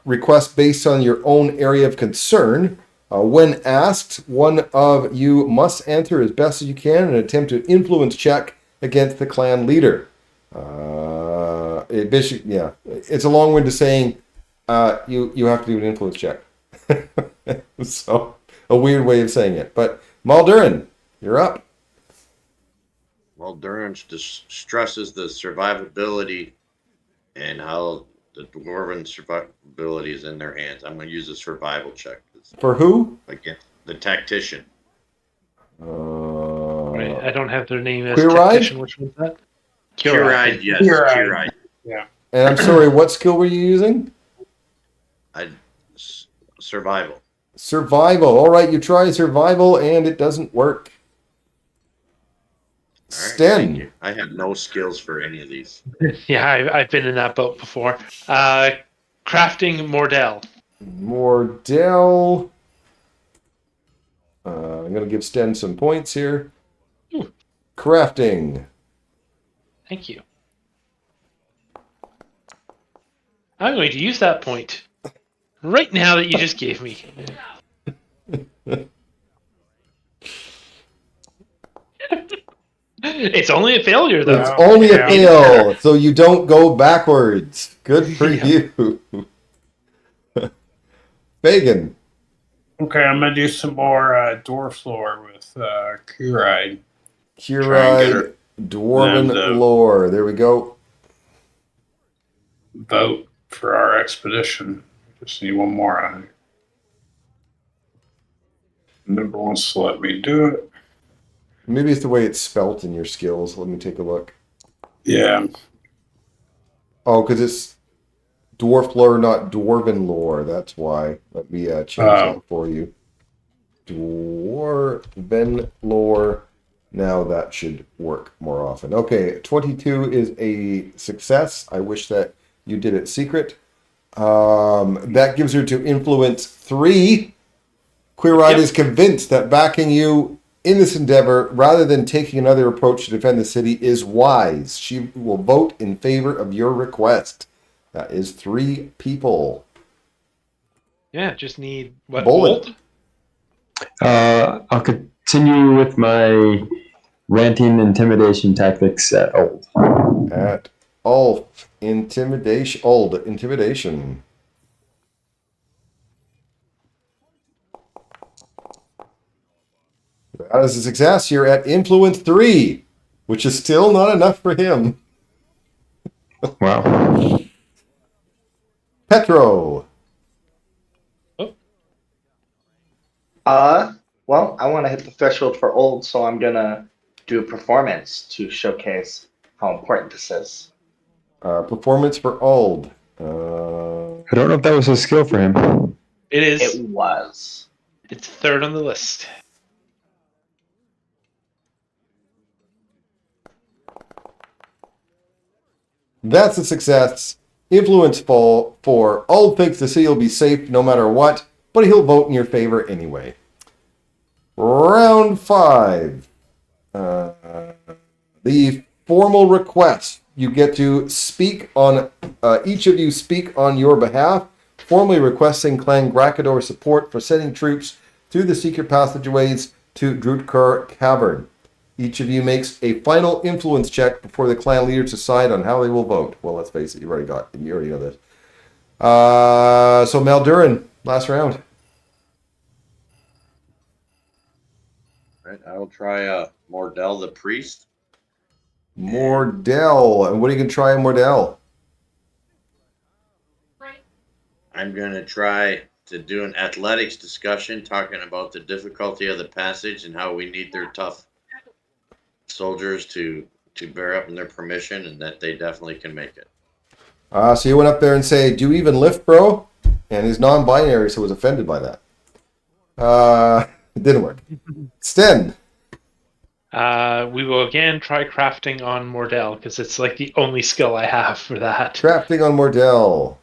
request based on your own area of concern. When asked, one of you must answer as best as you can and attempt to influence check against the clan leader. It's a long winded saying you have to do an influence check. So, a weird way of saying it. But Maldurin, you're up. Well, Duran stresses the survivability and how the dwarven survivability is in their hands. I'm going to use a survival check. For who? Again, the tactician. Right, I don't have their name as Queer-eyed? tactician. Which one's that? Queer-eyed, yes. Queer-eyed. Yeah. And I'm sorry, what skill were you using? Survival. Survival. All right, you try survival and it doesn't work. Sten. I have no skills for any of these. Yeah, I've been in that boat before. Crafting Mordell. Mordell. I'm going to give Sten some points here. Ooh. Crafting. Thank you. I'm going to use that point right now that you just gave me. It's only a failure, though. It's only a yeah. fail, so you don't go backwards. Good for Yeah. you. Fagan. Okay, I'm gonna do some more dwarf lore with Kuride. Try and get her- Curide, Dwarven And, lore. There we go. Vote for our expedition. Just need one more. I think. Never wants to let me do it. Maybe it's the way it's spelt in your skills. Let me take a look. Yeah. Oh, because it's dwarf lore, not dwarven lore. That's why. Let me change that for you. Dwarven lore. Now that should work more often. Okay, 22 is a success. I wish that you did it secret. That gives her to influence 3. Queer-Eyed Yep. is convinced that backing you in this endeavor, rather than taking another approach to defend the city, is wise. She will vote in favor of your request. That is 3 people. Yeah, just need what? Bolin. Old? I'll continue with my ranting intimidation tactics at old. At Ulf, intimidation. Old intimidation. That is a success. You're at influence 3, which is still not enough for him. Wow. Petro. Well, I want to hit the threshold for old, so I'm gonna do a performance to showcase how important this is. Performance for old. I don't know if that was a skill for him. It is. It was. It's third on the list. That's a success. Influence fall for Old thinks the city will be safe no matter what, but he'll vote in your favor anyway. Round 5. The formal request. You get to speak on, each of you speak on your behalf, formally requesting Clan Grakador support for sending troops through the secret passageways to Drutkar Cavern. Each of you makes a final influence check before the clan leaders decide on how they will vote. Well, let's face it, you already know this. So Maldurin, last round. Right, I will try Mordell the priest. Mordell. And what are you going to try in Mordell? I'm going to try to do an athletics discussion talking about the difficulty of the passage and how we need their tough soldiers to bear up in their permission, and that they definitely can make it. So you went up there and say, "Do you even lift, bro?" And he's non-binary, so was offended by that. It didn't work. Sten. We will again try crafting on Mordell because it's like the only skill I have for that. Crafting on Mordell.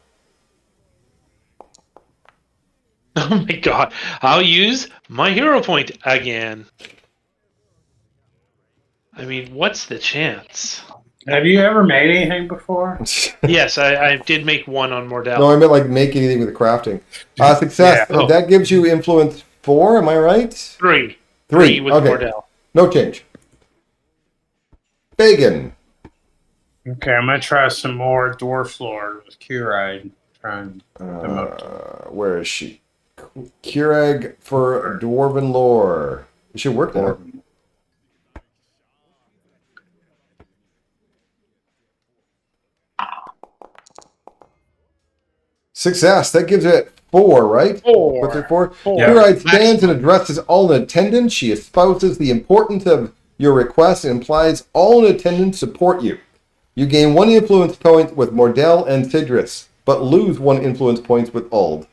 Oh my god. I'll use my hero point again. I mean, what's the chance? Have you ever made anything before? Yes, I did make one on Mordell. No, I meant like make anything with the crafting. Success. Yeah. Oh. That gives you influence 4, am I right? 3. 3 with okay. Mordell. No change. Fagan. Okay, I'm gonna try some more dwarf lore with Kuride. Try and them up. Where is she? Kurag for Dwarven lore. It should work now. Success. That gives it 4, right? 4. What's it for? 4. Kuride stands and addresses all in attendance. She espouses the importance of your request and implies all in attendance support you. You gain 1 influence point with Mordell and Sidris, but lose 1 influence point with Uld.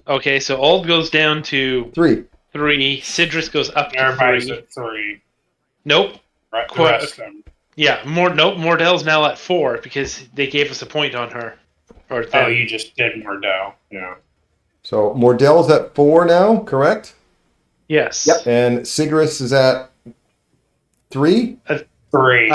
Okay, so Old goes down to 3. 3. Sidris goes up to Everybody's 3. at 3. Nope. Right, the Quite- rest of them. Yeah, Mordell's now at 4 because they gave us a point on her. Or Oh, you just did Mordell. Yeah. So Mordell's at 4 now, correct? Yes. Yep. And Sigris is at 3? 3.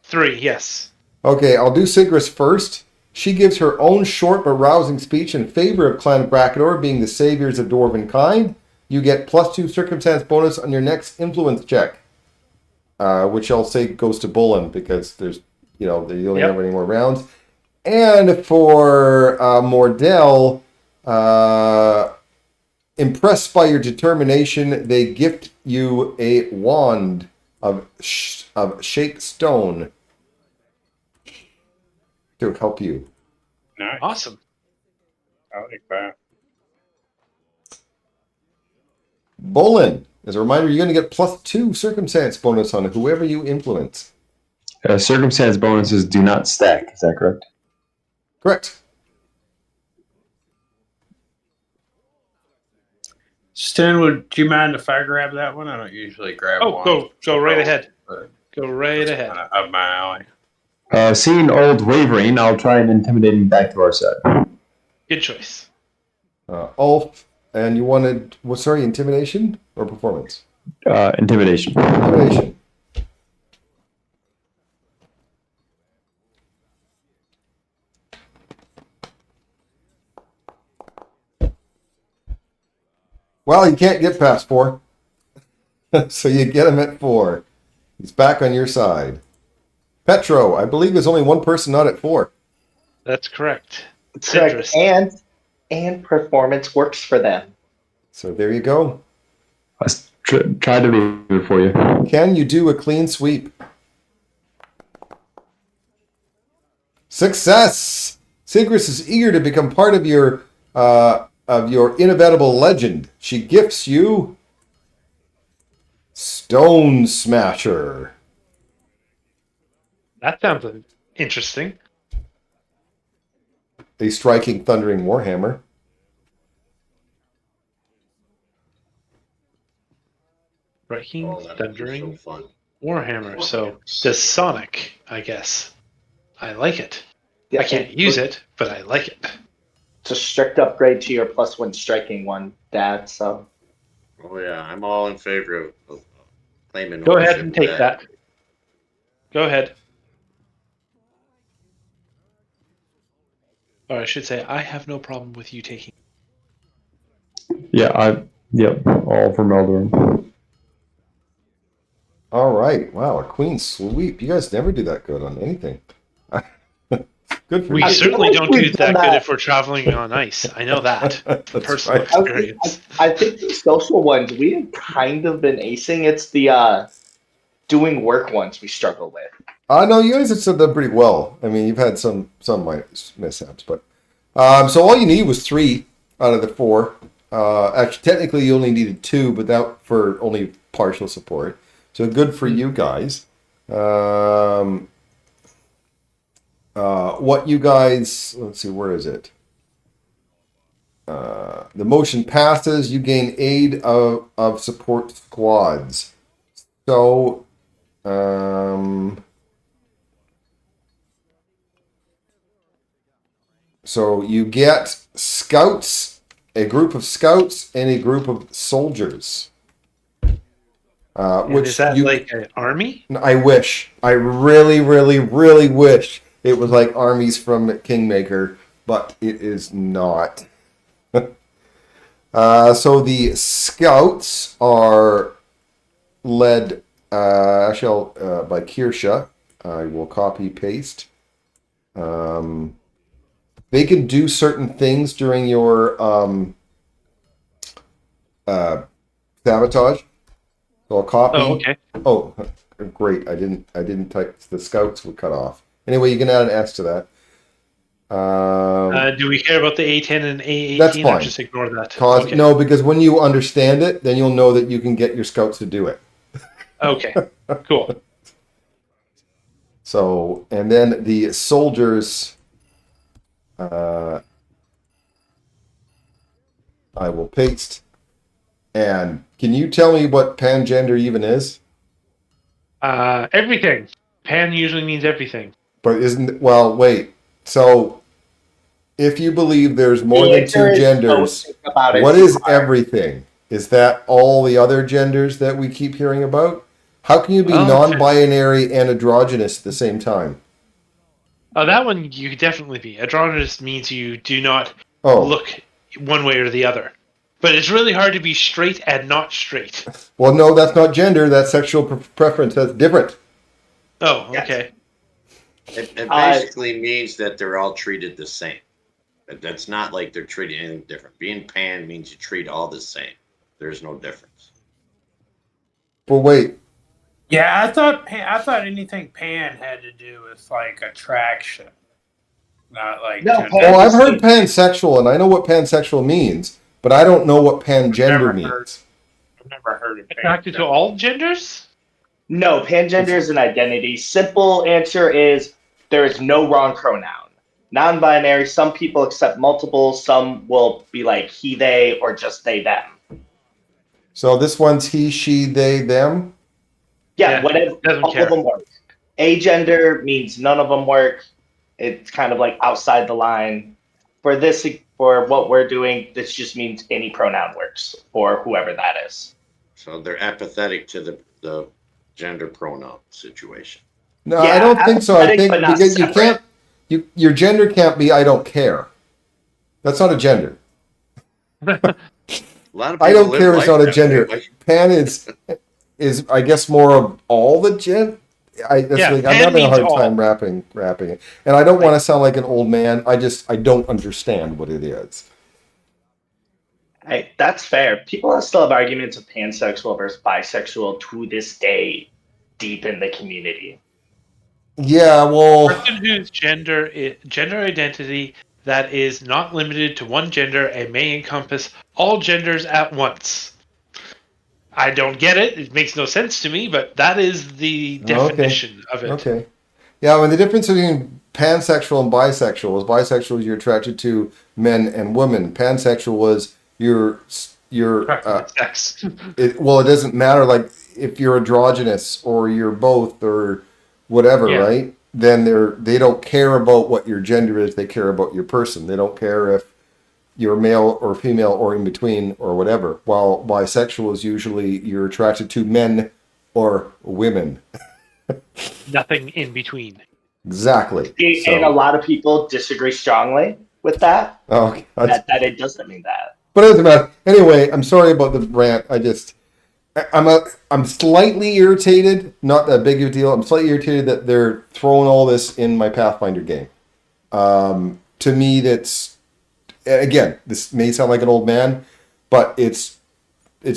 3, yes. Okay, I'll do Sigris first. She gives her own short but rousing speech in favor of Clan Krakador being the saviors of dwarven kind. You get +2 circumstance bonus on your next influence check, which I'll say goes to Bullen because there's, they only have any more rounds. And for Mordell, impressed by your determination, they gift you a wand of shape stone to help you. Nice. Awesome. I like that. Bolin, as a reminder, you're going to get +2 circumstance bonus on whoever you influence. Circumstance bonuses do not stack. Is that correct? Correct. Sten, do you mind if I grab that one? I don't usually grab one. Go right ahead. But Go right it's ahead. kinda up my alley. Seeing old wavering, I'll try and intimidate him back to our side. Good choice. Ulf, and you wanted, intimidation or performance? Intimidation. Intimidation. Well, you can't get past 4. So you get him at 4. He's back on your side. Petro, I believe there's only one person not at 4. That's correct. Correct. And performance works for them. So there you go. I tried to leave it for you. Can you do a clean sweep? Success! Sigris is eager to become part of your inevitable legend. She gifts you Stone Smasher. That sounds interesting. A striking, thundering warhammer. Striking, Oh, that would be thundering, so fun. Warhammer. So the Sonic, I guess. I like it. Yeah, I can't use it, but I like it. It's a strict upgrade to your +1 striking one, Dad. So Oh yeah, I'm all in favor of claiming. Go ahead ownership and of take that. Go ahead. Or I should say, I have no problem with you taking. Yep, all from Eldorin. All right. Wow, a queen sweep. You guys never do that good on anything. Good for We you. certainly don't do we've that done good that. if we're traveling on ice. I know that. That's Personal right. experience. I think the social ones we have kind of been acing. It's the doing work ones we struggle with. No, you guys have said that pretty well. I mean, you've had some mishaps, but so all you need was 3 out of the 4. Actually, technically, you only needed 2, but that for only partial support. So good for you guys. What you guys? Let's see, where is it? The motion passes. You gain aid of support squads. So. So you get scouts, a group of scouts, and a group of soldiers. Is that like an army? I wish. I really, really, really wish it was like armies from Kingmaker, but it is not. So the scouts are led by Kirsha. I will copy paste. They can do certain things during your sabotage. So I'll copy. Oh, okay. Oh, great! I didn't type. The scouts were cut off. Anyway, you can add an S to that. Do we care about the A10 and A18? That's fine. Or just ignore that. Okay. No, because when you understand it, then you'll know that you can get your scouts to do it. Okay. Cool. So, and then the soldiers. I will paste. And can you tell me what pangender even is? Everything. Pan usually means everything. But wait. So, if you believe there's more The than answer 2 is genders, don't think about it what too is hard. everything? Is that all the other genders that we keep hearing about? How can you be Oh, okay. non-binary and androgynous at the same time? Oh, that one you could definitely be. Androgynous means you do not Oh, look one way or the other. But it's really hard to be straight and not straight. well, no, that's not gender. That's sexual preference. That's different. Oh, Yes. okay. It basically means that they're all treated the same. That's not like they're treating anything different. Being pan means you treat all the same. There's no difference. But wait, Yeah, I thought anything pan had to do with like attraction, not like No, gender. pan- oh, I've heard pansexual, and I know what pansexual means, but I don't know what pangender means. I've never heard of Attracted to all genders? No, pangender is an identity. Simple answer is there is no wrong pronoun. Non-binary, some people accept multiple, some will be like he, they, or just they, them. So this one's he, she, they, them. Yeah, Yeah, whatever. doesn't All care. of them work. Agender means none of them work. It's kind of like outside the line. For what we're doing, this just means any pronoun works for whoever that is. So they're apathetic to the gender pronoun situation. No, I Yeah, don't think so. I apathetic, think but not because you separate. can't, your gender can't be I don't care. That's not a gender. A lot of people I don't live care is life not a that gender. way. Pan is I guess more of all the I'm pan having a hard means time all. wrapping it. And I don't want to sound like an old man. I don't understand what it is. Hey, that's fair. People still have arguments of pansexual versus bisexual to this day, deep in the community. Yeah, well, Person whose gender identity that is not limited to one gender and may encompass all genders at once. I don't get it. It makes no sense to me, but that is the definition of it. okay. Yeah, well, the difference between pansexual and bisexual is bisexual is you're attracted to men and women. Pansexual was you're Sex. it doesn't matter like if you're androgynous or you're both or whatever, Yeah. right? Then they don't care about what your gender is, they care about your person. They don't care if you're male or female or in between or whatever. While bisexual is usually you're attracted to men or women. Nothing in between. Exactly. And a lot of people disagree strongly with that. Okay. That it doesn't mean that. But it doesn't matter. Anyway, I'm sorry about the rant. I'm slightly irritated. Not that big of a deal. I'm slightly irritated that they're throwing all this in my Pathfinder game. To me, that's again. This may sound like an old man, but it's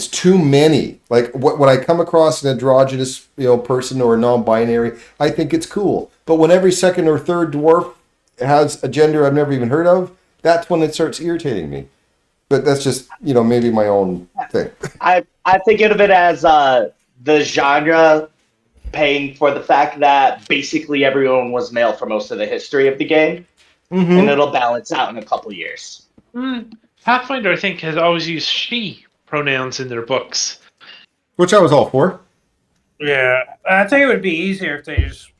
too many. Like when I come across an androgynous person or a non-binary, I think it's cool. But when every second or third dwarf has a gender I've never even heard of, that's when it starts irritating me. But that's just, maybe my own thing. I think of it as the genre paying for the fact that basically everyone was male for most of the history of the game, and it'll balance out in a couple years. Pathfinder, I think, has always used she pronouns in their books. Which I was all for. Yeah, I think it would be easier if they just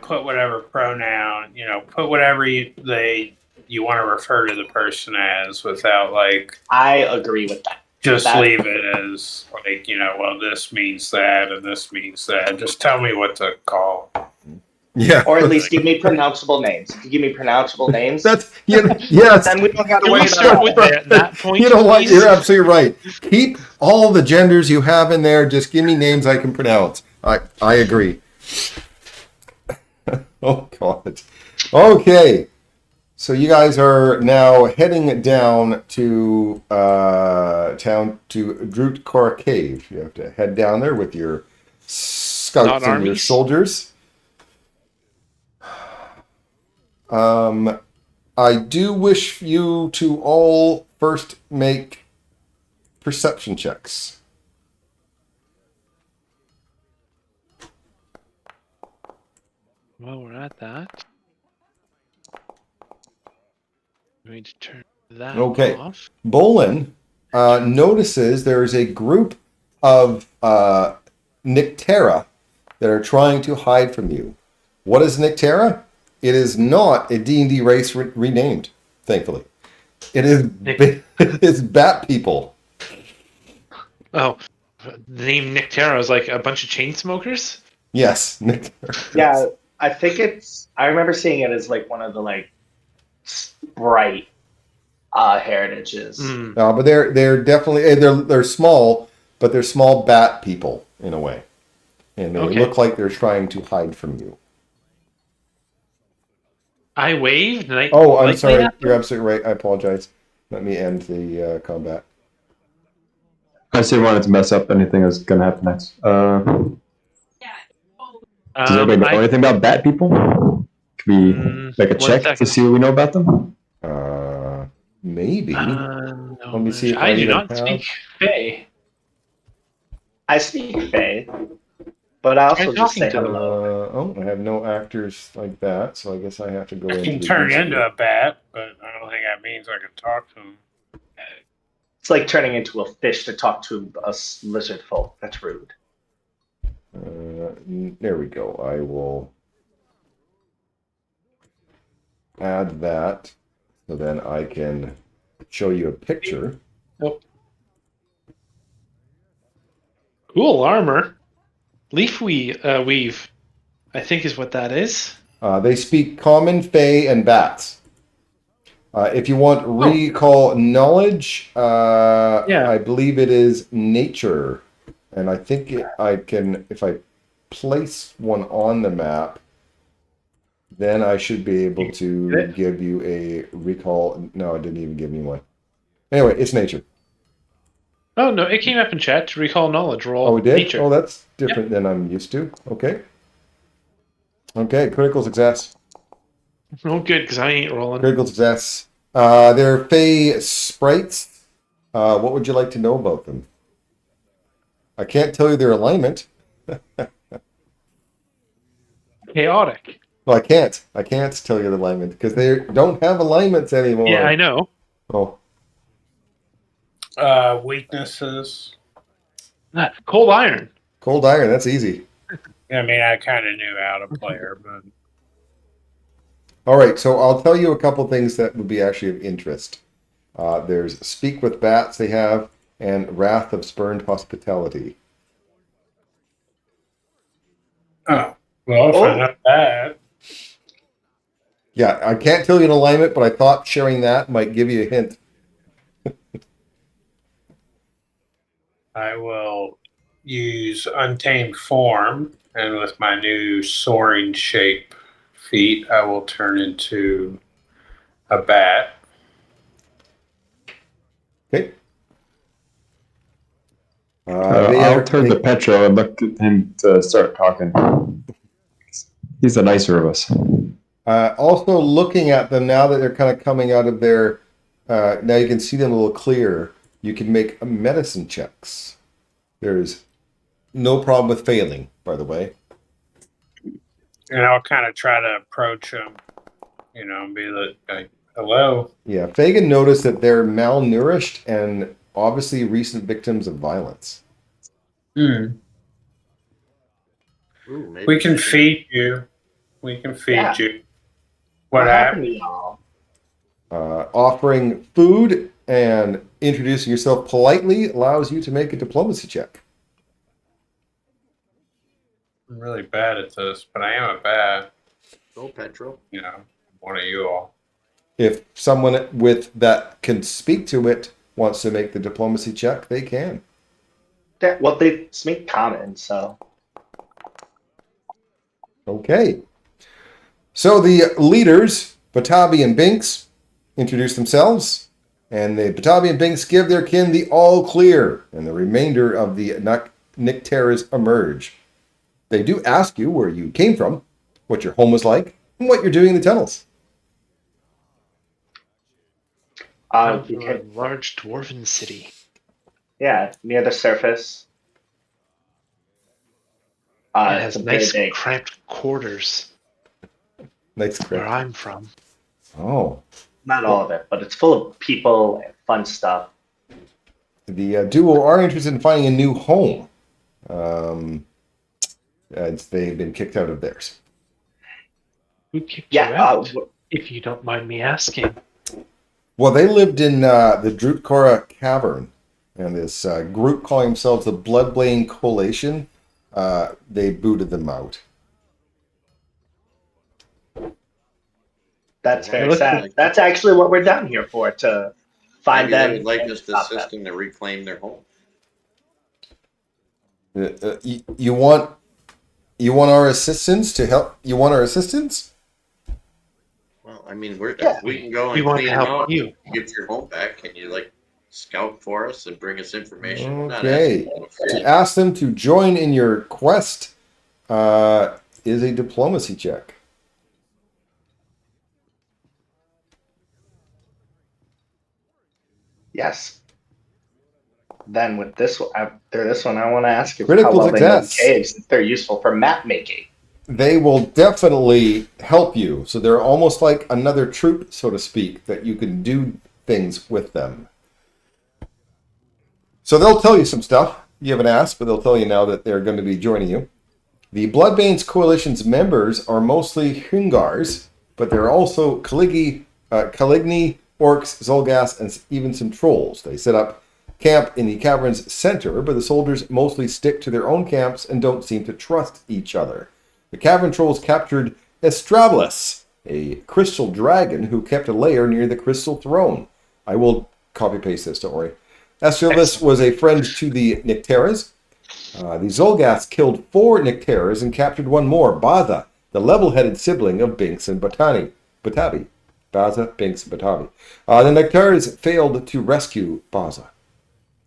put whatever pronoun, put whatever you want to refer to the person as without like. I agree with that. Just leave it as like well, this means that and this means that. Just tell me what to call. Yeah. Or at least give me pronounceable names. If you give me pronounceable names, That's yes. then we don't got to Can worry we start about with that. that point? You know what? please? You're absolutely right. Keep all the genders you have in there. Just give me names I can pronounce. I agree. Oh God. Okay. So you guys are now heading down to town to Drootkor Cave. You have to head down there with your scouts Not and your armies? soldiers. I do wish you to all first make perception checks. Well, we're at that. I'm going to turn that Okay. off. Bolin notices there's a group of Nyctera that are trying to hide from you. What is Nyctera? It is not a D&D race renamed, thankfully. It is it is bat people. Oh, the name Nyctera is like a bunch of chain smokers? Yes, Nyctera. Yeah, I think it's. I remember seeing it as like one of the like bright heritages. Mm. No, but they're definitely they're small, but they're small bat people in a way, and they Okay. look like they're trying to hide from you. I waved, and I Oh, I'm lightly sorry. at them. You're absolutely right. I apologize. Let me end the combat. I just didn't want it to mess up anything that was going to happen next. Does everybody know anything about bat people? Could we make a 1 check second. to see what we know about them? Maybe. No, Let me see if I I do even not have- speak Fey. I speak Fey, but I also Try just say talking to them. hello. I have no actors like that, so I guess I have to go I into can the turn user. into a bat, but I don't think that means I can talk to him. It's like turning into a fish to talk to a lizard folk. That's rude. There we go. I will add that, so then I can show you a picture. Cool armor. Leaf weave, I think is what that is. They speak common, fey, and bats. If you want recall knowledge, I believe it is nature, and I think I can, if I place one on the map, then I should be able to give you a recall. No, it didn't even give me one. Anyway, it's nature. Oh no, it came up in chat to recall knowledge roll. Oh, it did? Nature. Oh, that's different than I'm used to. Okay. Okay, critical success. Oh, good, because I ain't rolling. Critical success. They're fey sprites. What would you like to know about them? I can't tell you their alignment. Chaotic. Well, I can't. I can't tell you the alignment because they don't have alignments anymore. Yeah, I know. Oh, Weaknesses. Cold iron. cold iron. That's easy. I mean, I kind of knew how to play her, but All right, so I'll tell you a couple things that would be actually of interest. There's Speak with Bats they have, and Wrath of Spurned Hospitality. oh, well, if I know that. Yeah, I can't tell you an alignment, but I thought sharing that might give you a hint. I will use Untamed Form, and with my new soaring shape feat, I will turn into a bat. Okay. I'll turn to Petro and look at him to start talking. He's the nicer of us. Also looking at them now that they're kind of coming out of their, now you can see them a little clearer. You can make medicine checks. There's no problem with failing, by the way. And I'll kind of try to approach him, and be like, hello. Yeah, Fagin noticed that they're malnourished and obviously recent victims of violence. Ooh, maybe We can feed you. We can feed you. What happened to y'all? Offering food and introducing yourself politely allows you to make a diplomacy check. I'm really bad at this, but I am a bat. Go, Petro. One of you all. If someone with that can speak to it wants to make the diplomacy check, they can. Well, they speak common, so. Okay. So the leaders, Batabi and Binks, introduce themselves, and the Batabi and Binks give their kin the all clear, and the remainder of the Nycteras emerge. They do ask you where you came from, what your home was like, and what you're doing in the tunnels. A large dwarven city. Yeah, near the surface. It It's has a nice very big. cramped quarters Nice where crypt. I'm from. Oh. Not all of it, but it's full of people and fun stuff. The duo are interested in finding a new home. As they've been kicked out of theirs. Who kicked you Yeah, out, if you don't mind me asking? Well, they lived in the Drutkora Cavern, and this group calling themselves the Bloodblade Coalition, they booted them out. That's Why very would sad. like- That's actually what we're down here for, to find Maybe they them would like and us to stop them. assist them to reclaim their home. You want our assistance to help? You want our assistance? Well, I mean, Yeah. we can go We and want clean to them help out. you. Get your home back. Can you like scout for us and bring us information? We're not Okay. asking To you. ask them to join in your quest is a diplomacy check. Yes. Then with this one, after this one, I want to ask if Critical how well they know the success. caves. If they're useful for map making. They will definitely help you. So they're almost like another troop, so to speak, that you can do things with them. So they'll tell you some stuff. You haven't asked, but they'll tell you now that they're going to be joining you. The Bloodbanes Coalition's members are mostly Hungars, but there are also Caligni, orcs, Zolgas, and even some trolls. They set up camp in the cavern's center, but the soldiers mostly stick to their own camps and don't seem to trust each other. The cavern trolls captured Estrablus, a crystal dragon who kept a lair near the crystal throne. I will copy-paste this, don't worry. Estrablus was a friend to the Nycteras. The Zolgas killed 4 Nycteras and captured one more, Baza, the level-headed sibling of Binks and Batabi. Baza, Binks, and Batabi. The Nycteras failed to rescue Baza.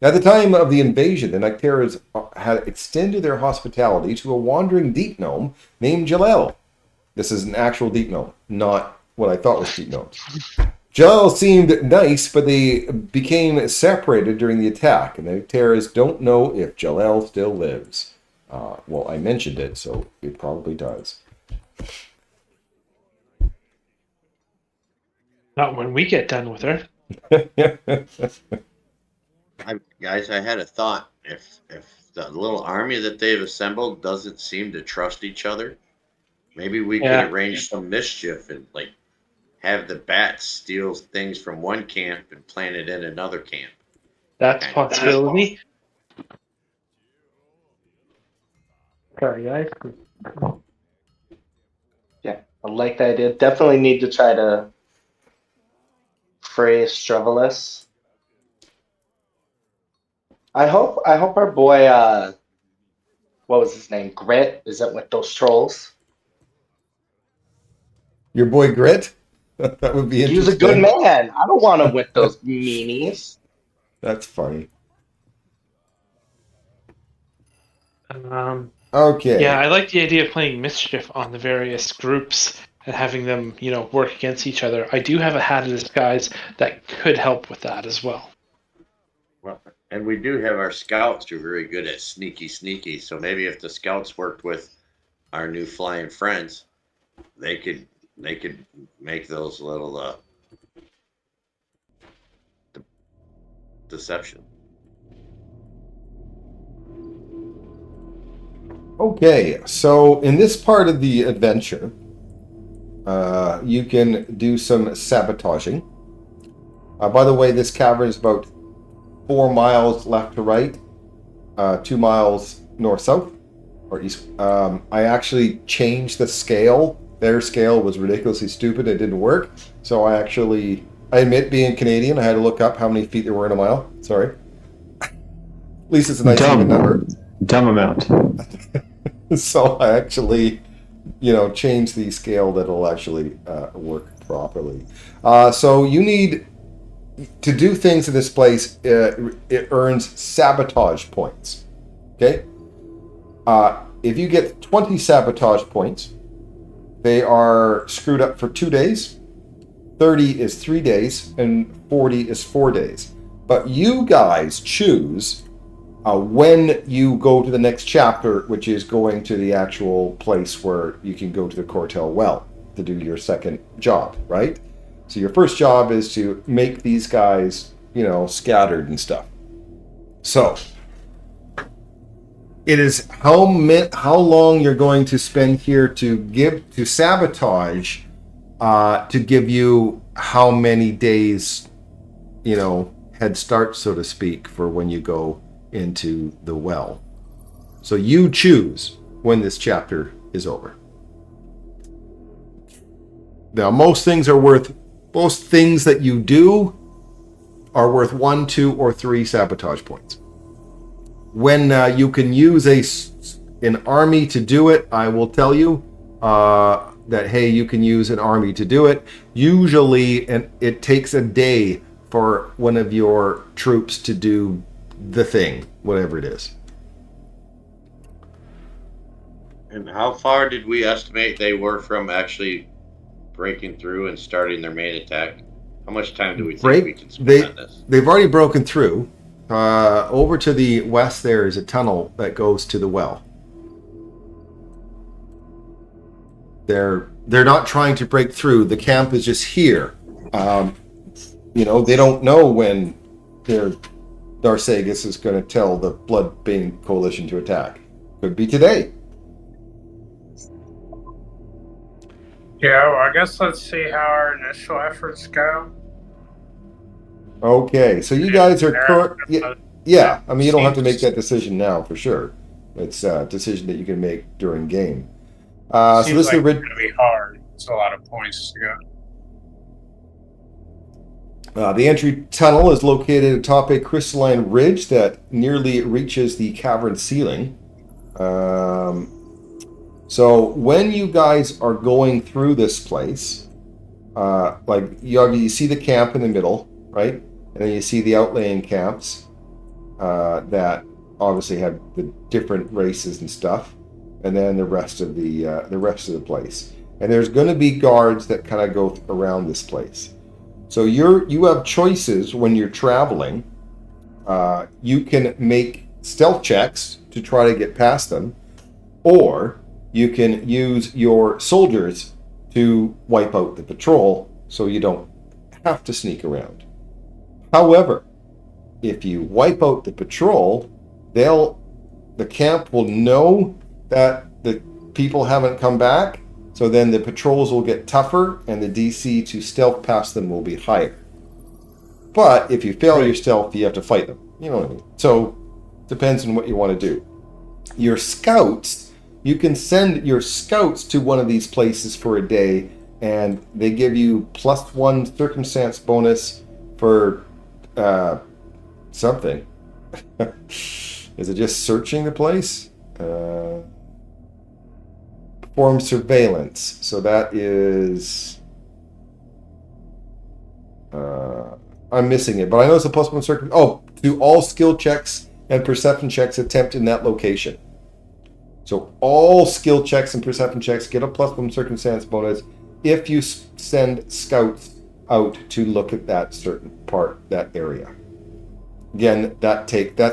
At the time of the invasion, the Nycteras had extended their hospitality to a wandering deep gnome named Jalel. This is an actual deep gnome, not what I thought was deep gnomes. Jalel seemed nice, but they became separated during the attack, and the Nycteras don't know if Jalel still lives. Well, I mentioned it, so it probably does. Not when we get done with her. Guys, I had a thought. If the little army that they've assembled doesn't seem to trust each other, maybe we could Yeah. arrange some mischief and like have the bats steal things from one camp and plant it in another camp. That's a possibility. Sorry, guys. Yeah, I like the idea. Definitely need to try to free Estrablus. I hope our boy what was his name? Grit isn't with those trolls. Your boy Grit? That would be He was interesting. a good man. I don't want him with those meanies. That's funny. Okay. Okay. Yeah, I like the idea of playing mischief on the various groups and having them, work against each other. I do have a hat of disguise that could help with that as well. Well, and we do have our scouts who are very good at sneaky. So maybe if the scouts worked with our new flying friends, they could make those little deception. Okay, so in this part of the adventure, you can do some sabotaging. By the way, this cavern is about 4 miles left to right, 2 miles north-south, or east. I actually changed the scale. Their scale was ridiculously stupid. It didn't work. So I admit, being Canadian, I had to look up how many feet there were in a mile. Sorry. At least it's a nice even number. Dumb amount. So I actually, changed the scale that'll actually work properly. So you need to do things in this place. It earns sabotage points. Okay. If you get 20 sabotage points, they are screwed up for 2 days. 30 is 3 days, and 40 is 4 days. But you guys choose when you go to the next chapter, which is going to the actual place where you can go to the Cortel Well to do your second job, right? So your first job is to make these guys, scattered and stuff. So it is how long you're going to spend here to sabotage, to give you how many days, head start, so to speak, for when you go into the well. So you choose when this chapter is over. Now, most things that you do are worth 1, 2, or 3 sabotage points. When you can use an army to do it, I will tell you that, hey, you can use an army to do it. Usually, it takes a day for one of your troops to do the thing, whatever it is. And how far did we estimate they were from actually breaking through and starting their main attack? How much time do we think we can spend on this? They've already broken through. Over to the west, there is a tunnel that goes to the well. They're not trying to break through. The camp is just here. They don't know when Darsagus is going to tell the Bloodbane Coalition to attack. Could be today. Yeah, well, I guess let's see how our initial efforts go. Okay, so you guys are yeah. I mean, you don't have to make that decision now for sure. It's a decision that you can make during game. So this Seems is going to be hard. It's a lot of points to go. The entry tunnel is located atop a crystalline ridge that nearly reaches the cavern ceiling. So when you guys are going through this place, you see the camp in the middle, right? And then you see the outlying camps that obviously have the different races and stuff, and then the rest of the place. And there's going to be guards that kind of go around this place. So you have choices when you're traveling. You can make stealth checks to try to get past them, or you can use your soldiers to wipe out the patrol so you don't have to sneak around. However, if you wipe out the patrol, the camp will know that the people haven't come back, so then the patrols will get tougher and the DC to stealth past them will be higher. But if you fail your stealth, you have to fight them. You know what I mean? So, depends on what you want to do. Your scouts, you can send your scouts to one of these places for a day, and they give you +1 circumstance bonus for something. Is it just searching the place? Perform surveillance. So that is... I'm missing it, but I know it's a +1 circumstance. Oh, do all skill checks and perception checks attempt in that location. So all skill checks and perception checks get a +1 circumstance bonus if you send scouts out to look at that certain part, that area. Again, that's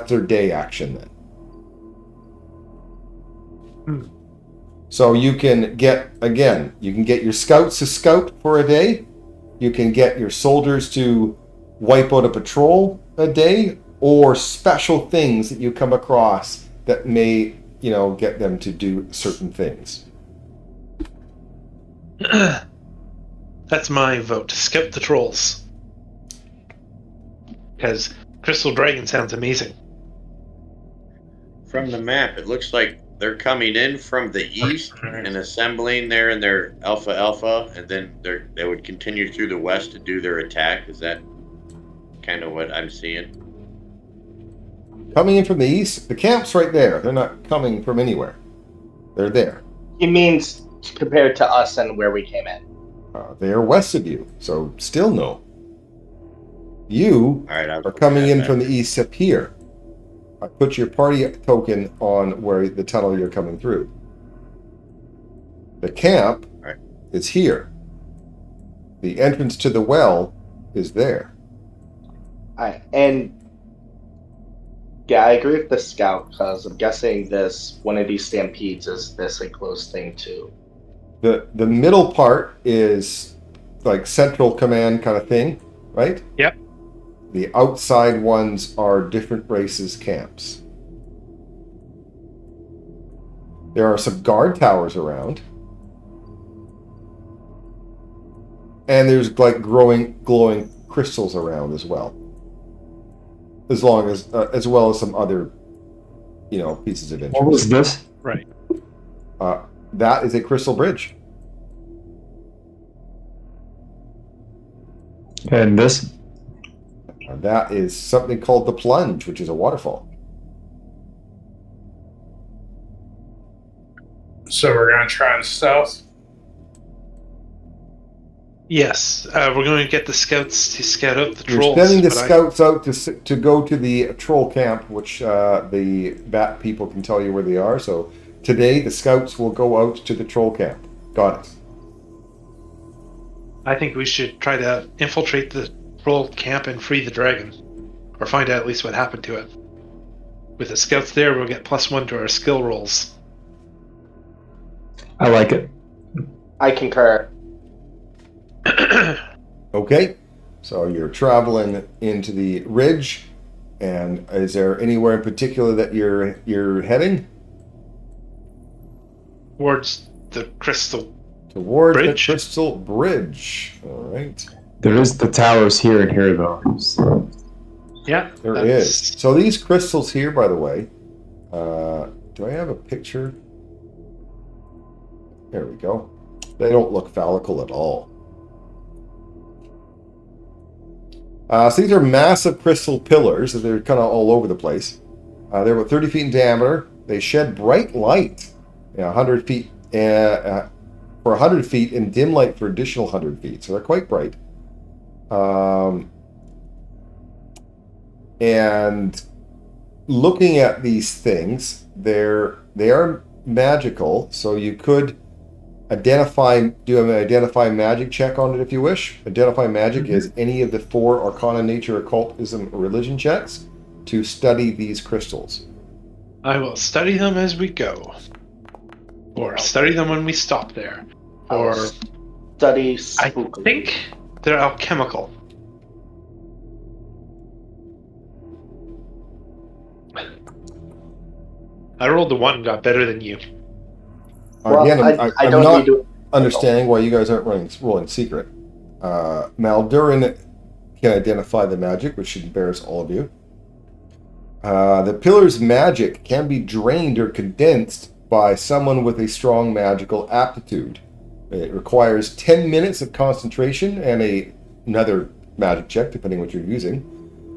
their day action then. So you can get your scouts to scout for a day. You can get your soldiers to wipe out a patrol a day, or special things that you come across that may, get them to do certain things. That's my vote. Skip the trolls. Because Crystal Dragon sounds amazing. From the map, it looks like they're coming in from the east and assembling there in their Alpha, and then they would continue through the west to do their attack. Is that kind of what I'm seeing? Coming in from the east, the camp's right there. They're not coming from anywhere. They're there. He means compared to us and where we came in. They are west of you, so still no. You are coming in from the east up here. I put your party token on where the tunnel you're coming through. The camp is here. The entrance to the well is there. And yeah, I agree with the scout, because I'm guessing one of these stampedes is this a close thing too. The middle part is like central command kind of thing, right? Yep. The outside ones are different races' camps. There are some guard towers around. And there's like glowing crystals around as well. As well as some other, pieces of interest. What was this? Right. That is a crystal bridge. And this? That is something called the plunge, which is a waterfall. So we're gonna try and stealth. Yes, we're going to get the scouts to scout out the You're trolls. sending the but scouts out to go to the troll camp, which the bat people can tell you where they are. So today the scouts will go out to the troll camp. Got it. I think we should try to infiltrate the troll camp and free the dragon, or find out at least what happened to it. With the scouts there, we'll get +1 to our skill rolls. I like it. I concur. Okay, so you're traveling into the ridge, and is there anywhere in particular that you're heading Towards the crystal. towards? Bridge? The crystal bridge. All right, There is the towers here and here, though. Yeah, there is. So these crystals here, by the way, do I have a picture? There we go. They don't look phallical at all. So these are massive crystal pillars. They're kind of all over the place. They're about 30 feet in diameter. They shed bright light, 100 feet for 100 feet, and dim light for additional 100 feet. So they're quite bright. And looking at these things, they are magical. So you could do an identify magic check on it if you wish. Identify magic is any of the 4 arcana, nature, occultism, or religion checks to study these crystals. I will study them as we go. Or study them when we stop there. Or Study I spookily. think they're alchemical. I rolled the 1, got better than you. Well, Again, I I'm don't not need to. understanding why you guys aren't rolling secret. Maldurin can identify the magic, which should embarrass all of you. The pillar's magic can be drained or condensed by someone with a strong magical aptitude. It requires 10 minutes of concentration and another magic check, depending what you're using.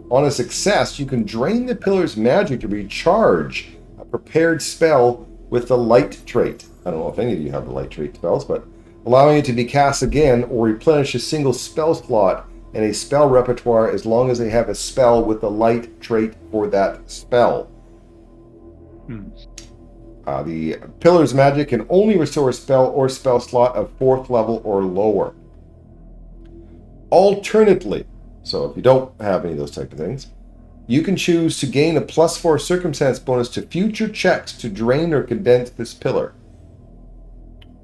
On a success, you can drain the pillar's magic to recharge a prepared spell with the light trait. I don't know if any of you have the light trait spells, but allowing it to be cast again or replenish a single spell slot in a spell repertoire as long as they have a spell with the light trait for that spell. The pillar's magic can only restore a spell or spell slot of 4th level or lower. Alternately, so if you don't have any of those type of things, you can choose to gain a +4 circumstance bonus to future checks to drain or condense this pillar.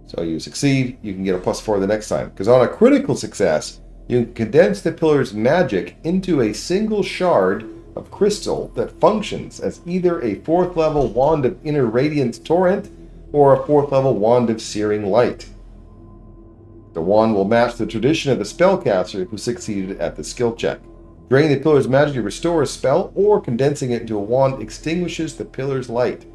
So you succeed, you can get a +4 the next time. Because on a critical success, you can condense the pillar's magic into a single shard of crystal that functions as either a 4th level wand of inner radiance torrent or a 4th level wand of searing light. The wand will match the tradition of the spellcaster who succeeded at the skill check. Draining the pillar's magic to restore a spell or condensing it into a wand extinguishes the pillar's light.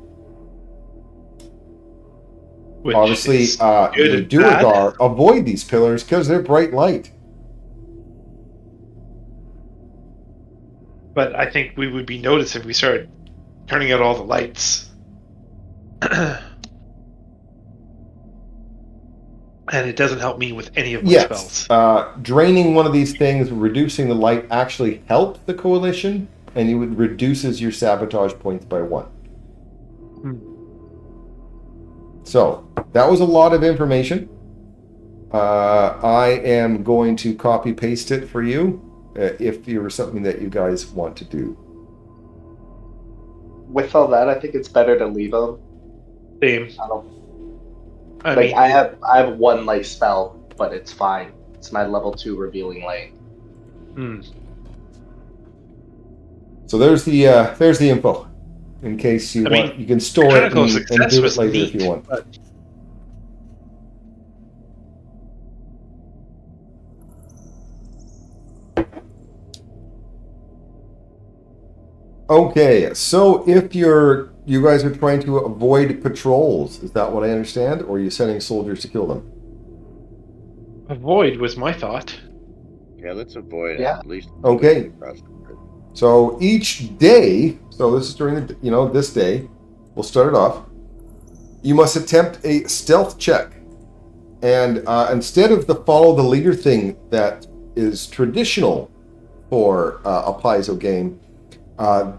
Which Obviously, is the good and Duergar avoid these pillars because they're bright light. But I think we would be noticed if we started turning out all the lights. And it doesn't help me with any of my Yes, spells. draining one of these things, reducing the light, actually helped the coalition, and it reduces your sabotage points by 1. So that was a lot of information. I am going to copy paste it for you if you're something that you guys want to do. With all that, I think it's better to leave them. Same. I don't I like. mean, I have 1 light spell, but it's fine. It's my level 2 revealing light. So there's the info. In case you want, you can store it critical and success do it was later neat, if you want. but Okay, so if you guys are trying to avoid patrols, is that what I understand, or are you sending soldiers to kill them? avoid was my thought. Yeah, let's avoid Yeah. at least. Okay. Across the bridge. So each day, so this is during the, this day, we'll start it off. You must attempt a stealth check. And instead of the follow the leader thing that is traditional for a Paizo game,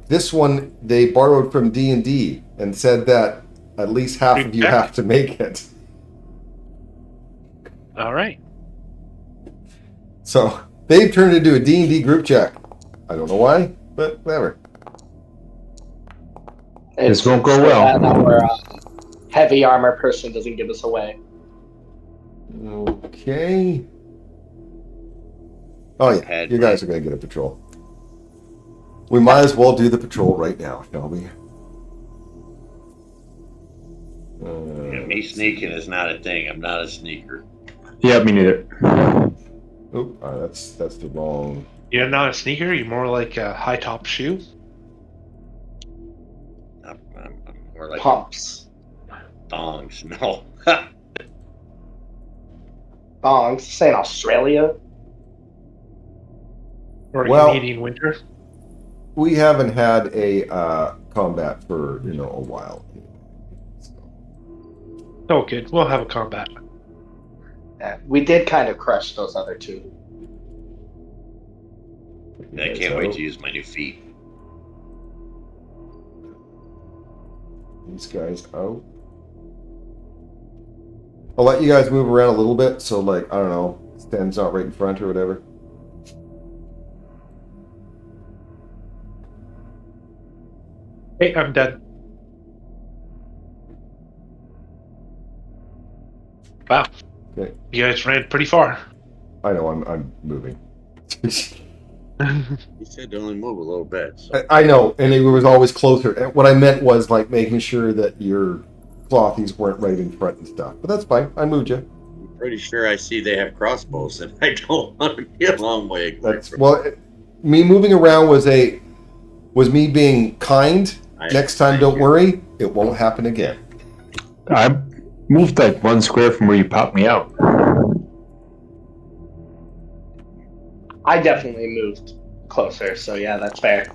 this one they borrowed from D&D and said that at least half of you Check. have to make it. All right. So they've turned it into a D&D group check. I don't know why, but whatever. This won't go so well. that our heavy armor person doesn't give us away. Okay. Oh yeah, Head you guys are going to get a patrol. We might as well do the patrol right now, shall we? Yeah, me sneaking is not a thing. I'm not a sneaker. Yeah, me neither. Oop, that's the wrong. You're not a sneaker. You're more like a high top shoe. I'm more like Pumps. thongs. No. Thongs. Saying Australia. Or a Well- Canadian winter. We haven't had a combat for a while. So, Oh, good. We'll have a combat. Yeah, we did kind of crush those other two. I can't wait to use my new feet. These guys out. I'll let you guys move around a little bit, so like I don't know, Sten's not right in front or whatever. Hey, I'm dead. Wow. Okay. You guys ran pretty far. I know I'm moving. You said to only move a little bit. So. I know, and it was always closer. And what I meant was like making sure that your clothies weren't right in front and stuff. But that's fine. I moved you. I'm pretty sure I see they have crossbows, and I don't want to be a long way. Me moving around was me being kind. Next time, don't worry, it won't happen again. I moved like 1 square from where you popped me out. I definitely moved closer, so yeah, that's fair.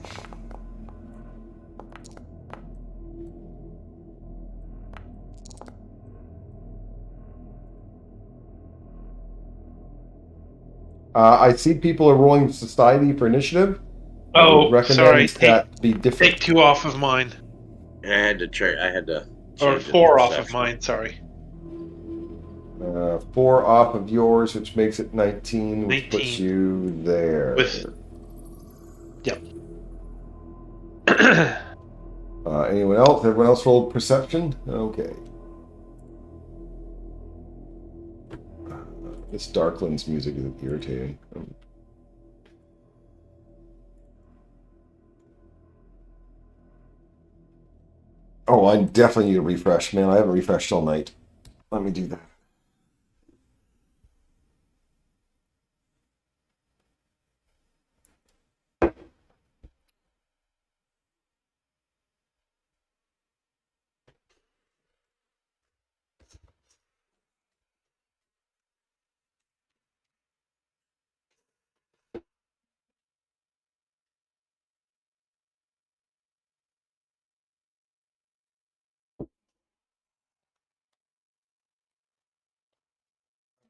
I see people are rolling society for initiative. I Oh, would recommend sorry. that be different. Take 2 off of mine. I had to try. I had to. Or change it 4 to off of perception. mine, sorry. 4 off of yours, which makes it 19, which 19. puts you there. Yep. Anyone else? Everyone else rolled perception? Okay. This Darklands music is irritating. Oh, I definitely need a refresh. Man, I haven't refreshed all night. Let me do that.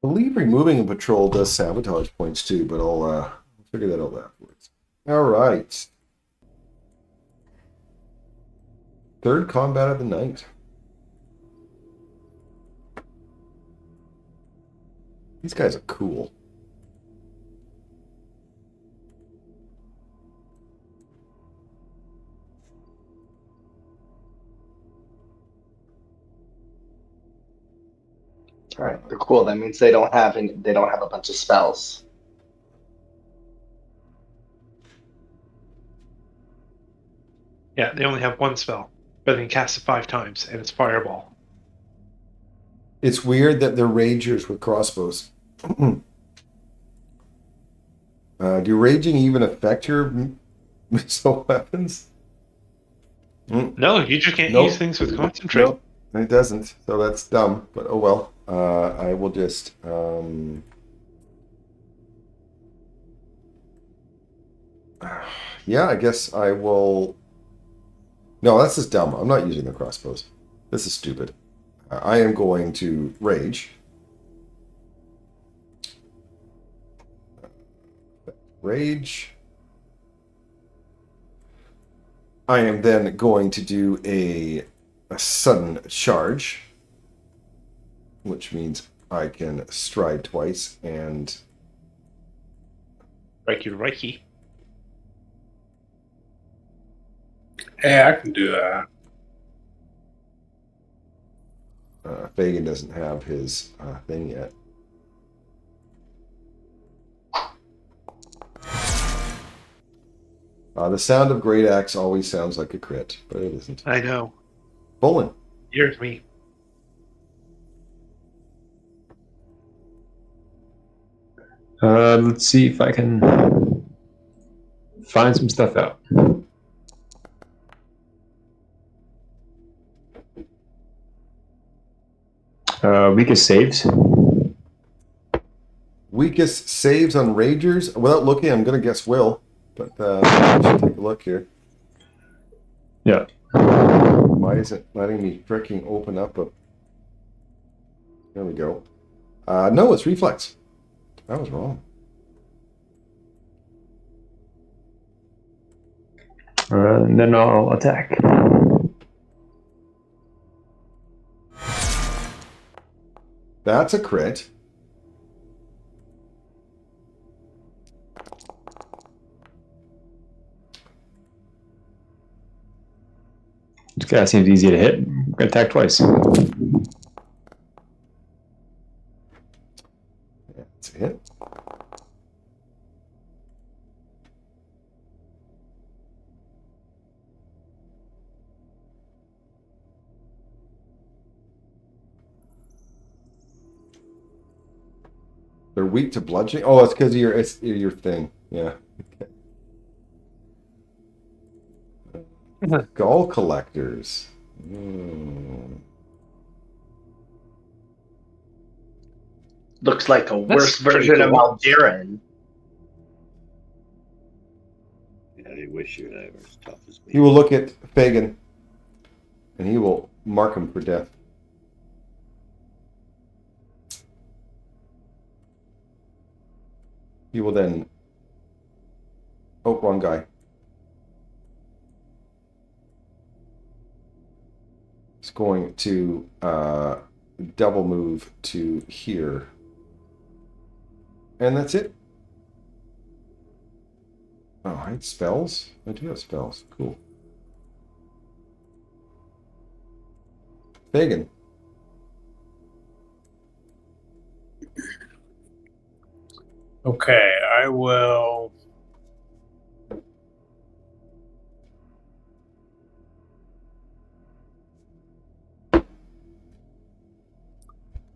I believe removing a patrol does sabotage points too, but I'll figure that out afterwards. All right. Third combat of the night. These guys are cool. All right, they're cool. That means they don't have a bunch of spells. Yeah, they only have 1 spell, but they can cast it 5 times, and it's Fireball. It's weird that they're ragers with crossbows. Do raging even affect your missile weapons? No, you just can't Nope. use things with concentrate. Nope, it doesn't. So that's dumb. But oh well. I will just Yeah, I guess I will. No, that's just dumb. I'm not using the crossbows. This is stupid. I am going to rage. Rage. I am then going to do a sudden charge, which means I can stride twice and Reiki. Yeah, I can do that. Fagin doesn't have his thing yet. The sound of great axe always sounds like a crit, but it isn't. I know. Bolin. Here's me. Let's see if I can find some stuff out. Weakest saves. Weakest saves on Ragers. Without looking, I'm going to guess Will. But I should take a look here. Yeah. Why is it letting me freaking open up a... There we go. No, it's Reflex. I was wrong. And then I'll attack. That's a crit. This guy seems easy to hit. I'm gonna attack twice. That's a hit. They're weak to bludgeoning. Oh, it's because of your thing. Yeah. Okay. Gall collectors. Looks like a That's worse pretty version of cool. Aldiran. Yeah, I wish you were as tough as me. He will look at Fagin, and he will mark him for death. He will then... Oh, wrong guy. He's going to double move to here. And that's it. Oh, I had spells? I do have spells. Cool. Fagin. Okay, I will.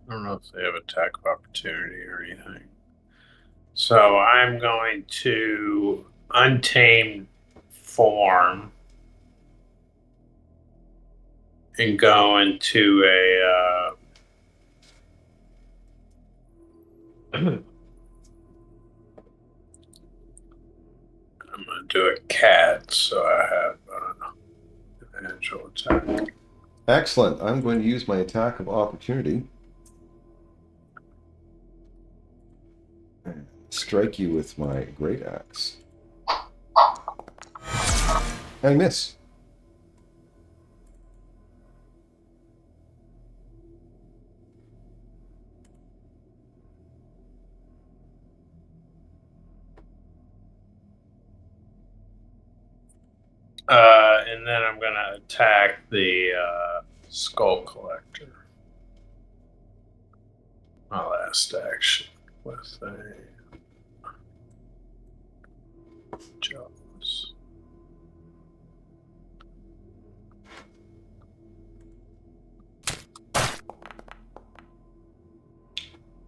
I don't know if they have attack of opportunity or anything. So I'm going to untamed form and go into a. I'm going to do a cat, so I have advantage attack. Excellent. I'm going to use my attack of opportunity. And strike you with my great axe. And miss. And then I'm going to attack the skull collector. My last action with a jaws.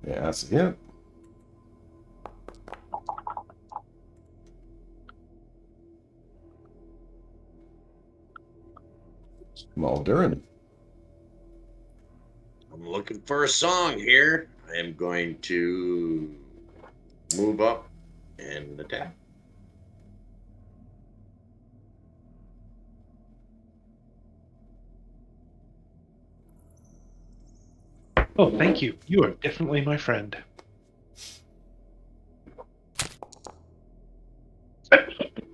Yeah, that's a hit. Muldurin. I'm looking for a song here. I am going to move up and attack. Oh, thank you. You are definitely my friend.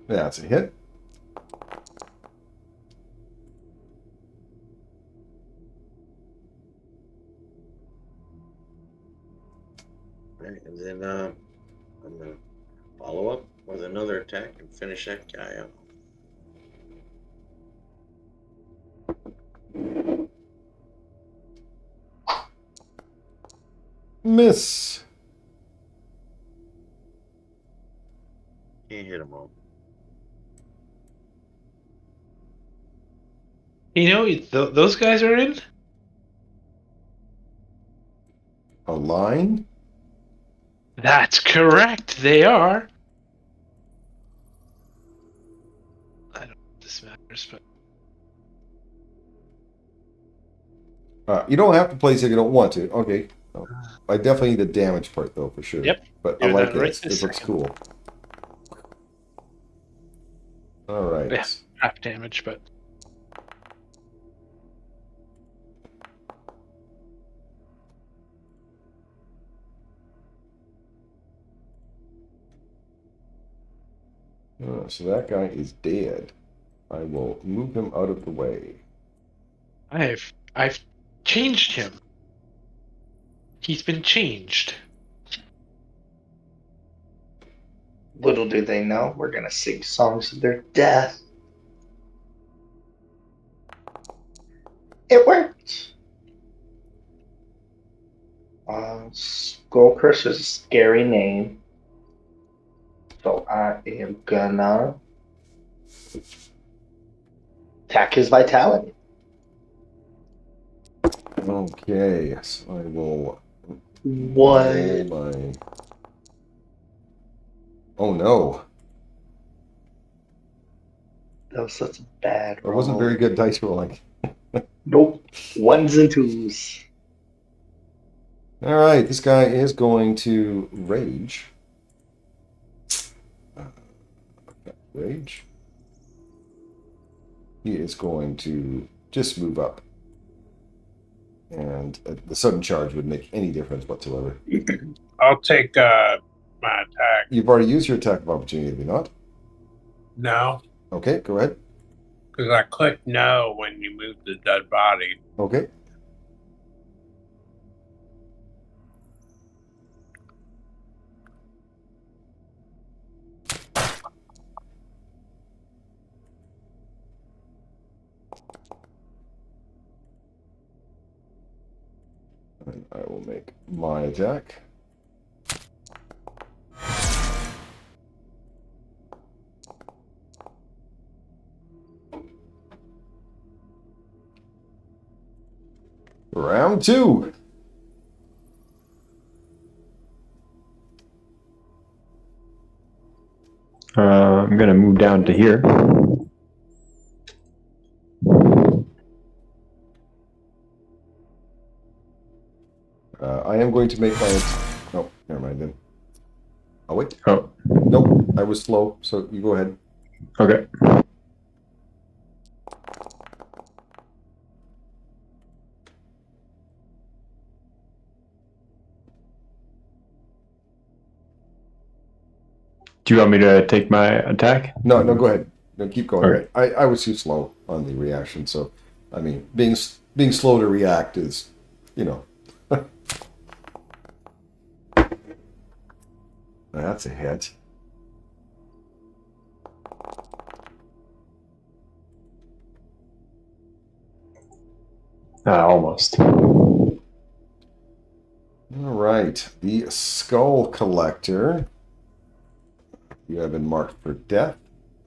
That's a hit. Right, and then I'm gonna follow up with another attack and finish that guy up. Miss. Can't hit him all. You know, those guys are in. A line. That's correct. They are. I don't know if this matters, but You don't have to place it if you don't want to. Okay. No. I definitely need the damage part though, for sure. Yep. But I Doing like that right this. this This looks second. cool. All right. Yeah. Half damage, but So that guy is dead. I will move him out of the way. I've changed him. He's been changed. Little do they know, we're gonna sing songs of their death. It worked. Skullcrusher is a scary name, so I am gonna attack his vitality. Okay. So I will What? roll my. Oh no. That was such a bad That roll. wasn't very good dice rolling. Nope. Ones and twos. All right, this guy is going to rage. Rage. He is going to just move up. And the sudden charge would make any difference whatsoever. I'll take my attack. You've already used your attack of opportunity, have you not? No, Okay, go ahead. because I clicked no when you moved the dead body. Okay. And I will make my attack. Round two. I'm going to move down to here. I am going to make my. No, never mind then. Oh, wait. Oh, Nope, I was slow, so you go ahead. okay. Do you want me to take my attack? No, go ahead. No, keep going. Okay. I was too slow on the reaction, so I mean, being slow to react is, you know. That's a hit. Almost. All right, the Skull Collector. You have been marked for death,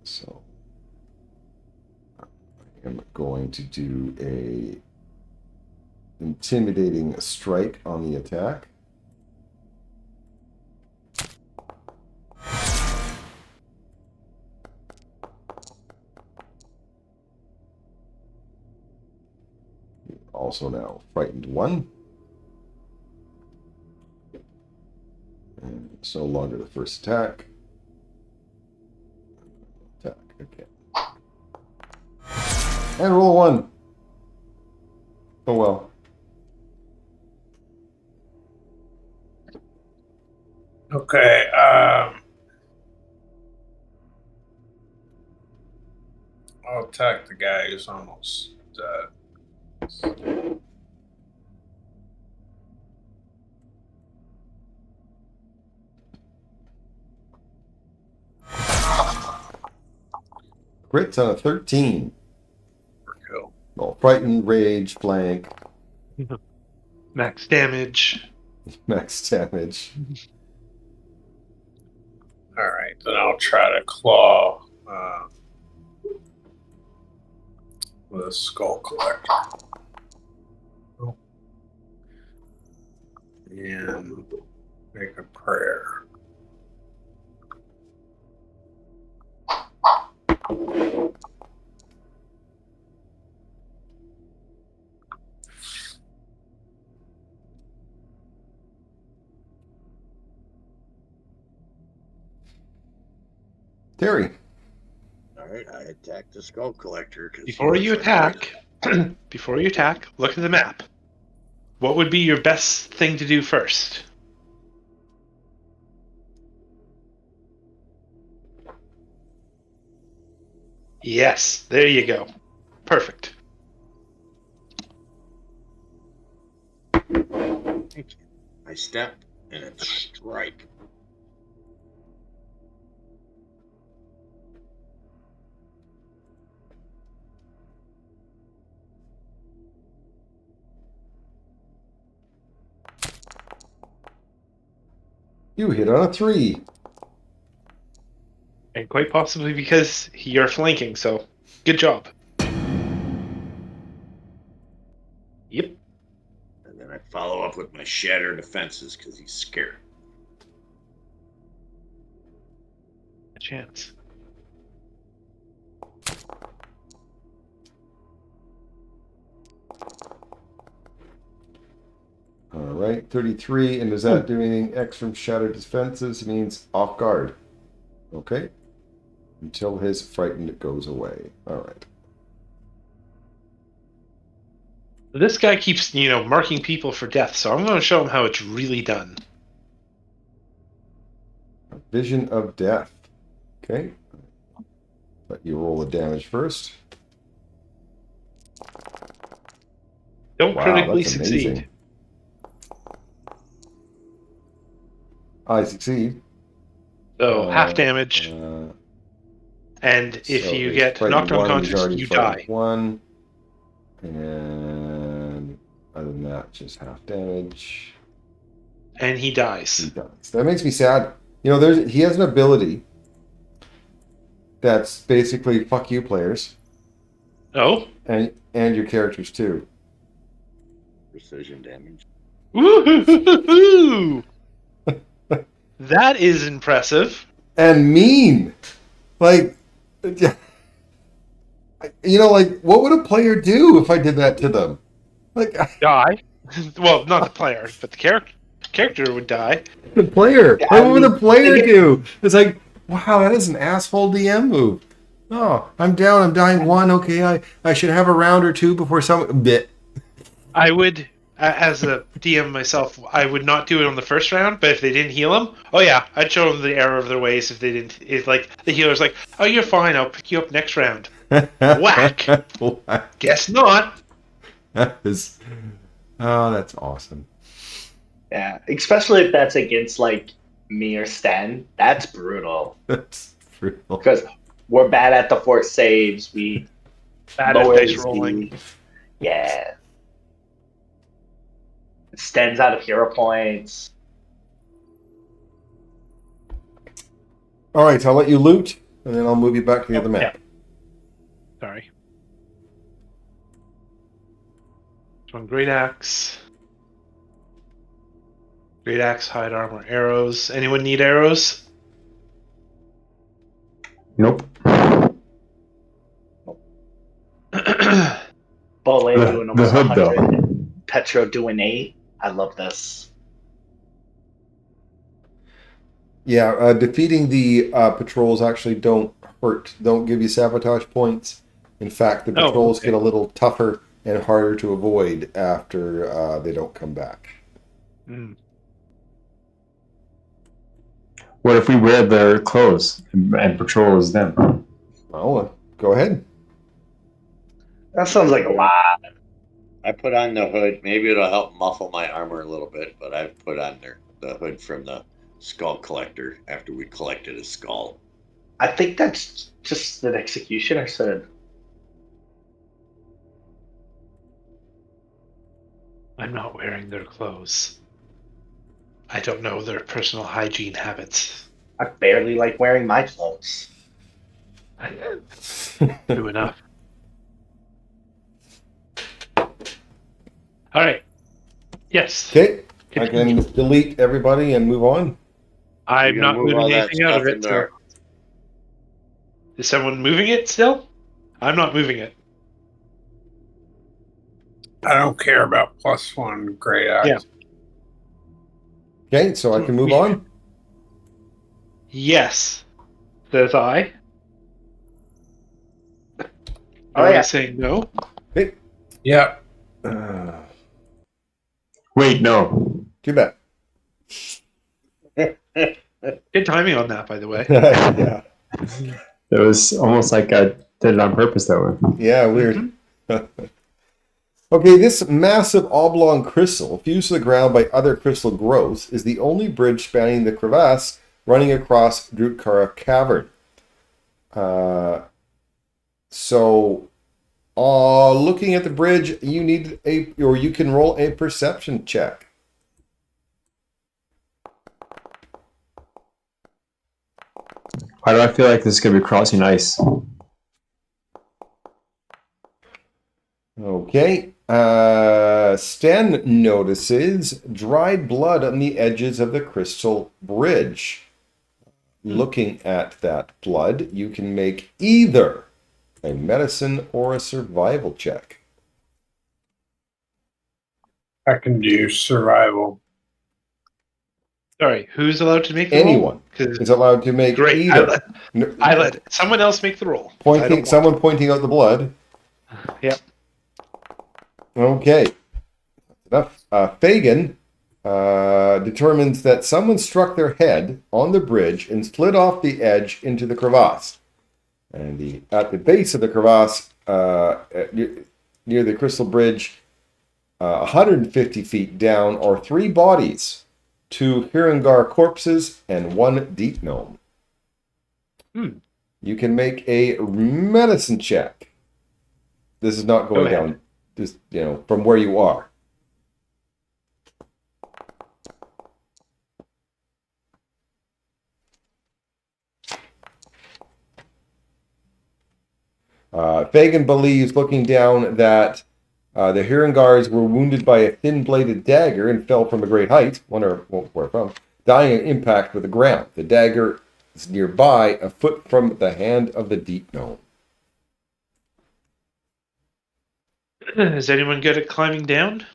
so I am going to do a intimidating strike on the attack. Also now frightened one. And it's no longer the first attack. Attack again. And roll a one. Oh well. Okay. I'll attack the guy who's almost dead. Crits on a 13. Cool. Well, frightened, rage, flank, Max damage. max damage. All right, then I'll try to claw with a skull collector. And make a prayer. Terry. All right, I attacked the skull collector. Before you attack, look at the map. What would be your best thing to do first? Yes, there you go. Perfect. I step and it's strike. You hit on a 3. And quite possibly because you're flanking, so good job. Yep. And then I follow up with my shatter defenses because he's scared. A chance. All right, 33. And does that do anything extra from shattered defenses? It means off guard. Okay. Until his frightened goes away. All right. This guy keeps, marking people for death, so I'm going to show him how it's really done. Vision of death. Okay. Let you roll the damage first. Don't Wow, critically that's succeed. amazing. I succeed. So half damage, and if so you he's get frightened knocked one, he's unconscious, already you frightened die. 1. And other than that, just half damage. And he dies. He dies. That makes me sad. He has an ability that's basically fuck you players. Oh? And your characters too. Precision damage. Woo-hoo-hoo-hoo-hoo! That is impressive. And mean. Like, what would a player do if I did that to them? Like, Die. Well, not the player, but the character would die. the player. Yeah, What would the player do? It's like, wow, that is an asshole DM move. Oh, I'm down. I'm dying 1. Okay, I should have a round or 2 before someone bit. I would, as a DM myself, I would not do it on the first round, but if they didn't heal him, oh yeah, I'd show them the error of their ways if they didn't. If like the healer's like, oh, you're fine, I'll pick you up next round. Whack. Whack. Guess not. That's awesome. Yeah, especially if that's against like me or Stan. That's brutal That's brutal. because we're bad at the force saves. We Bad at lower dice the- rolling. Yeah. Stan's out of hero points. All right, so I'll let you loot, and then I'll move you back to the other map. Sorry. This one, great axe. Great axe, hide armor, arrows. Anyone need arrows? Nope. Bullet The- doing the almost hood, though. 100. Petro doing 8. I love this. Yeah, defeating the patrols actually don't give you sabotage points. In fact, the patrols get a little tougher and harder to avoid after they don't come back. Mm. What if we wear their clothes and patrol as them? Well, go ahead. That sounds like a lot. I put on the hood. Maybe it'll help muffle my armor a little bit, but I put on the hood from the skull collector after we collected his skull. I think that's just an executioner said. I'm not wearing their clothes. I don't know their personal hygiene habits. I barely like wearing my clothes. True enough. All right. Yes. Okay, I Continue. can delete everybody and move on. I'm You're gonna not move all moving that anything out of stuff it, into sir. Is someone moving it still? I'm not moving it. I don't care about +1 great axe. Yeah. Okay, so I can move on. Yes. Says I. Oh, Everyone yeah. is saying no. Okay. Yep. Wait, no. Too bad. Good timing on that, by the way. Yeah. It was almost like I did it on purpose that way. Yeah, weird. Okay, this massive oblong crystal, fused to the ground by other crystal growths, is the only bridge spanning the crevasse running across Drutkara Cavern. Looking at the bridge, you can roll a perception check. Why do I feel like this is going to be crossing ice? Okay. Sten notices dried blood on the edges of the crystal bridge. Looking at that blood, you can make either a medicine or a survival check. I can do survival. Sorry, who's allowed to make the roll? Anyone 'Cause- is allowed to make Great. either. I let someone else make the roll. I don't want Someone pointing out the blood. to. Yep. Okay. Enough. Fagin determines that someone struck their head on the bridge and slid off the edge into the crevasse. And at the base of the crevasse, near the crystal bridge, 150 feet down, are 3 bodies, 2 Hirangar corpses, and 1 deep gnome. You can make a medicine check. This is not going down, just from where you are. Fagin believes, looking down, that the Hirangars were wounded by a thin-bladed dagger and fell from a great height, where from, dying on impact with the ground. The dagger is nearby, a foot from the hand of the deep gnome. Is anyone good at climbing down?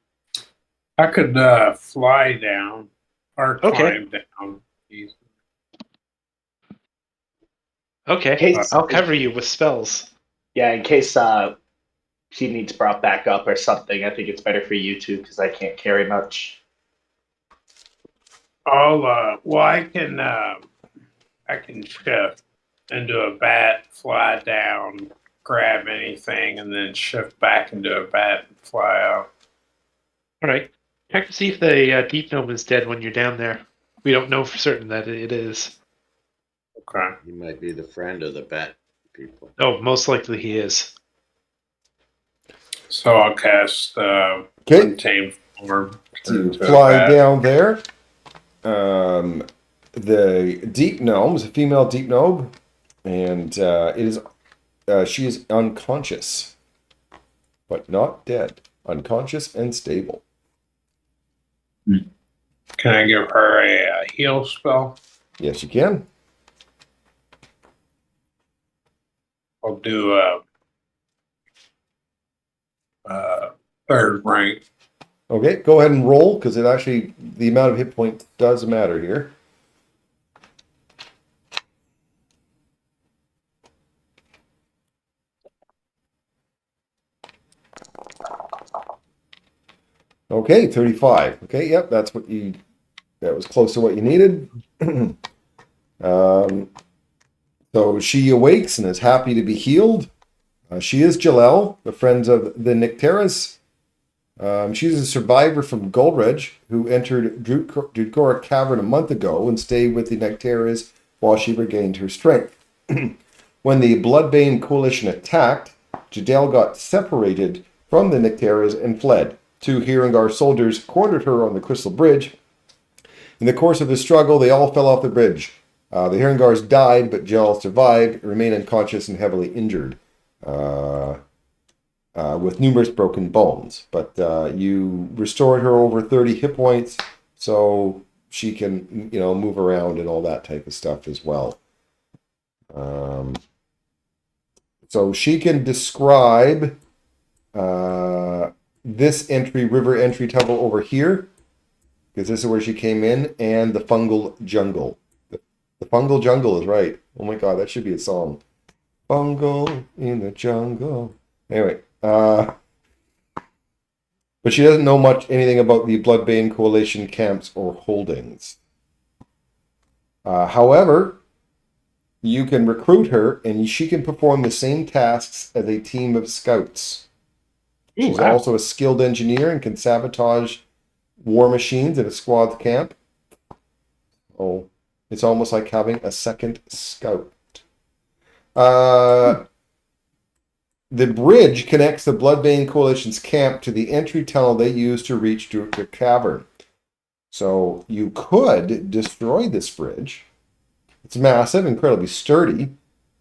I could fly down or Okay. climb down. Okay. Case- I'll cover you with spells. Yeah, in case she needs brought back up or something, I think it's better for you two because I can't carry much. I can shift into a bat, fly down, grab anything, and then shift back into a bat and fly out. All right. Check to see if the deep gnome is dead when you're down there. We don't know for certain that it is. Okay. He might be the friend of the bat people. Oh, most likely he is. So I'll cast Okay. Untamed Form. To into a fly bat. down there. The deep gnome is a female deep gnome, and she is unconscious, but not dead. Unconscious and stable. Can I give her a heal spell? Yes, you can. I'll do a third rank. Okay, go ahead and roll, because the amount of hit points does matter here. Okay, 35. Okay, yep, that was close to what you needed. So she awakes and is happy to be healed. She is Jalel, the friends of the Nycteras. She's a survivor from Golarion who entered Dudgora Cavern a month ago and stayed with the Nycteras while she regained her strength. When the Bloodbane coalition attacked, Jadel got separated from the Nycteras and fled. 2 Hirangar soldiers cornered her on the Crystal Bridge. In the course of the struggle, they all fell off the bridge. The Hirangars died, but Jal survived, remained unconscious and heavily injured, with numerous broken bones. But you restored her over 30 hit points, so she can, move around and all that type of stuff as well. So she can describe this river entry tunnel over here, because this is where she came in, and the fungal jungle. The fungal jungle is right. Oh my god, that should be a song. Fungal in the jungle. Anyway, but she doesn't know anything about the Bloodbane Coalition camps or holdings. However, you can recruit her, and she can perform the same tasks as a team of scouts. She's also a skilled engineer and can sabotage war machines in a squad camp. Oh, it's almost like having a second scout. The bridge connects the Bloodbane Coalition's camp to the entry tunnel they use to reach the cavern. So you could destroy this bridge. It's massive, incredibly sturdy.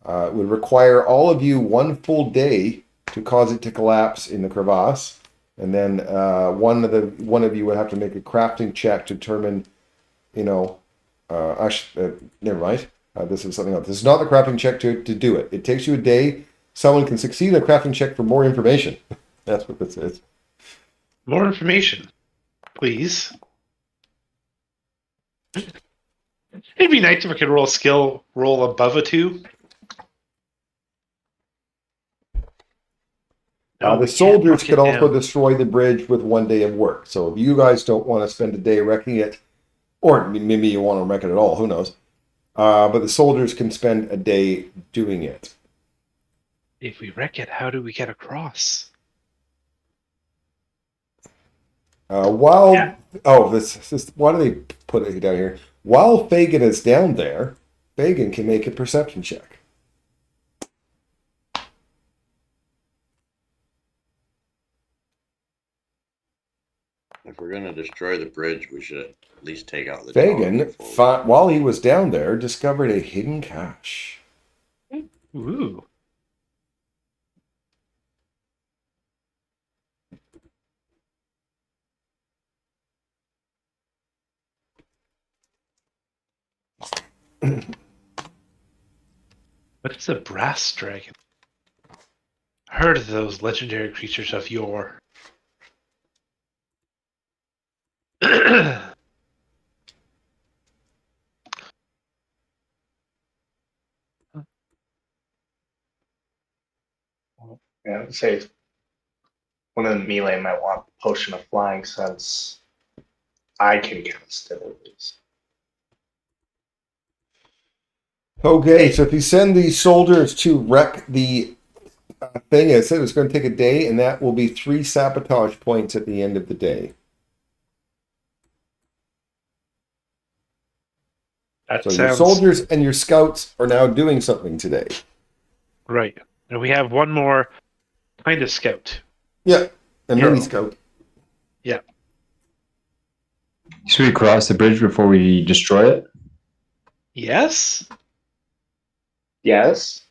It would require all of you 1 full day to cause it to collapse in the crevasse. And then one of you would have to make a crafting check to determine, never mind. This is something else. This is not the crafting check to do it. It takes you a day. Someone can succeed in a crafting check for more information. That's what this is. More information, please. It'd be nice if I could roll a skill roll above a 2. The soldiers could also destroy the bridge with 1 day of work. So if you guys don't want to spend a day wrecking it, or maybe you want to wreck it at all, who knows? But the soldiers can spend a day doing it. If we wreck it, how do we get across? Why do they put it down here? While Fagin is down there, Fagin can make a perception check. If we're going to destroy the bridge, we should at least take out the Fagin, while he was down there, discovered a hidden cache. Ooh. What is a brass dragon? Heard of those legendary creatures of yore. Yeah, say one of the melee might want Potion of Flying since I can cast it at least. Okay, so if you send the soldiers to wreck the thing, I said it was going to take a day, and that will be 3 sabotage points at the end of the day. That So sounds your soldiers and your scouts are now doing something today. right. And we have one more kind of scout. Yeah, a Sure. mini scout. Yeah. Should we cross the bridge before we destroy it? Yes? Yes.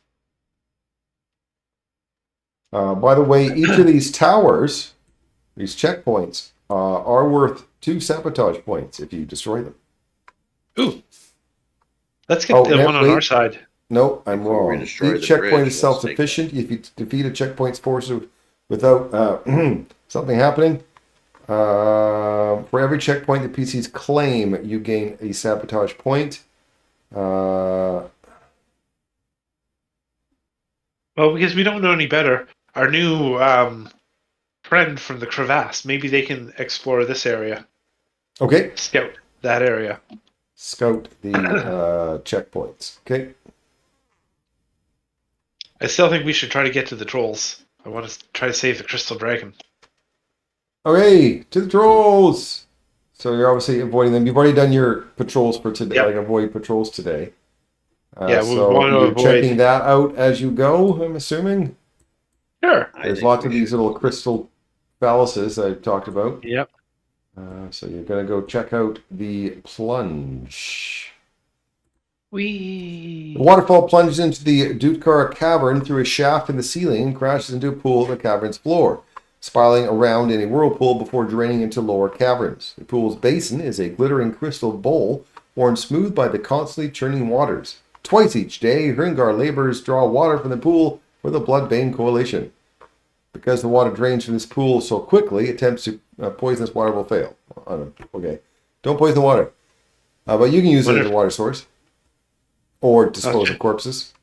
By the way, each of these towers, these checkpoints, are worth 2 sabotage points if you destroy them. Ooh. Let's get the one on our side. No, I'm Before we wrong. destroy Each the checkpoint bridge, is let's self-sufficient. If you defeat a checkpoint's force without something happening, for every checkpoint the PCs claim, you gain a sabotage point. Well, because we don't know any better. Our new friend from the crevasse, maybe they can explore this area. Okay. Scout that area. scout the checkpoints. Okay. I still think we should try to get to the trolls. I want to try to save the crystal dragon. Okay, to the trolls. So you're obviously avoiding them. You've already done your patrols for today, Yep. like avoid patrols today. Yeah, we so want to you're avoid- checking that out as you go, I'm assuming. Sure. I There's think lots we of these should- little crystal palaces I talked about. Yep. So you're going to go check out the plunge. We. The waterfall plunges into the Dutkar cavern through a shaft in the ceiling and crashes into a pool on the cavern's floor, spiraling around in a whirlpool before draining into lower caverns. The pool's basin is a glittering crystal bowl worn smooth by the constantly churning waters. Twice each day, Hringar laborers draw water from the pool for the Bloodbane Coalition. Because the water drains from this pool so quickly, attempts to poison this water will fail. Okay. Don't poison the water. But you can use it as a water source. Or dispose of corpses.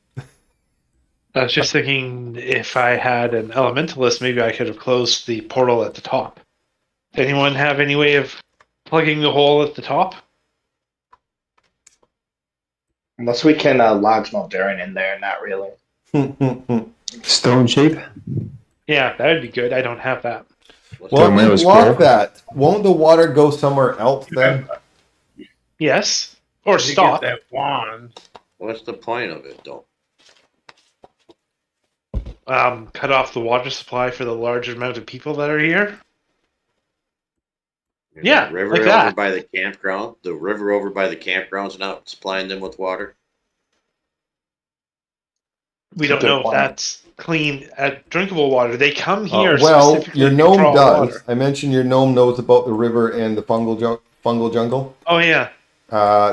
I was just thinking if I had an elementalist, maybe I could have closed the portal at the top. Anyone have any way of plugging the hole at the top? Unless we can lodge Muldarin in there, not really. Stone shape? Yeah, that would be good. I don't have that. Well, When if you was block full. that, won't the water go somewhere else then? Yes. Or To get stop. that wand. What's the point of it, though? Cut off the water supply for the large amount of people that are here. Is Yeah, the river like over that. by the campground. The river over by the campground's not supplying them with water. We don't Good know if point. that's clean, drinkable water. They come here Well, specifically your to gnome draw does. water. I mentioned your gnome knows about the river and the fungal jungle. Oh yeah.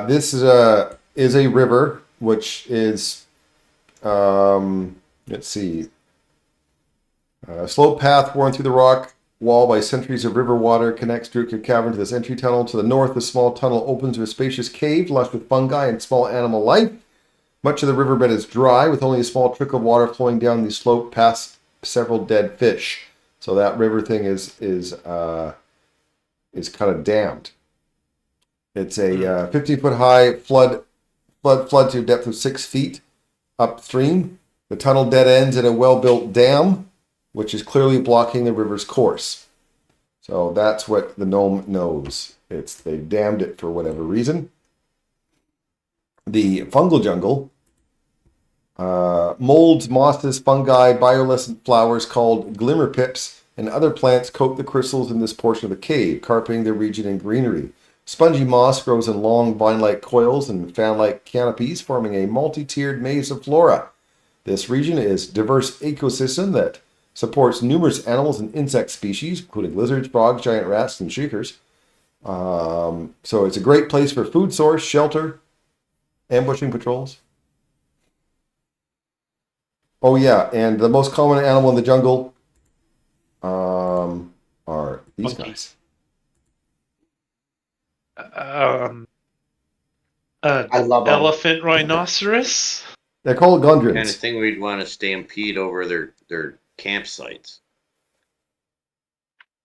This is a river, which is, let's see, a slope path worn through the rock wall by centuries of river water connects Drukir Cavern to this entry tunnel. To the north, the small tunnel opens to a spacious cave lush with fungi and small animal life. Much of the riverbed is dry, with only a small trickle of water flowing down the slope past several dead fish. So that river thing is kind of dammed. It's a 15-foot high flood to a depth of 6 feet upstream. The tunnel dead ends at a well-built dam, which is clearly blocking the river's course. So that's what the gnome knows. They've dammed it for whatever reason. The fungal jungle, molds, mosses, fungi, bioluminescent flowers called glimmer pips, and other plants coat the crystals in this portion of the cave, carpeting the region in greenery. Spongy moss grows in long vine-like coils and fan-like canopies, forming a multi-tiered maze of flora. This region is a diverse ecosystem that supports numerous animals and insect species, including lizards, frogs, giant rats, and shriekers. So it's a great place for food source, shelter, ambushing patrols. Oh yeah, and the most common animal in the jungle are these Monkey. guys. I love them. Elephant rhinoceros. They're called Kind of gundrins. thing we'd want to stampede over their campsites.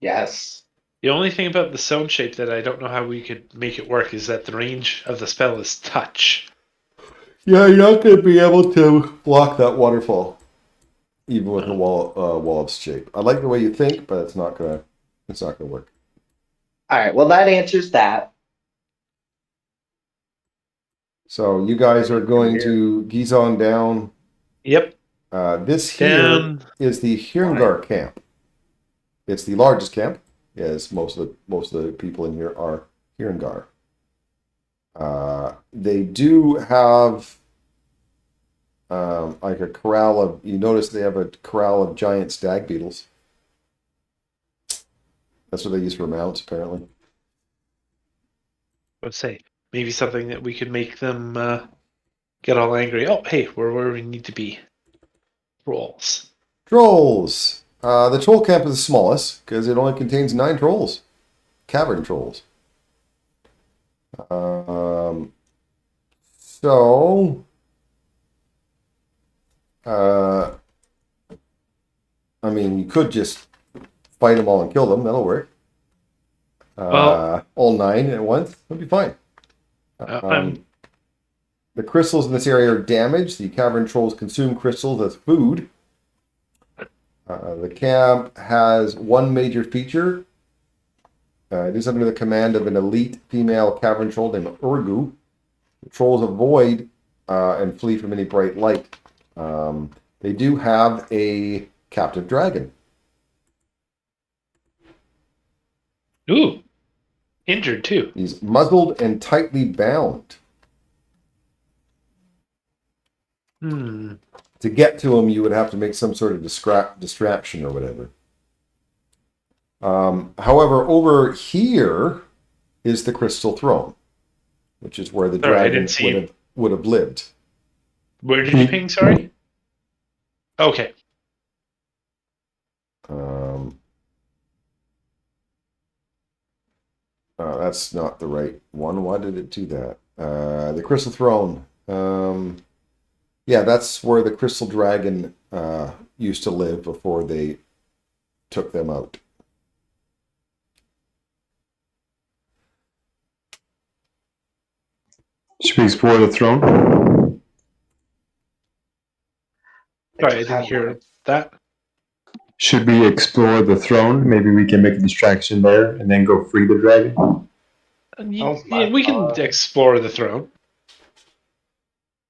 Yes. The only thing about the stone shape that I don't know how we could make it work is that the range of the spell is touch. Yeah, you're not going to be able to block that waterfall, even with a wall of shape. I like the way you think, but it's not gonna work. All right. Well, that answers that. So you guys are going to geese on down. Yep. This here Down. is the Hringar camp. It's the largest camp, as most of the people in here are Hringar. They do have like a corral of. You notice they have a corral of giant stag beetles. That's what they use for mounts, apparently. Let's say maybe something that we could make them get all angry. Oh, hey, we're where we need to be. Rolls. Trolls. The troll camp is the smallest because it only contains 9 trolls, cavern trolls. So, I mean, you could just fight them all and kill them. That'll work. Well- All 9 at once. That'd be fine. I'm The crystals in this area are damaged. The cavern trolls consume crystals as food. The camp has one major feature. It is under the command of an elite female cavern troll named Urgu. The trolls avoid and flee from any bright light. They do have a captive dragon. ooh injured too. He's muzzled and tightly bound. To get to him, you would have to make some sort of distraction or whatever. However, over here is the crystal throne, which is where the Sorry, I dragon didn't see would have lived. Where did you ping? Sorry. Okay. That's not the right one. Why did it do that? The crystal throne. Yeah, that's where the crystal dragon used to live before they took them out. Should we explore the throne? Sorry, I didn't hear that. Should we explore the throne? Maybe we can make a distraction there and then go free the dragon. Yeah, we can explore the throne.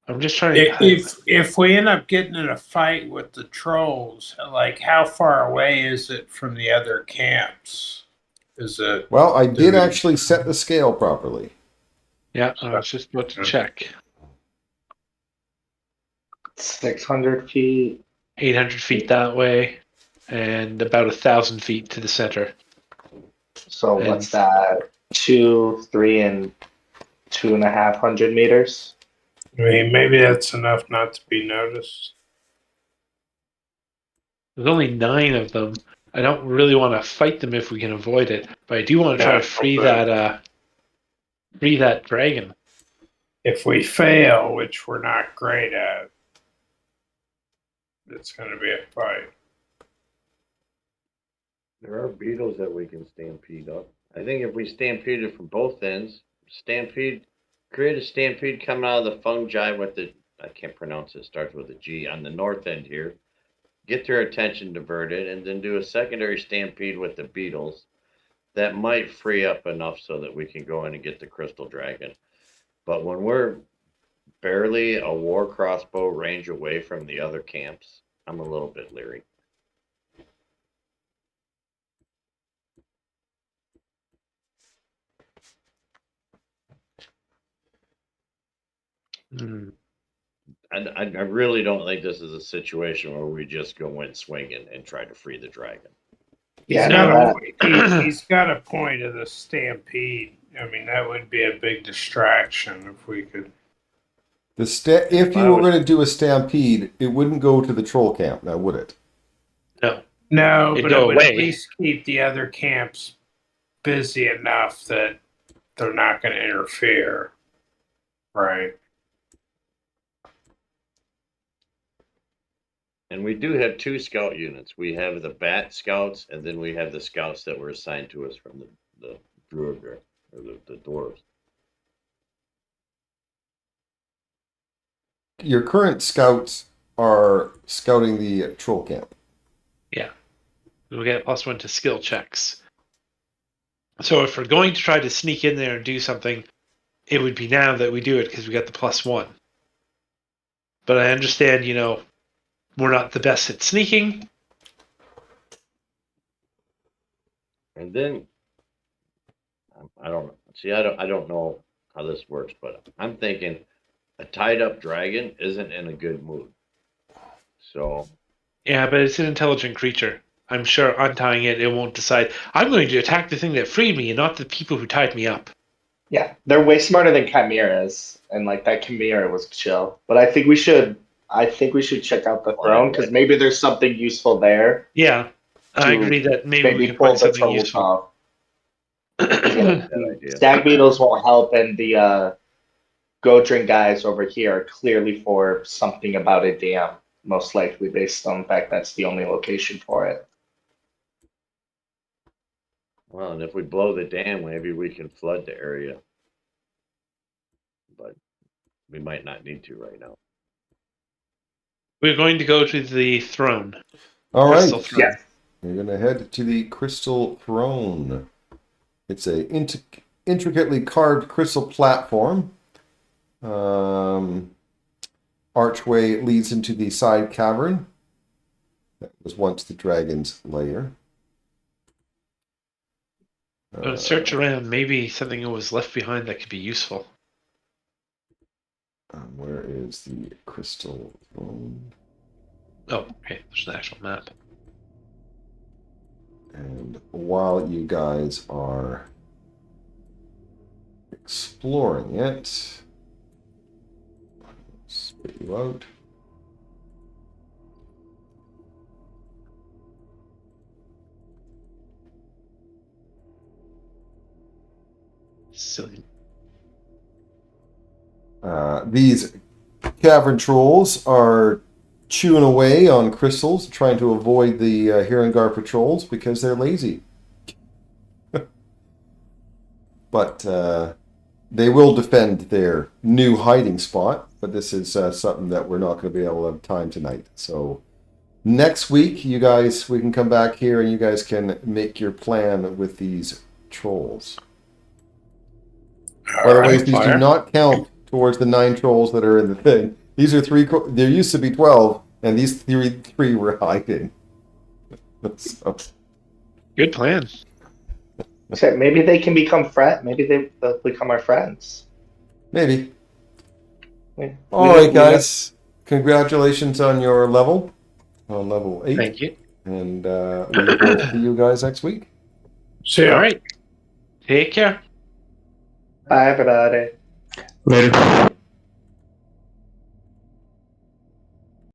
I'm just trying to. If we end up getting in a fight with the trolls, like how far away is it from the other camps? Is it? Well, I did actually set the scale properly. Yeah, I was just about to check. 600 feet. 800 feet that way, and about 1,000 feet to the center. So what's that? 2, 3, and 2.5 meters. I mean, maybe that's enough not to be noticed. There's only 9 of them. I don't really want to fight them if we can avoid it, but I do want to try to free that dragon. If we fail, which we're not great at, it's going to be a fight. There are beetles that we can stampede up. I think if we stampede it from both ends, create a stampede coming out of the fungi with I can't pronounce it, starts with a G, on the north end here. Get their attention diverted, and then do a secondary stampede with the beetles. That might free up enough so that we can go in and get the crystal dragon. But when we're barely a war crossbow range away from the other camps, I'm a little bit leery. And I really don't think this is a situation where we just go in swinging and try to free the dragon. Yeah, He's got a point of the stampede. I mean, that would be a big distraction if we could. If you were going to do a stampede, it wouldn't go to the troll camp, now would it? No, It'd but go it would away. at least keep the other camps busy enough that they're not going to interfere. Right. And we do have 2 scout units. We have the bat scouts, and then we have the scouts that were assigned to us from the druid or the dwarves. Your current scouts are scouting the troll camp. Yeah. We'll get +1 to skill checks. So if we're going to try to sneak in there and do something, it would be now that we do it because we got the +1. But I understand, we're not the best at sneaking. And then I don't know how this works, but I'm thinking a tied up dragon isn't in a good mood. So Yeah, but it's an intelligent creature. I'm sure untying it won't decide, I'm going to attack the thing that freed me and not the people who tied me up. Yeah, they're way smarter than chimeras, and like that chimera was chill. But I think we should check out the throne because maybe there's something useful there. Yeah, I agree that maybe we can pull find the something useful. off. that idea. Stag beetles won't help, and the Godrin guys over here are clearly for something about a dam, most likely based on the fact that's the only location for it. Well, and if we blow the dam, maybe we can flood the area. we might not need to right now. We're going to go to the throne. All Crystal right. throne. Yes. We're going to head to the crystal throne. It's a intricately carved crystal platform. Archway leads into the side cavern. That was once the dragon's lair. Don't search around. Maybe something was left behind that could be useful. Where is the crystal throne? Oh, okay. There's an actual map. And while you guys are exploring it, spit you out. Silly. These cavern trolls are chewing away on crystals, trying to avoid the Hirangar patrols because they're lazy. But they will defend their new hiding spot. But this is something that we're not going to be able to have time tonight. So next week, you guys, we can come back here and you guys can make your plan with these trolls. By the way, these do not count towards the 9 trolls that are in the thing. These are 3. There used to be 12, and these three were hiding. So. Good plan. So maybe they can become friends. Maybe they'll become our friends. Maybe. Yeah. All right, guys. Congratulations on your level. On level 8. Thank you. And we will see you guys next week. See ya. All right. Take care. Bye, everybody. Later.